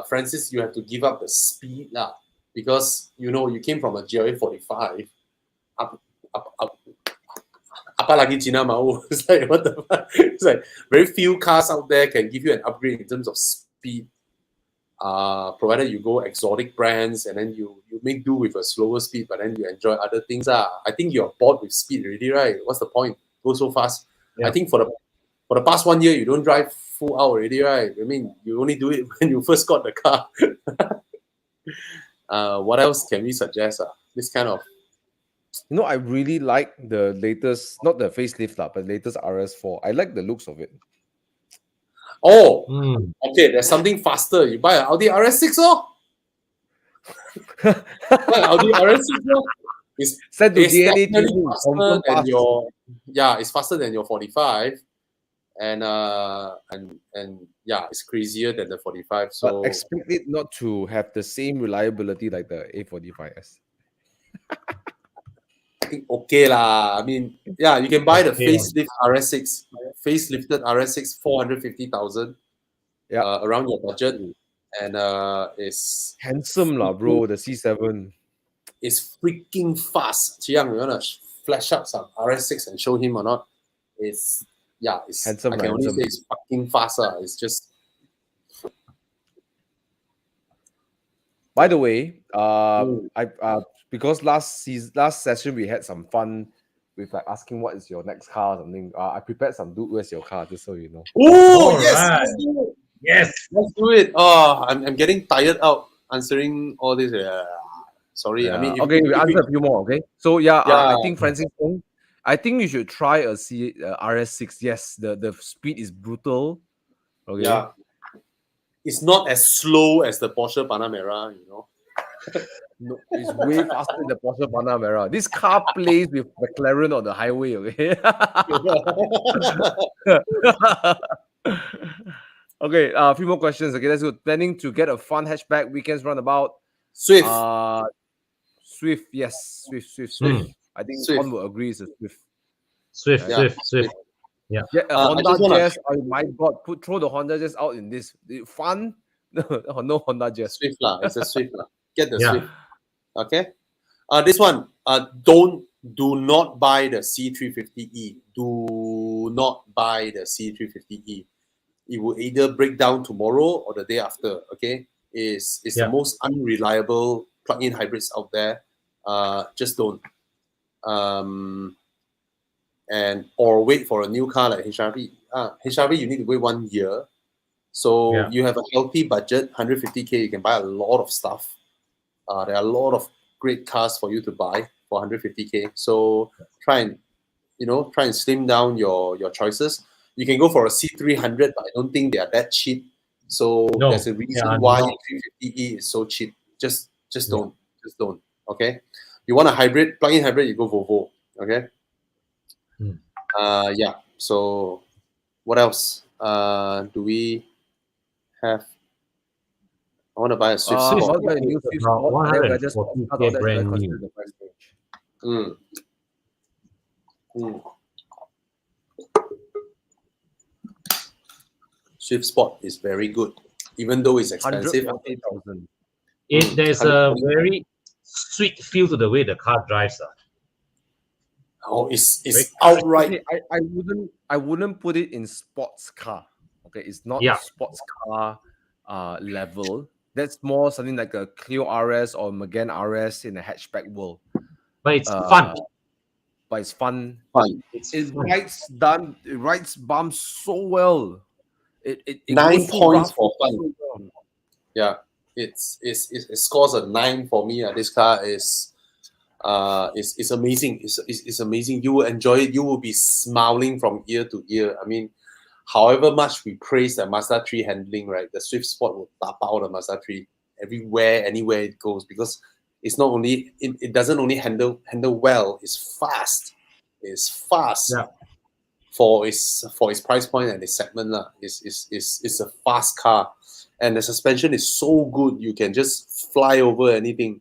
Francis, you have to give up the speed lah, because you came from a GLA 45 up. Apalagi Cina mau. It's like, what the fuck? It's like very few cars out there can give you an upgrade in terms of speed. Provided you go exotic brands and then you make do with a slower speed, but then you enjoy other things. I think you're bored with speed already, right? What's the point? Go so fast. Yeah. I think for the past 1 year, you don't drive full out already, right? I mean, you only do it when you first got the car. What else can we suggest? This kind of. I really like the latest, not the facelift, but latest RS4. I like the looks of it. Oh, okay. There's something faster. You buy an Audi RS6, Well, Audi RS6 is Send to it's DNA definitely tuning, faster confirm than fast. your it's faster than your 45, and yeah, it's crazier than the 45. But So expect it not to have the same reliability like the A45S. I think okay lah. I mean, yeah, you can buy the Okay. facelift RS6, facelifted RS6, 450,000, Yeah. around your budget, and it's Handsome lah, bro. The C7. it's freaking fast. Chiang, you wanna flash up some RS6 and show him or not? It's Handsome I lah, can only handsome. say it's fucking fast. It's just By the way, Mm. because last session we had some fun with like asking what is your next car or something. I prepared some dude, where's your car, just so you know. Oh All yes, right. let's do it. Yes. Let's do it. Oh, I'm getting tired out answering all this. Sorry, I mean, if, okay, we if answer a few more. Okay, so Yeah. I think Francis, I think you should try a RS6. Yes, the speed is brutal. Okay. yeah, it's not as slow as the Porsche Panamera, you know. No, it's way faster than the Porsche Panamera. This car plays with McLaren on the highway. Okay. Okay. A few more questions. Okay, let's go. Planning to get a fun hatchback weekends roundabout. Swift. Swift. Yes, Swift. Mm. I think Swift. Con will agree it's a Swift. Swift, Yeah. Swift. Yeah, I Honda just wanna- Jazz. Oh my God! Throw the Honda Jazz out in this. Fun? No Honda Jazz. Swift lah. It's a Swift lah. Get the Yeah. Swift. Okay. This one. Do not buy the C350E. Do not buy the C350E. It will either break down tomorrow or the day after. Okay. It's Yeah. the most unreliable plug-in hybrids out there. Just don't. Or wait for a new car like HRV. HRV, you need to wait 1 year. So Yeah. you have a healthy budget, 150K, you can buy a lot of stuff. There are a lot of great cars for you to buy for 150K. So try and slim down your choices. You can go for a C300, but I don't think they are that cheap. So No, there's a reason they are why not. 350E is so cheap. Just don't. Okay. You want a hybrid, plug-in hybrid, you go Volvo. Okay. Hmm. Yeah. So what else? Do we have? I want to buy a Swift How Sport. about a new Swift About Sport? And then I just 140K brand new. the price range. Mm. Mm. Swift Sport is very good, even though it's expensive. 140,000. There's a very sweet feel to the way the car drives. Oh, it's Okay, outright. I wouldn't put it in sports car. Okay, it's not Yeah. sports car level. That's more something like a Clio RS or Megane RS in a hatchback world. But it's fun. But it's fun. Fun. It rides bumps so well. It 9 goes so points rough for fun. so well. Yeah, it scores a 9 for me. This car is amazing. It's amazing. You will enjoy it. You will be smiling from ear to ear. I mean, however much we praise the Mazda 3 handling, right? The Swift Sport will tap out the Mazda 3 everywhere, anywhere it goes, because it's not only it doesn't only handle well. It's fast. It's fast. Yeah. For its price point and its segment lah. It's a fast car, and the suspension is so good. You can just fly over anything.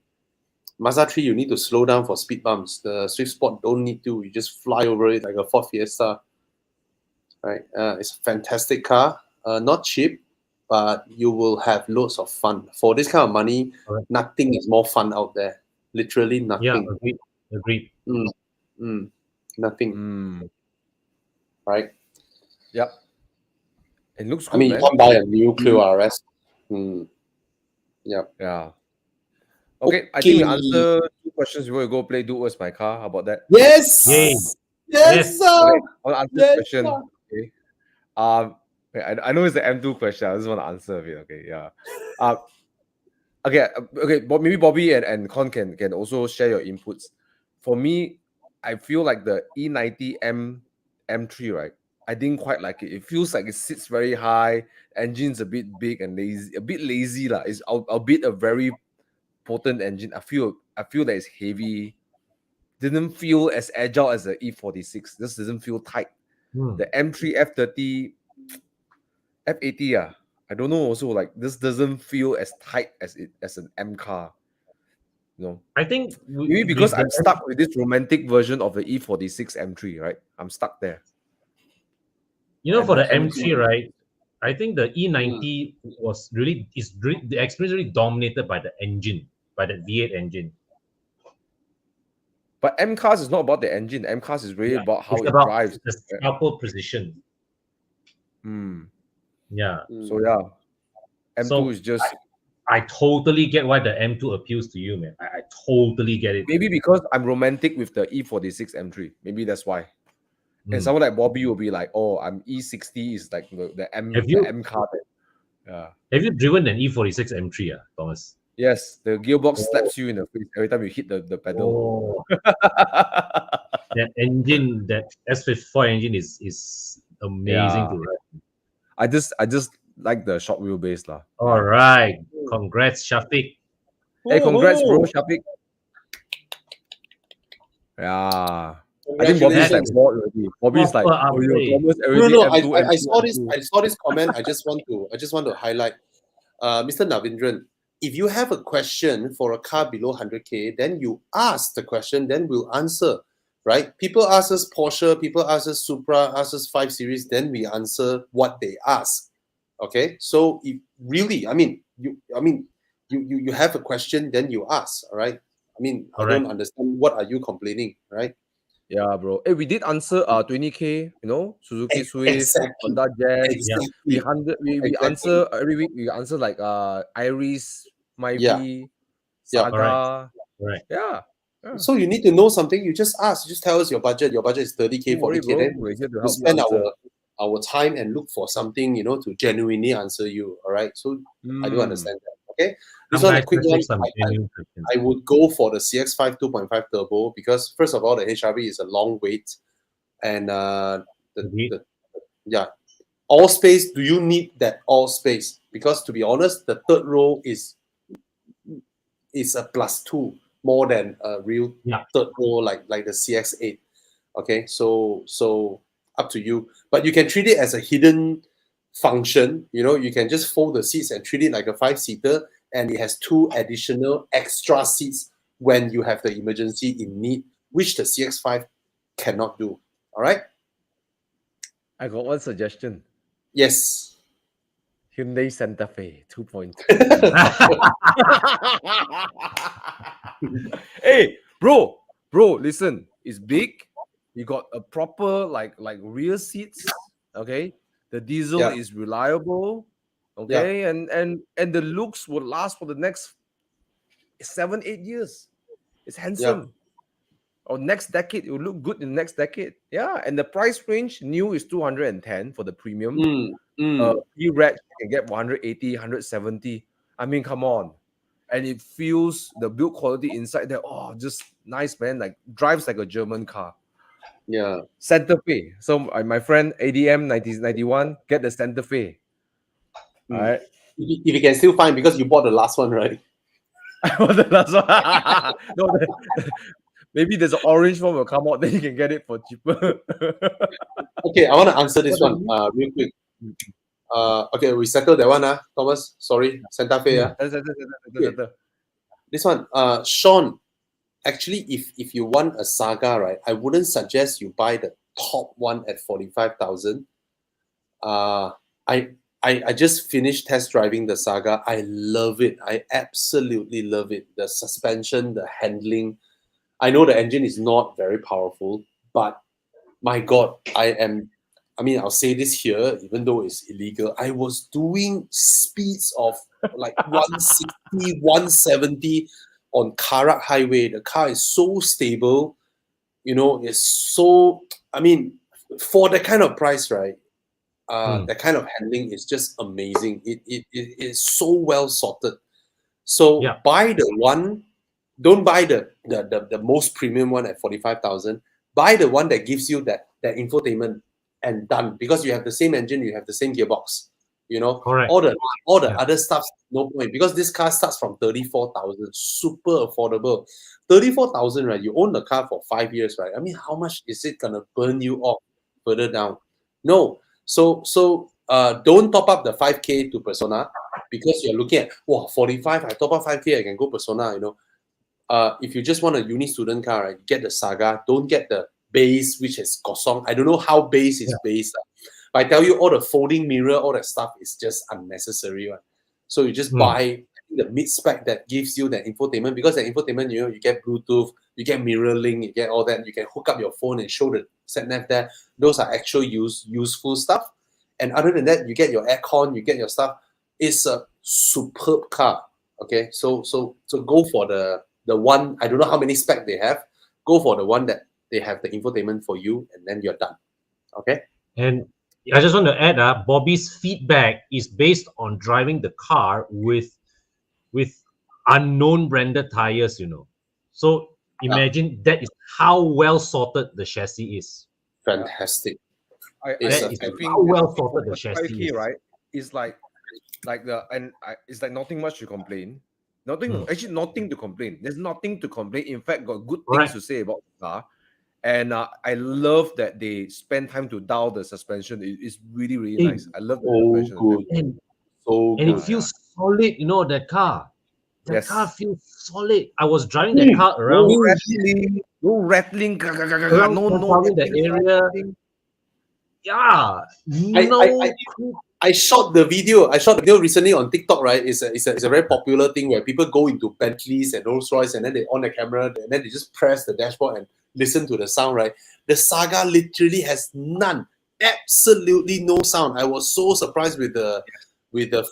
Mazda 3, you need to slow down for speed bumps. The Swift Sport don't need to. You just fly over it like a Ford Fiesta. Right? It's a fantastic car. Not cheap, but you will have loads of fun. For this kind of money, Correct. nothing is more fun out there. Literally Yeah, nothing. agreed. Nothing. Right? Yep. It looks good, I mean, man. you can't buy a new Clio RS. Yeah. Yeah. Okay, I think we Okay. answer 2 questions before we go play Do What's My Car. How about that? Yes. Yay. Yes, sir. Okay, I want to answer Yes, this question. sir. Okay. Okay, I know it's the M2 question. I just want to answer it. Okay, yeah. Okay. But maybe Bobby and Con can also share your inputs. For me, I feel like the E90 M3, right? I didn't quite like it. It feels like it sits very high. Engine's a bit big and lazy, a bit lazy lah. It's albeit a very potent engine. I feel that it's heavy. Didn't feel as agile as the E46. This doesn't feel tight. The M3 F30 F80, I don't know also, like this doesn't feel as tight as an M car. You know, I think maybe because I'm stuck with this romantic version of the E46 M3, right? I'm stuck there. for And the the M3, M3. right? I think the E90 the experience really dominated by the engine, by the V8 engine. But M cars is not about the engine. M cars is really about how It's it about drives. the scalpel precision. Yeah. So yeah, M2 is just I totally get why the M2 appeals to you, man. I totally get it. maybe because I'm romantic with the E46 M3. Maybe that's why. And someone like Bobby will be like, "Oh, I'm E60 is like the M car." Yeah. Have you driven an E46 M3, Thomas? Yes, the gearbox slaps you in the face every time you hit the pedal. Oh, that engine, that S54 engine is amazing to ride. I just like the short wheelbase lah. All right, congrats, Shafiq. Hey, congrats, bro, Shafiq. Yeah. I think Bobby's like bored already. Bobby's like, Proper upgrade. Thomas No, already no, M2, I saw M2. this. I saw this comment. I just want to highlight, Mr. Navindran. If you have a question for a car below 100K, then you ask the question, then we'll answer. Right? People ask us Porsche, people ask us Supra, ask us 5 Series, then we answer what they ask. Okay, so if really, you have a question, then you ask. All right. I don't understand. What are you complaining, right? Yeah, bro. Hey, we did answer 20K, Suzuki Swift, Honda Jazz. Exactly. We answer every week. We answer like Iris, Myvi, Saga. Right. Yeah. So you need to know something, you just ask. You just tell us your budget. Your budget is 30K, 40K. Then We're here to we help spend you answer. our time and look for something, to genuinely answer you. All right. So I do understand that. Okay. This one, a quick one. I would go for the CX-5 2.5 turbo because first of all, the HRV is a long wait, and all space. Do you need that all space? Because to be honest, the third row is a +2 more than a real third row like the CX-8. Okay, so up to you. But you can treat it as a hidden function. You can just fold the seats and treat it like a 5-seater, and it has 2 additional extra seats when you have the emergency in need, which the CX-5 cannot do. All right? I got one suggestion. Yes. Hyundai Santa Fe 2.2. Hey, bro, listen. It's big. You got a proper like rear seats. Okay, the diesel is reliable. Okay, and the looks will last for the next 7-8 years. It's handsome. Or next decade, it will look good in the next decade. Yeah, and the price range new is 210 for the premium. E-Reg can get 180, 170. I mean, come on. And it feels the build quality inside there. Oh, just nice, man. Like drives like a German car. Yeah. Santa Fe. So my friend ADM 9091, get the Santa Fe. All right. If you can still find, because you bought the last one, right? I bought the last one. No, maybe there's an orange one will come out, then you can get it for cheaper. Okay, I want to answer this one real quick. Okay, we settled that one, Thomas. Sorry, Santa Fe. This one, Sean. Actually, if you want a Saga, right, I wouldn't suggest you buy the top one at 45,000. I just finished test driving the Saga. I love it. I absolutely love it. The suspension, the handling. I know the engine is not very powerful, but my God, I'll say this here, even though it's illegal. I was doing speeds of like 160, 170 on Karak Highway. The car is so stable, it's so, for the kind of price, right? That kind of handling is just amazing. It is so well sorted. So buy the one, don't buy the most premium one at 45,000. Buy the one that gives you that infotainment and done, because you have the same engine, you have the same gearbox. You know, Correct. all the Yeah. other stuff, no point, because this car starts from 34,000, super affordable. 34,000, right? You own the car for 5 years, right? I mean, how much is it gonna burn you off further down? No. So don't top up the 5K to Persona, because you're looking at, wow, 45, I top up 5K, I can go Persona, you know. If you just want a uni student car, right, get the Saga. Don't get the base, which is Kosong. I don't know how base is based. But I tell you, all the folding mirror, all that stuff is just unnecessary. Right? So you just buy the mid spec that gives you the infotainment, because the infotainment, you know, you get Bluetooth, you get mirror link, you get all that. You can hook up your phone and show the sat-nav there. Those are actual useful stuff. And other than that, you get your aircon, you get your stuff. It's a superb car. Okay, so go for the one. I don't know how many spec they have. Go for the one that they have the infotainment for you, and then you're done. Okay. And I just want to add, Bobby's feedback is based on driving the car with unknown branded tires, you know. So imagine that is how well sorted the chassis is. Fantastic. I It's think how well sorted the 5K, chassis is. right? It's it's like nothing much to complain. Nothing to complain. There's nothing to complain. In fact, got good things to say about the car. And I love that they spend time to dial the suspension. It's really, really nice. I love the suspension. good. And good. it feels solid, you know, that car. That car Yes. feels solid. I was driving that car around No rattling. around the area. Yeah. I shot the video. I shot the video recently on TikTok. Right, it's a very popular thing where people go into Bentleys and Rolls Royce, and then they on the camera, and then they just press the dashboard and listen to the sound. Right, the Saga literally has none, absolutely no sound. I was so surprised with the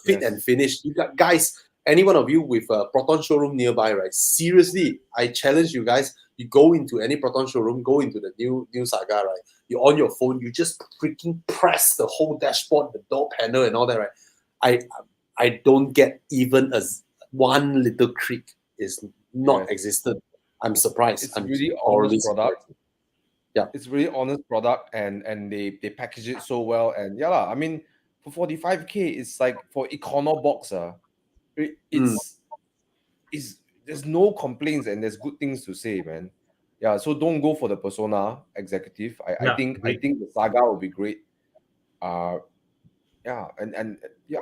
fit and finish. You got, guys, any one of you with a Proton showroom nearby, right? Seriously, I challenge you guys. You go into any Proton showroom, go into the new Saga, right? You're on your phone, you just freaking press the whole dashboard, the door panel, and all that, right? I don't get even one little creak is not existent. I'm surprised. It's I'm really already honest product. surprised. Yeah, It's really honest product, and they package it so well. And yeah, I mean, for 45K, it's like for econo box, it's there's no complaints and there's good things to say, man. Yeah, so don't go for the Persona executive. I think the Saga will be great. Yeah, and yeah.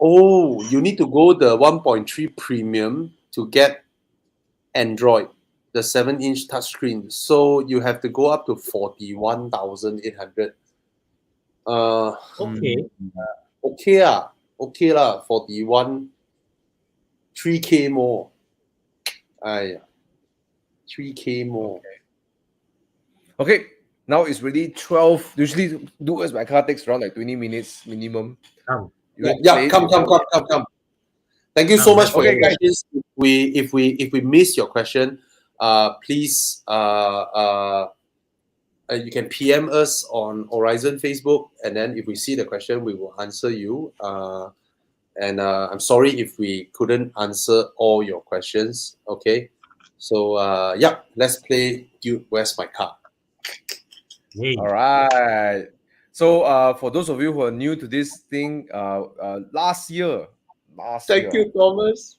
Oh, you need to go the 1.3 premium to get Android, the 7-inch touchscreen. So you have to go up to 41,800. Okay. Okay lah, 41, 3K more. 3K more. Okay, now it's really 12. Usually, do as my car takes around like 20 minutes minimum. Come. Come. Thank you so much for your guys. questions. If we miss your question, please you can PM us on Horizon Facebook, and then if we see the question, we will answer you. And I'm sorry if we couldn't answer all your questions. Okay, so yeah, let's play Dude, Where's My Car? Yay. All right. So for those of you who are new to this thing, last year, Thank you, Thomas.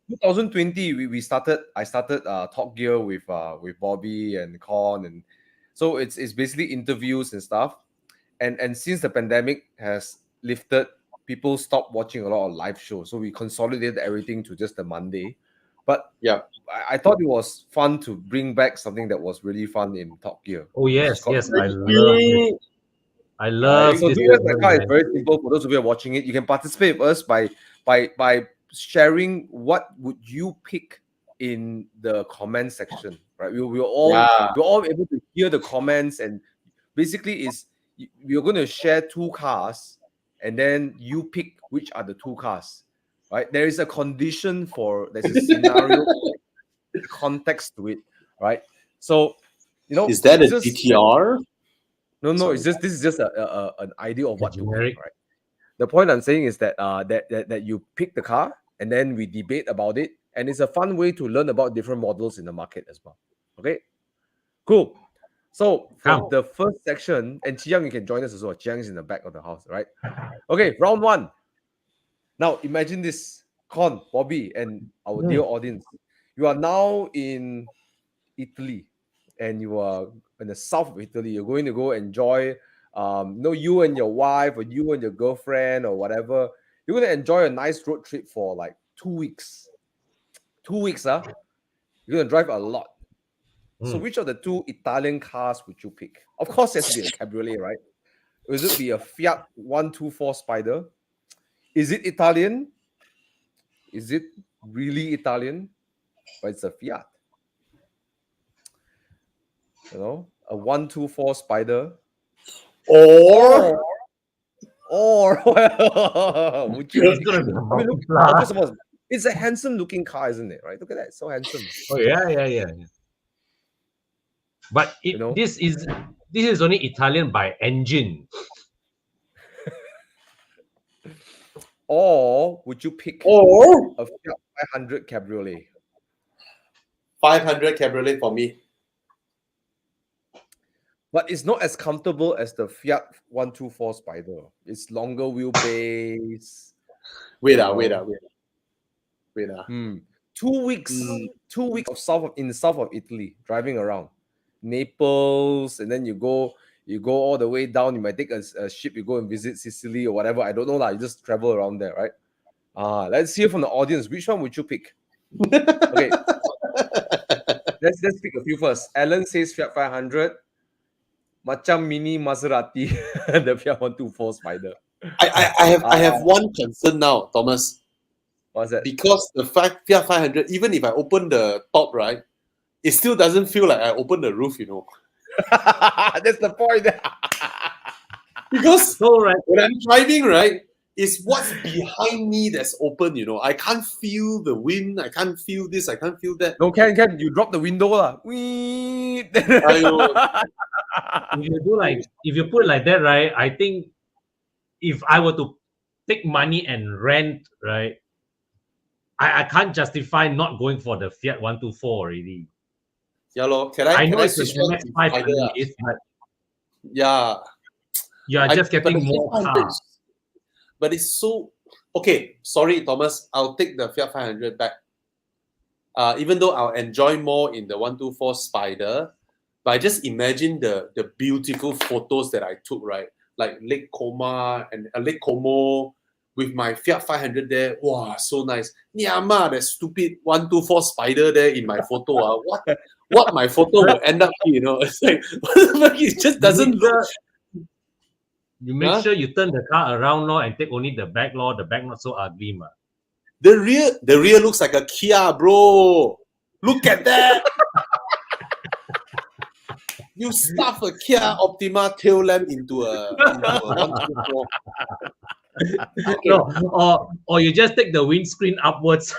2020, I started Top Gear with Bobby and Con, and so it's basically interviews and stuff. And since the pandemic has lifted, people stopped watching a lot of live shows, so we consolidated everything to just the Monday. But yeah, I thought it was fun to bring back something that was really fun in Top Gear. Oh yes, I love it. I love so this. My Car is very simple. For those of you who are watching it, you can participate with us by sharing what would you pick in the comment section, right? We're all able to hear the comments, and basically we're going to share two cars, and then you pick which are the two cars, right? There is a condition there's a scenario, context to it, right? So, is that a GTR? No, this is just an idea of what to generic. pick, right? The point I'm saying is that that you pick the car, and then we debate about it, and it's a fun way to learn about different models in the market as well. Okay, cool. So Come. for the first section, and Chiang, you can join us as well. Chiang is in the back of the house, right? Okay, round one. Now imagine this, Con, Bobby, and our dear audience. You are now in Italy, and you are in the south of Italy. You're going to go enjoy, you and your wife, or you and your girlfriend, or whatever. You're going to enjoy a nice road trip for like 2 weeks. 2 weeks, huh? You're going to drive a lot. So which of the two Italian cars would you pick? Of course, it has to be a cabriolet, right? Would it be a Fiat 124 Spider? Is it Italian? Is it really Italian? But it's a Fiat. You know, a 124 Spider. Or would you? It's gonna be a I mean, look, multiply. first of all, it's a handsome looking car, isn't it? Right? Look at that, so handsome. Oh yeah. But this is only Italian by engine. Or would you pick or a Fiat 500 Cabriolet? 500 cabriolet for me. But it's not as comfortable as the Fiat 124 Spider. It's longer wheelbase. Wait. 2 weeks. 2 weeks in the south of Italy, driving around Naples, and then you go all the way down. You might take a ship. You go and visit Sicily or whatever. I don't know lah. You just travel around there, right? Let's hear from the audience. Which one would you pick? Okay, let's pick a few first. Alan says Fiat 500. Macam mini Maserati, the Fiat 124 Spider. I have one concern now, Thomas. What's that? Because the Fiat 500, even if I open the top, right, it still doesn't feel like I opened the roof, you know. That's the point. Because So right. when I'm driving, right, it's what's behind me that's open, you know. I can't feel the wind. I can't feel this. I can't feel that. No, can you drop the window lah? Whee! If you put like that, right? I think if I were to take money and rent, right, I can't justify not going for the Fiat 124 already. Yeah, lor. I know can it's a switch back to Spider, MX-500, but yeah. you are just but getting the more Fiat 500 cars. But it's so okay. Sorry, Thomas. I'll take the Fiat 500 back. Even though I'll enjoy more in the 124 Spider, but I just imagine the beautiful photos that I took, right? Like Lake Como and Lake Como with my Fiat 500 there. Wow, so nice. Nyama, that stupid 124 Spider there in my photo. What my photo will end up, you know? It's like it just doesn't look. You make sure you turn the car around law and take only the back law. The back not so ugly, man. The rear looks like a Kia, bro. Look at that. You stuff a Kia Optima tail lamp into a 124. Okay. No, or you just take the windscreen upwards.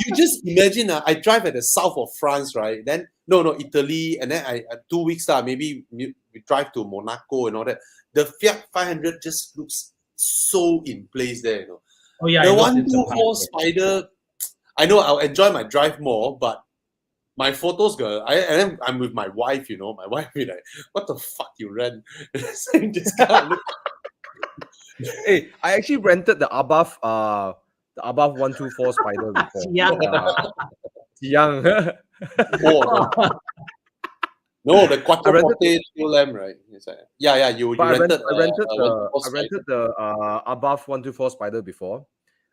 You just imagine, I drive at the south of France, right? Then no, Italy, and then I 2 weeks maybe we drive to Monaco and all that. The Fiat 500 just looks so in place there, you know. Oh yeah, the 124 Spider, I know I'll enjoy my drive more, but my photos go. I'm with my wife, you know. My wife be like, "What the fuck you ran?" Just can't look. Hey, I actually rented the above 124 Spider before. Young. No, the quattroporte tail lamp, right? Yeah. You rented. I rented the above 124 Spider before.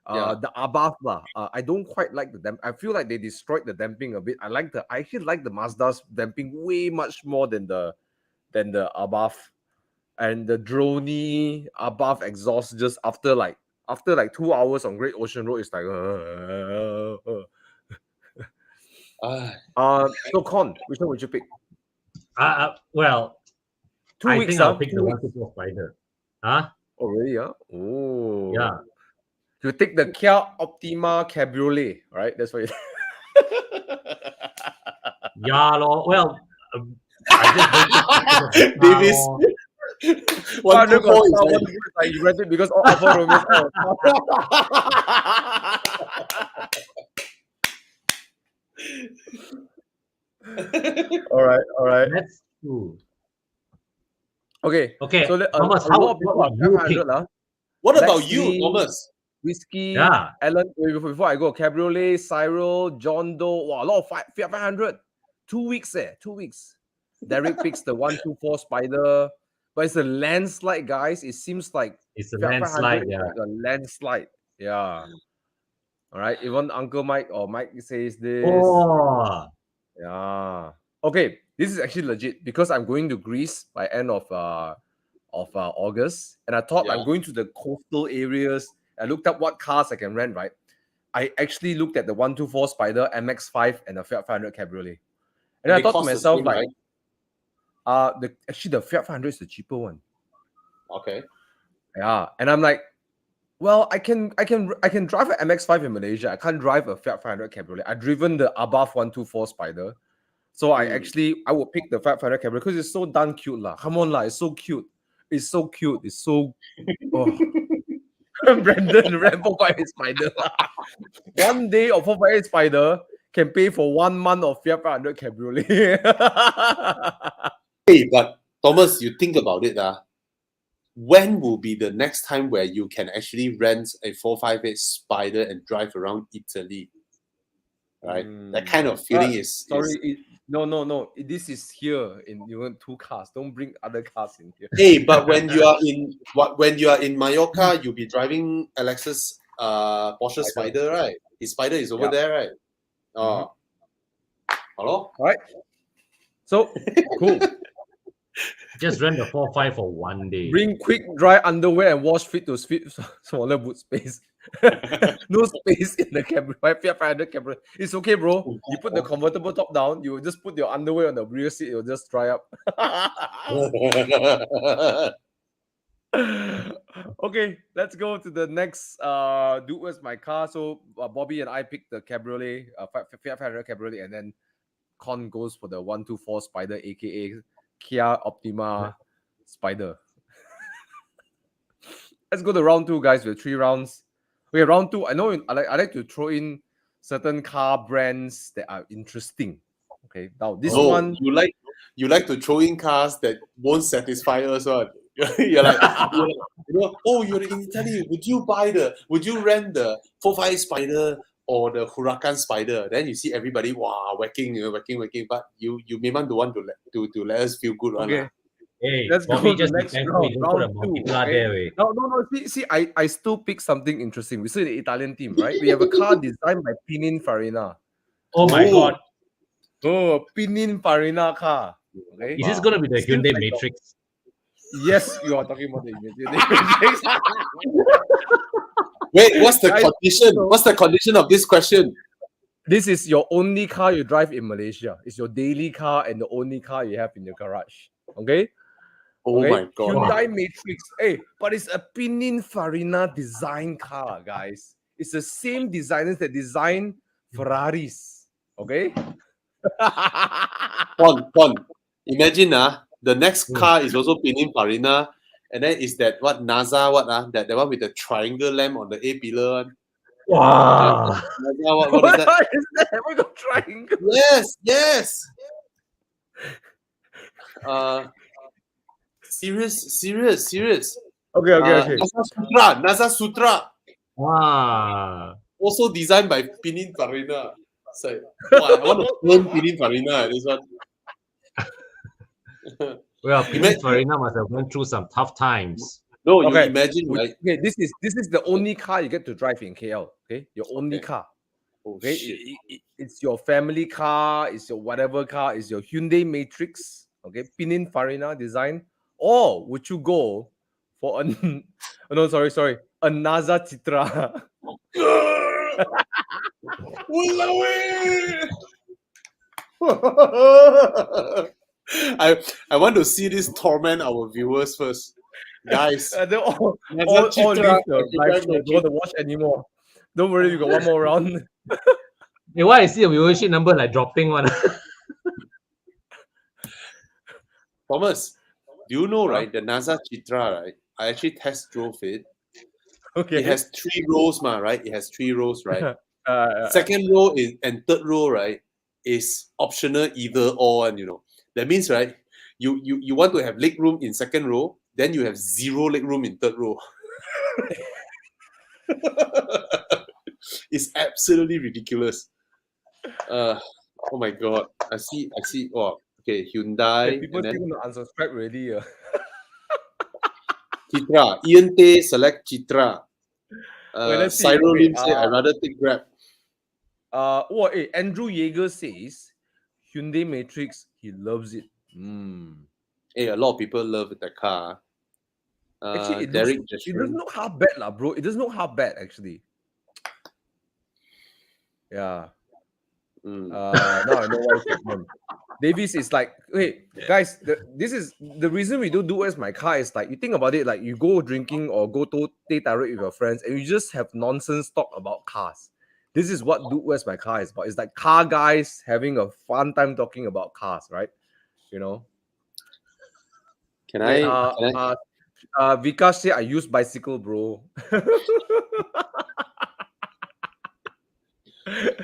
The above I don't quite like the damp. I feel like they destroyed the damping a bit. I actually like the Mazda's damping way much more than the above. And the droney above exhaust just after like 2 hours on Great Ocean Road, it's like so Con, which one would you pick? Well, 2 weeks. I think I'll pick the 124 Spider. Huh? Oh really? Oh yeah. You take the Kia Optima Cabriolet, right? That's what you. Yeah, well, I just Davis. 124 you read it because Alfa Romeo. All right. Ooh. Okay. Okay, So Thomas, a lot of people what are would you pick? 500 lah. What about Lexi, you, Thomas? Whiskey, Yeah. Alan. Before I go, Cabriolet, Cyril, John Doe. Wow, a lot of Fiat 500. 2 weeks 2 weeks. Derek picks the 124 Spider, but it's a landslide, guys. It seems like It's a Fiat 500 landslide, is yeah. like a landslide. Yeah. All right. Even Uncle Mike or Mike says this. Oh, Yeah. Okay. This is actually legit because I'm going to Greece by end of August, and I thought I'm going to the coastal areas. I looked up what cars I can rent. Right. I actually looked at the 124 Spider, MX-5, and the Fiat 500 Cabriolet, and I thought to myself like, the Fiat 500 is the cheaper one. Okay. Yeah, and I'm like, well, I can drive an MX-5 in Malaysia. I can't drive a Fiat 500 Cabriolet. I've driven the above 124 Spider. So I would pick the Fiat 500 Cabriolet because it's so damn cute lah. Come on lah, it's so cute. It's so cute. It's so Brandon ran 458 Spider. One day of 458 Spider can pay for 1 month of Fiat 500 Cabriolet. Hey, but Thomas, you think about it, when will be the next time where you can actually rent a 458 Spider and drive around Italy? Right? That kind of feeling is... No. This is here in two cars. Don't bring other cars in here. Hey, but when you are in Mallorca, you'll be driving Alex's Porsche Spider, right? His Spider is over there, right? Oh. Hello? All right. So cool. just rent the 4.5 for 1 day. Bring quick dry underwear and wash fit to smaller boot space. No space in the Fiat 500 Cabriolet. It's okay, bro. You put the convertible top down. You just put your underwear on the rear seat. It'll just dry up. Okay, let's go to the next. Dude, where's my car? So Bobby and I picked the Cabriolet, Fiat 500 Cabriolet, and then Con goes for the 124 Spider, aka Kia Optima Spider. Let's go to round 2, guys. We have 3 rounds. Okay, round 2. I know I like to throw in certain car brands that are interesting. Okay, now this one you like to throw in cars that won't satisfy us, one. you're like, you're in Italy. Would you rent the 458 Spider or the Huracan Spider? Then you see everybody whacking, but you memang don't want to let us feel good, okay. One. Hey, Let's Bobby, go to just the next be round. thankful you don't put a Round 2. multiplier Okay? there, wey. No. See, I still pick something interesting. We see the Italian team, right? We have a car designed by Pininfarina. Oh my God. Oh, Pininfarina car. Okay. Is this going to be the Seems Hyundai like Matrix? Yes, you are talking about the Matrix. Wait, what's the Guys, condition? What's the condition of this question? This is your only car you drive in Malaysia. It's your daily car and the only car you have in your garage. Okay? Oh Okay? my God. Hyundai Matrix. Hey, but it's a Pininfarina design car, guys. It's the same designers that design Ferraris. Okay? Pon. Imagine the next car is also Pininfarina, and then is that what NASA that one with the triangle lamp on the A pillar one. Wow. NASA, what is that? Is that? We got triangle. Yes. Serious. Okay. NASA Sutra. Wow. Also designed by Pininfarina. So, I want to learn Pininfarina. This one. Well, Pininfarina must have went through some tough times. No, you imagine, right? Okay, this is the only car you get to drive in KL. Okay, your only car. Okay, it's your family car. It's your whatever car. It's your Hyundai Matrix. Okay, Pininfarina design. Or would you go for a NASA Citra? I want to see this torment our viewers first, guys. All leave the live show. Don't want to watch anymore. Don't worry, we got one more round. Hey, why I see a viewership number like dropping one? Thomas, do you know, right? The NASA Citra, right? I actually test drove it. Okay. It has 3 rows, right? It has 3 rows, right? Second row and third row, right, is optional either or, and that means, right, you want to have leg room in second row, then you have zero leg room in third row. It's absolutely ridiculous. Oh my god! I see. Oh, okay. Hyundai people and then still want to unsubscribe already. Citra. Ian Tay select Citra. let's see. Cyril Okay, Lim say I rather take Grab. Andrew Yeager says Hyundai Matrix, he loves it. Hey, a lot of people love the car. Actually, it Derek doesn't look half bad, lah, bro. It doesn't look half bad, actually. Yeah. Now I know why segment. Davis is like, hey guys, this is the reason we don't do as my car is like, you think about it, like you go drinking or go to teh tarik with your friends and you just have nonsense talk about cars. This is what do where's my car is about. It's like car guys having a fun time talking about cars, right? You know. Can I? Vikas say I use bicycle, bro.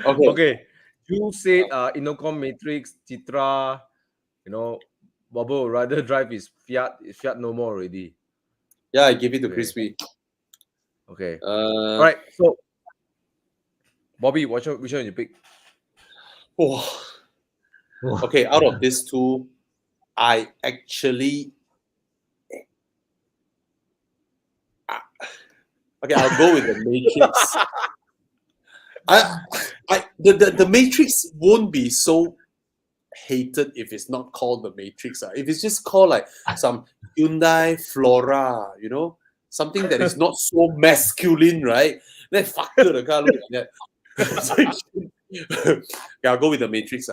Okay. You said Innocom Matrix, Citra, you know, Bobo would rather drive his Fiat. Fiat no more already. Yeah, I give it to Crispy. Okay. All right. So, Bobby, which one you pick? Okay, out of these two, I actually. Okay, I'll go with the Matrix. The Matrix won't be so hated if it's not called the Matrix. If it's just called like some Hyundai Flora, you know, something that is not so masculine, right? Then fuck the car look like that. Yeah, I'll go with the Matrix.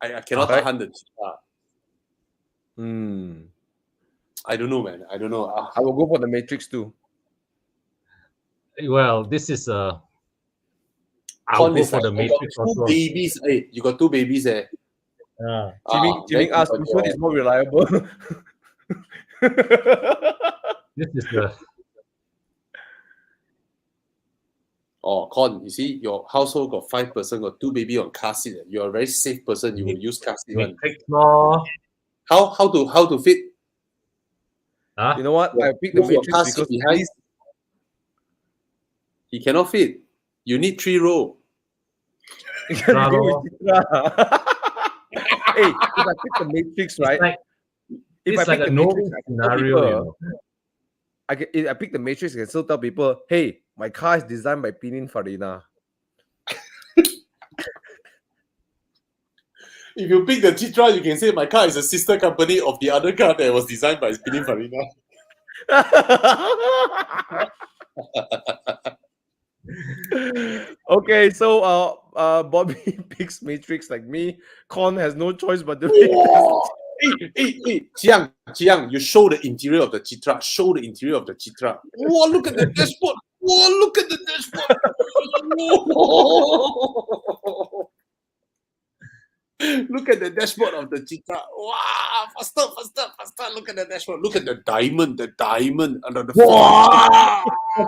I cannot tahan the Cheetah. I don't know, man. I don't know. I will go for the Matrix too. Well, this is I'll go for the Matrix also. Babies. Hey, you got two babies there. Jimmy asked which one is more reliable. This is the. Oh, Con, you see, your household got 5 person, got 2 baby on car seat. You're a very safe person. You will use car seat one. How to fit? You know what? I picked the Matrix because behind he cannot fit. You need 3 row. Hey, if I pick the Matrix, right? If I pick the Matrix scenario, I pick the Matrix, I can still tell people, hey, my car is designed by Pininfarina. If you pick the Citra, you can say my car is a sister company of the other car that was designed by Pininfarina. Okay, so Bobby picks Matrix like me. Con has no choice but to Hey, Jiang, you show the interior of the Citra. Show the interior of the Citra. Whoa, look at the dashboard. Whoa, look at the dashboard. Look at the dashboard of the Citra. Wow, faster. Look at the dashboard. Look at the diamond under the fourth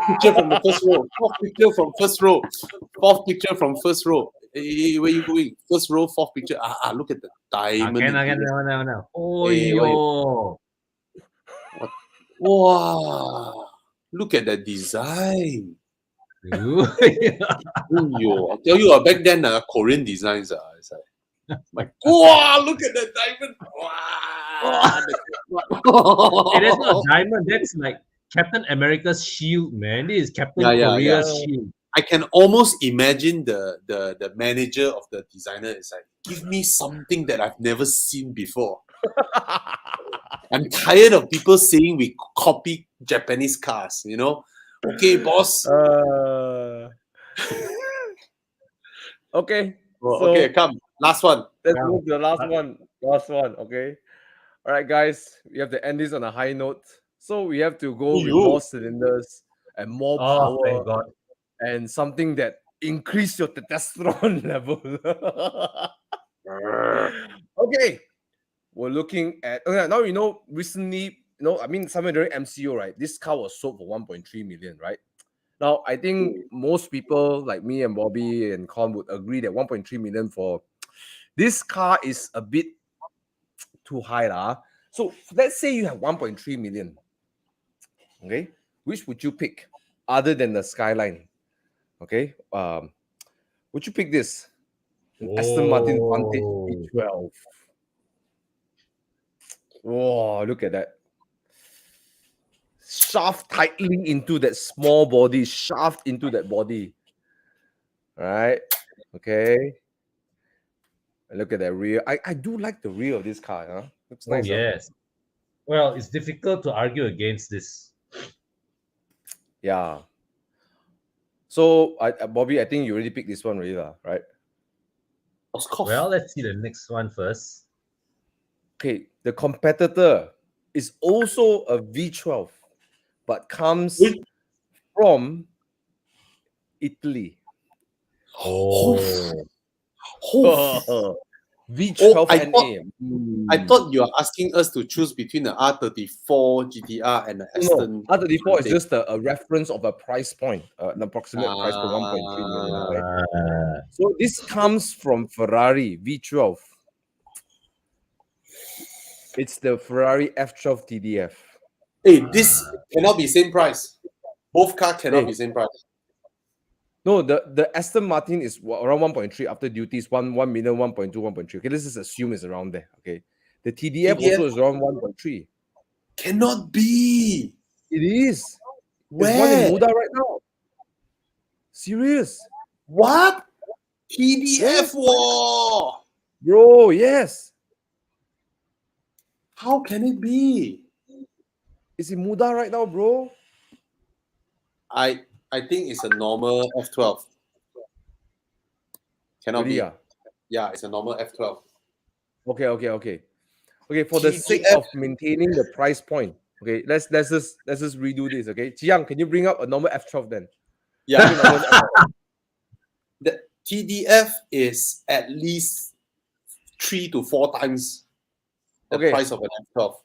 picture from the first row. Fourth picture from first row. Hey, where you going? First row, fourth picture. Look at the diamond. No. Oh, yo. Wow. Look at the design. Yo, I tell you, back then, Korean designs are. Like, wow, look at the diamond. Wow. Hey, that's not a diamond. That's like Captain America's shield, man. This is Captain Korea's shield. I can almost imagine the manager of the designer is like, give me something that I've never seen before. I'm tired of people saying we copy Japanese cars, you know? Okay, boss. Okay. Okay, come. Last one. Let's move to the last one. Okay. All right, guys. We have to end this on a high note. So we have to go with more cylinders and more power. Thank God. And something that increase your testosterone level. Okay. We're looking at now, recently, somewhere during MCO, right? This car was sold for 1.3 million, right? Now, I think most people like me and Bobby and Con would agree that 1.3 million for this car is a bit too high. So let's say you have 1.3 million. Okay, which would you pick other than the Skyline? Okay, would you pick this? An Aston Martin Vantage V12. Whoa, look at that. Shaft tightly into that small body, shaft into that body. Right? Okay. And look at that rear. I do like the rear of this car. Looks nice. Yes. Well, it's difficult to argue against this. Yeah. So, Bobby, I think you already picked this one, already, right? Of course. Well, let's see the next one first. Okay, the competitor is also a V12, but comes Wait. from Italy. Oh, V12 I NA. I thought you are asking us to choose between the R34 GTR and the Aston. No, R34 is Vantage. just a reference of a price point, an approximate price point, 1.3 million. Right? So this comes from Ferrari V12. It's the Ferrari F12 TDF. Hey, this cannot be same price. Both cars cannot Hey. be same price. No, the Aston Martin is around 1.3 after duties, 1 million, 1.2, 1.3. Okay, let's just assume it's around there. Okay. The TDF also is around 1.3. Cannot be. It is. Where? There's one in Muda right now. Serious. What? TDF Yes. war. Bro, yes. How can it be? It's in Muda right now, bro. I think it's a normal F12. Cannot Really, be. yeah. Yeah, it's a normal F12. Okay. Okay, for the sake TDF. of maintaining the price point, okay, let's just redo this. Okay, Chiang, can you bring up a normal F12 then? Yeah. Normal F12. The TDF is at least 3 to 4 times the Okay. price of an F12.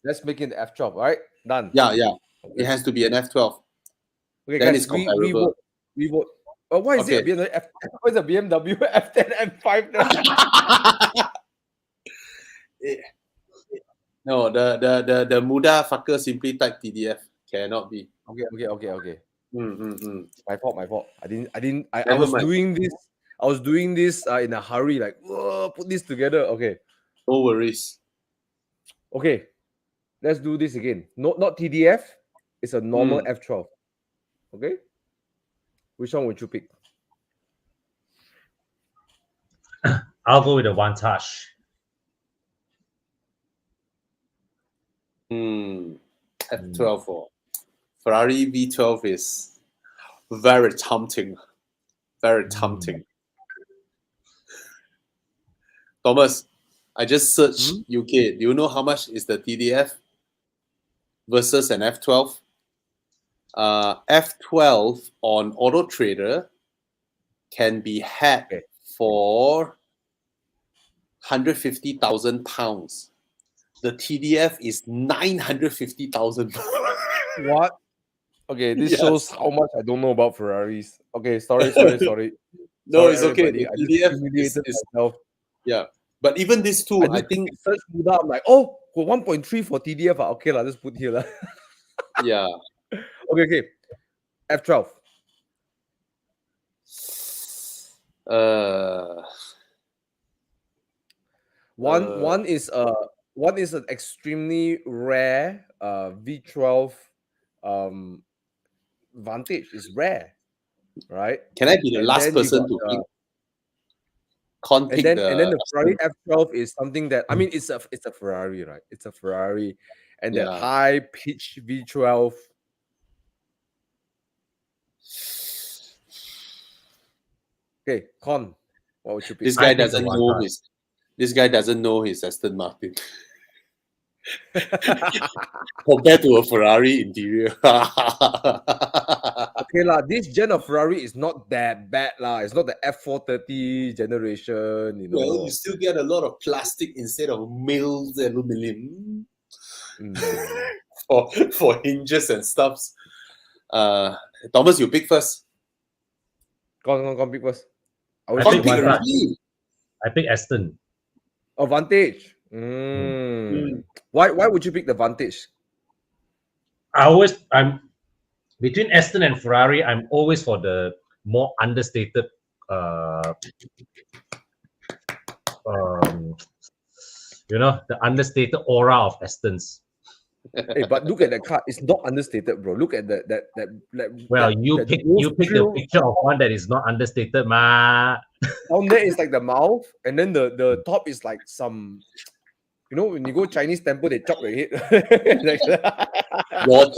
Let's make it the F12. All right, done. Yeah. Okay. It has to be an F12. Okay, Then guys, it's we comparable. vote. Why is it a BMW F? Why is a BMW F10 M5 there? No, the Muda fucker simply type TDF. Cannot be. Okay. Mm. My fault. I Never was mind. doing this. I was doing this in a hurry, like, whoa, put this together. Okay. No worries. Okay. Let's do this again. Not TDF. It's a normal F12. Okay. Which one would you pick? I'll go with the Vantage. F12 or Ferrari V12 is very tempting. Very tempting. Thomas, I just searched UK. Do you know how much is the TDF versus an F12? F12 on Auto Trader can be had for £150,000. The TDF is 950,000. What? Okay, this Yes. shows how much I don't know about Ferraris. Okay, sorry. No, Sorry, it's okay. everybody. The I just TDF humiliated is myself. yeah. But even this too, I just think search Muda. I'm like, oh, for 1.3 for TDF. Okay, let's put here. yeah. Okay. F12. One is an extremely rare V12 Vantage. It's rare, right? Can I be the And last then you person got to the- pick? Can't pick and then the Ferrari Aston. F12 is something that, I mean, it's a Ferrari, right? It's a Ferrari, and that Yeah. high pitch V12. Okay, Con, what would you pick? This guy I think the doesn't one know car. this guy doesn't know his Aston Martin compared to a Ferrari interior. Okay lah, this gen of Ferrari is not that bad lah. It's not the F430 generation, you know. Well, you still get a lot of plastic instead of milled aluminum for hinges and stuffs. Thomas, you pick first. Con pick first. I Con pick pick one already. I pick Aston. Oh, Vantage. Why would you pick the Vantage? I'm between Aston and Ferrari. I'm always for the more understated, um, the understated aura of Astons. Hey, but look at that car. It's not understated, bro. Look at that. Well, you that pick nose the drill. picture of one that is not understated, ma. Down there is like the mouth, and then the top is like some. When you go Chinese temple, they chop your head. Your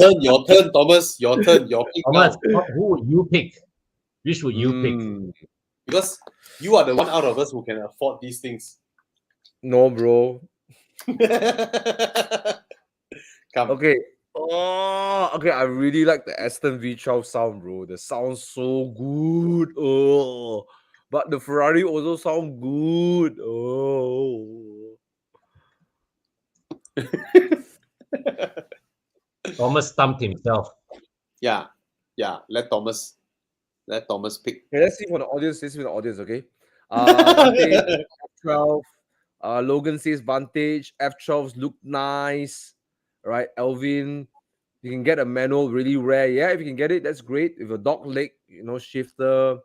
turn, Thomas. Your turn. Your pick Thomas, now. who would you pick? Which would you pick? Because you are the one out of us who can afford these things. No, bro. Come. Okay. Oh, okay. I really like the Aston V12 sound, bro. The sound so good. Oh, but the Ferrari also sound good. Oh. Thomas stumped himself. Yeah. Let Thomas pick. Okay, let's see for the audience. Okay. Vantage F12. Logan says Vantage F12s look nice, right? Elvin, you can get a manual really rare. Yeah, if you can get it, that's great. With a dog leg, shifter,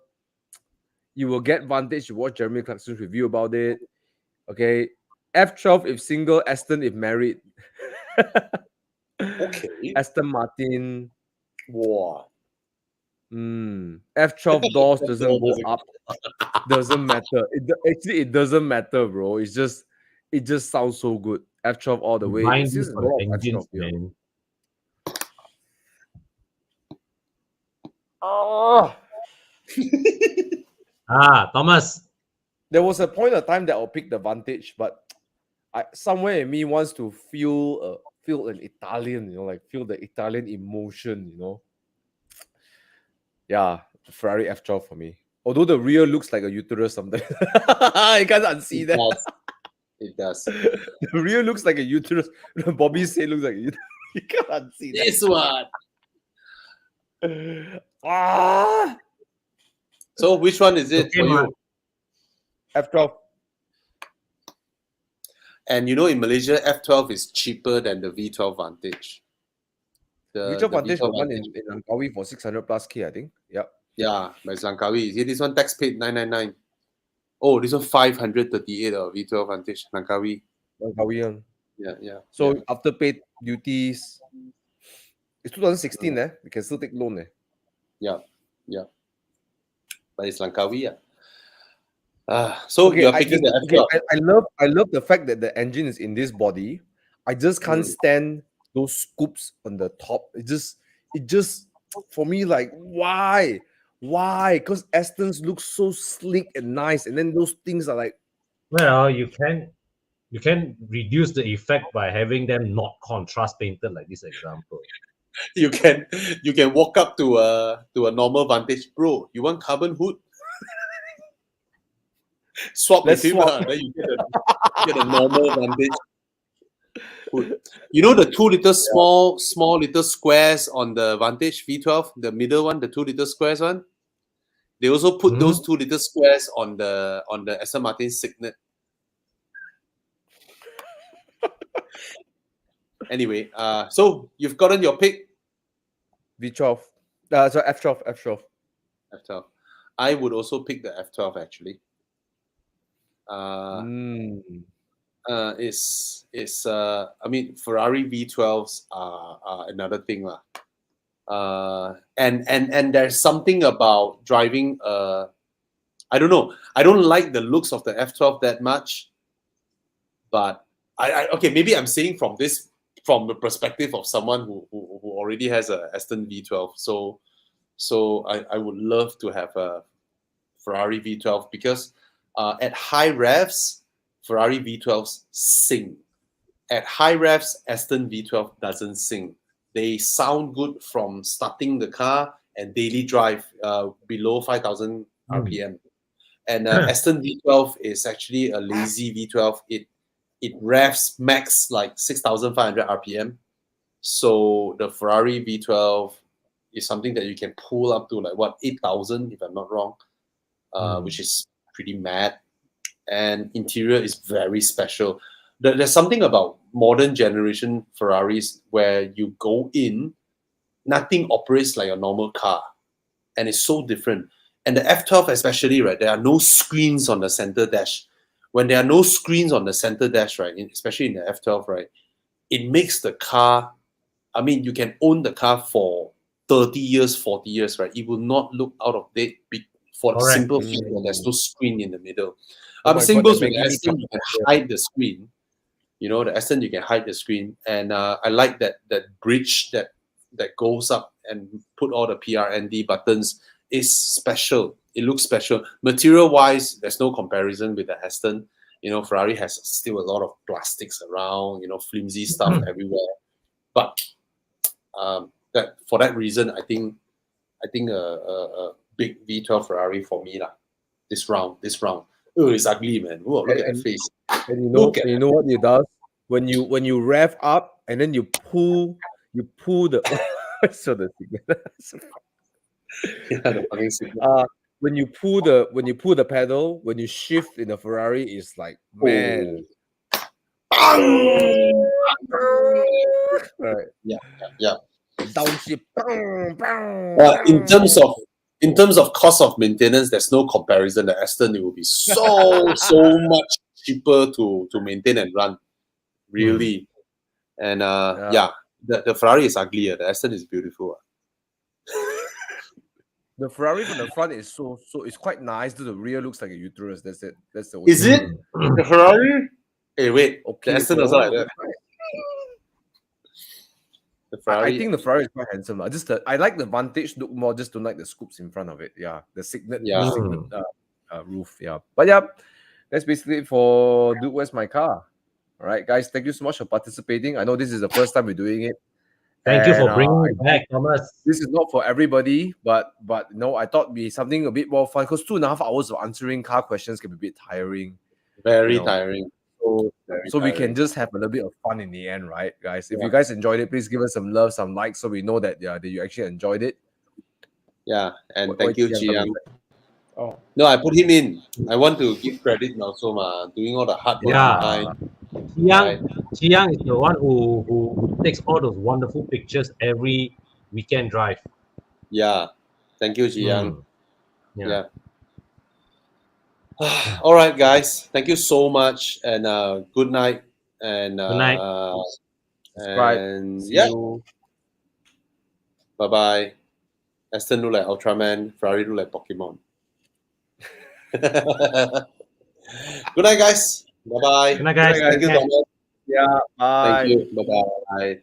you will get Vantage. You watch Jeremy Clarkson's review about it. Okay, F12 if single, Aston if married. Okay. Aston Martin. Wow. F12 doors doesn't go up. Doesn't matter. It doesn't matter, bro. It just sounds so good. F12 all the way. Mind It's you just for a lot the of engines, F12 here. man. Oh. Thomas. There was a point of time that I'll pick the Vantage, but somewhere in me wants to feel an Italian, like feel the Italian emotion, Yeah, Ferrari F12 for me. Although the rear looks like a uterus sometimes. I can't unsee that. It does. The rear looks like a uterus. Bobby said looks like a uterus. You can't unsee that. This one. So which one is it for you? F12. And in Malaysia, F12 is cheaper than the V12 Vantage. V12 Vantage got one in Langkawi for 600 plus K, I think. Yep. Yeah, by Langkawi. See, this one tax paid 999. Oh, this one 538 V12 Vantage Langkawi. Langkawi. Yeah. So after paid duties, it's 2016. We can still take loan. Yeah. But it's Langkawi. So okay, you're picking the F12. I love the fact that the engine is in this body. I just can't stand those scoops on the top. It just for me, like, why? Because Astons look so sleek and nice, and then those things are like, well, you can reduce the effect by having them not contrast painted like this example. You can walk up to a normal Vantage, bro. You want carbon hood? Let's with him, then you get a normal Vantage hood. The 2 liter small little squares on the Vantage V12, the middle one, the 2 liter squares one. They also put those 2 liter squares on the Aston Martin Signet. Anyway, so you've gotten your pick. V12. So F12. F12. I would also pick the F12 actually. I mean, Ferrari V12s are another thing lah. And there's something about driving. I don't know. I don't like the looks of the F12 that much, but okay, maybe I'm saying from the perspective of someone who already has a Aston V12. So I would love to have a Ferrari V12 because at high revs, Ferrari V12s sing. At high revs, Aston V12 doesn't sing. They sound good from starting the car and daily drive below 5,000 RPM. And Aston V12 is actually a lazy V12. It revs max like 6,500 RPM. So the Ferrari V12 is something that you can pull up to like 8,000 if I'm not wrong, which is pretty mad. And interior is very special. there's something about modern generation Ferraris where you go in, nothing operates like a normal car, and it's so different. And the F12 especially, right? There are no screens on the center dash. When there are no screens on the center dash, right? Especially in the F12, right? It makes the car. I mean, you can own the car for 30 years, 40 years, right? It will not look out of date for the Correct. simple fact that there's no screen in the middle. Oh my Same God, goes the with the Maggie Aston. You can hide the screen. You know, the Aston, you can hide the screen, and I like that bridge that goes up and put all the PRND buttons. Is special. It looks special. Material wise, there's no comparison with the Aston. You know, Ferrari has still a lot of plastics around. You know, flimsy stuff everywhere. But that for that reason, I think a big V12 Ferrari for me lah. This round. Oh, it's ugly, man. Oh, look at that face. And you Look at know what it does when you rev up and then you pull the so the yeah, the fucking signal. when you pull the pedal, when you shift in a Ferrari, it's like, man. Right. Yeah. Downshift. In terms of cost of maintenance, there's no comparison. The Aston, it will be so much cheaper to maintain and run, really. And the Ferrari is ugly. The Aston is beautiful. The Ferrari from the front is so it's quite nice. The rear looks like a uterus. That's it. That's the way. Is it the Ferrari? Hey, wait. Okay, The Aston also like that. The Ferrari. I think the Ferrari is quite handsome. I like the Vantage look more. Just don't like the scoops in front of it. Yeah, the signet roof. Yeah, but yeah, that's basically it for Dude, Where's My Car? All right, guys, thank you so much for participating. I know this is the first time we're doing it. Thank you for bringing it back, Thomas. This is not for everybody, but no, I thought it'd be something a bit more fun because 2.5 hours of answering car questions can be a bit tiring. Very tiring. So we can just have a little bit of fun in the end, right, guys? If you guys enjoyed it, please give us some love, some likes, so we know that that you actually enjoyed it. Yeah, and thank you, Chi Yang. Oh no, I put him in. I want to give credit also, doing all the hard work. Chi Yang is the one who takes all those wonderful pictures every weekend drive. Yeah, thank you, Chi Yang. Yeah. All right, guys. Thank you so much, and good night. And Good night. And bye bye. Aston look like Ultraman. Ferrari look like Pokemon. Good night, guys. Bye bye. Good night, guys. Thank you, Thomas. yeah, bye. Thank you. Bye bye.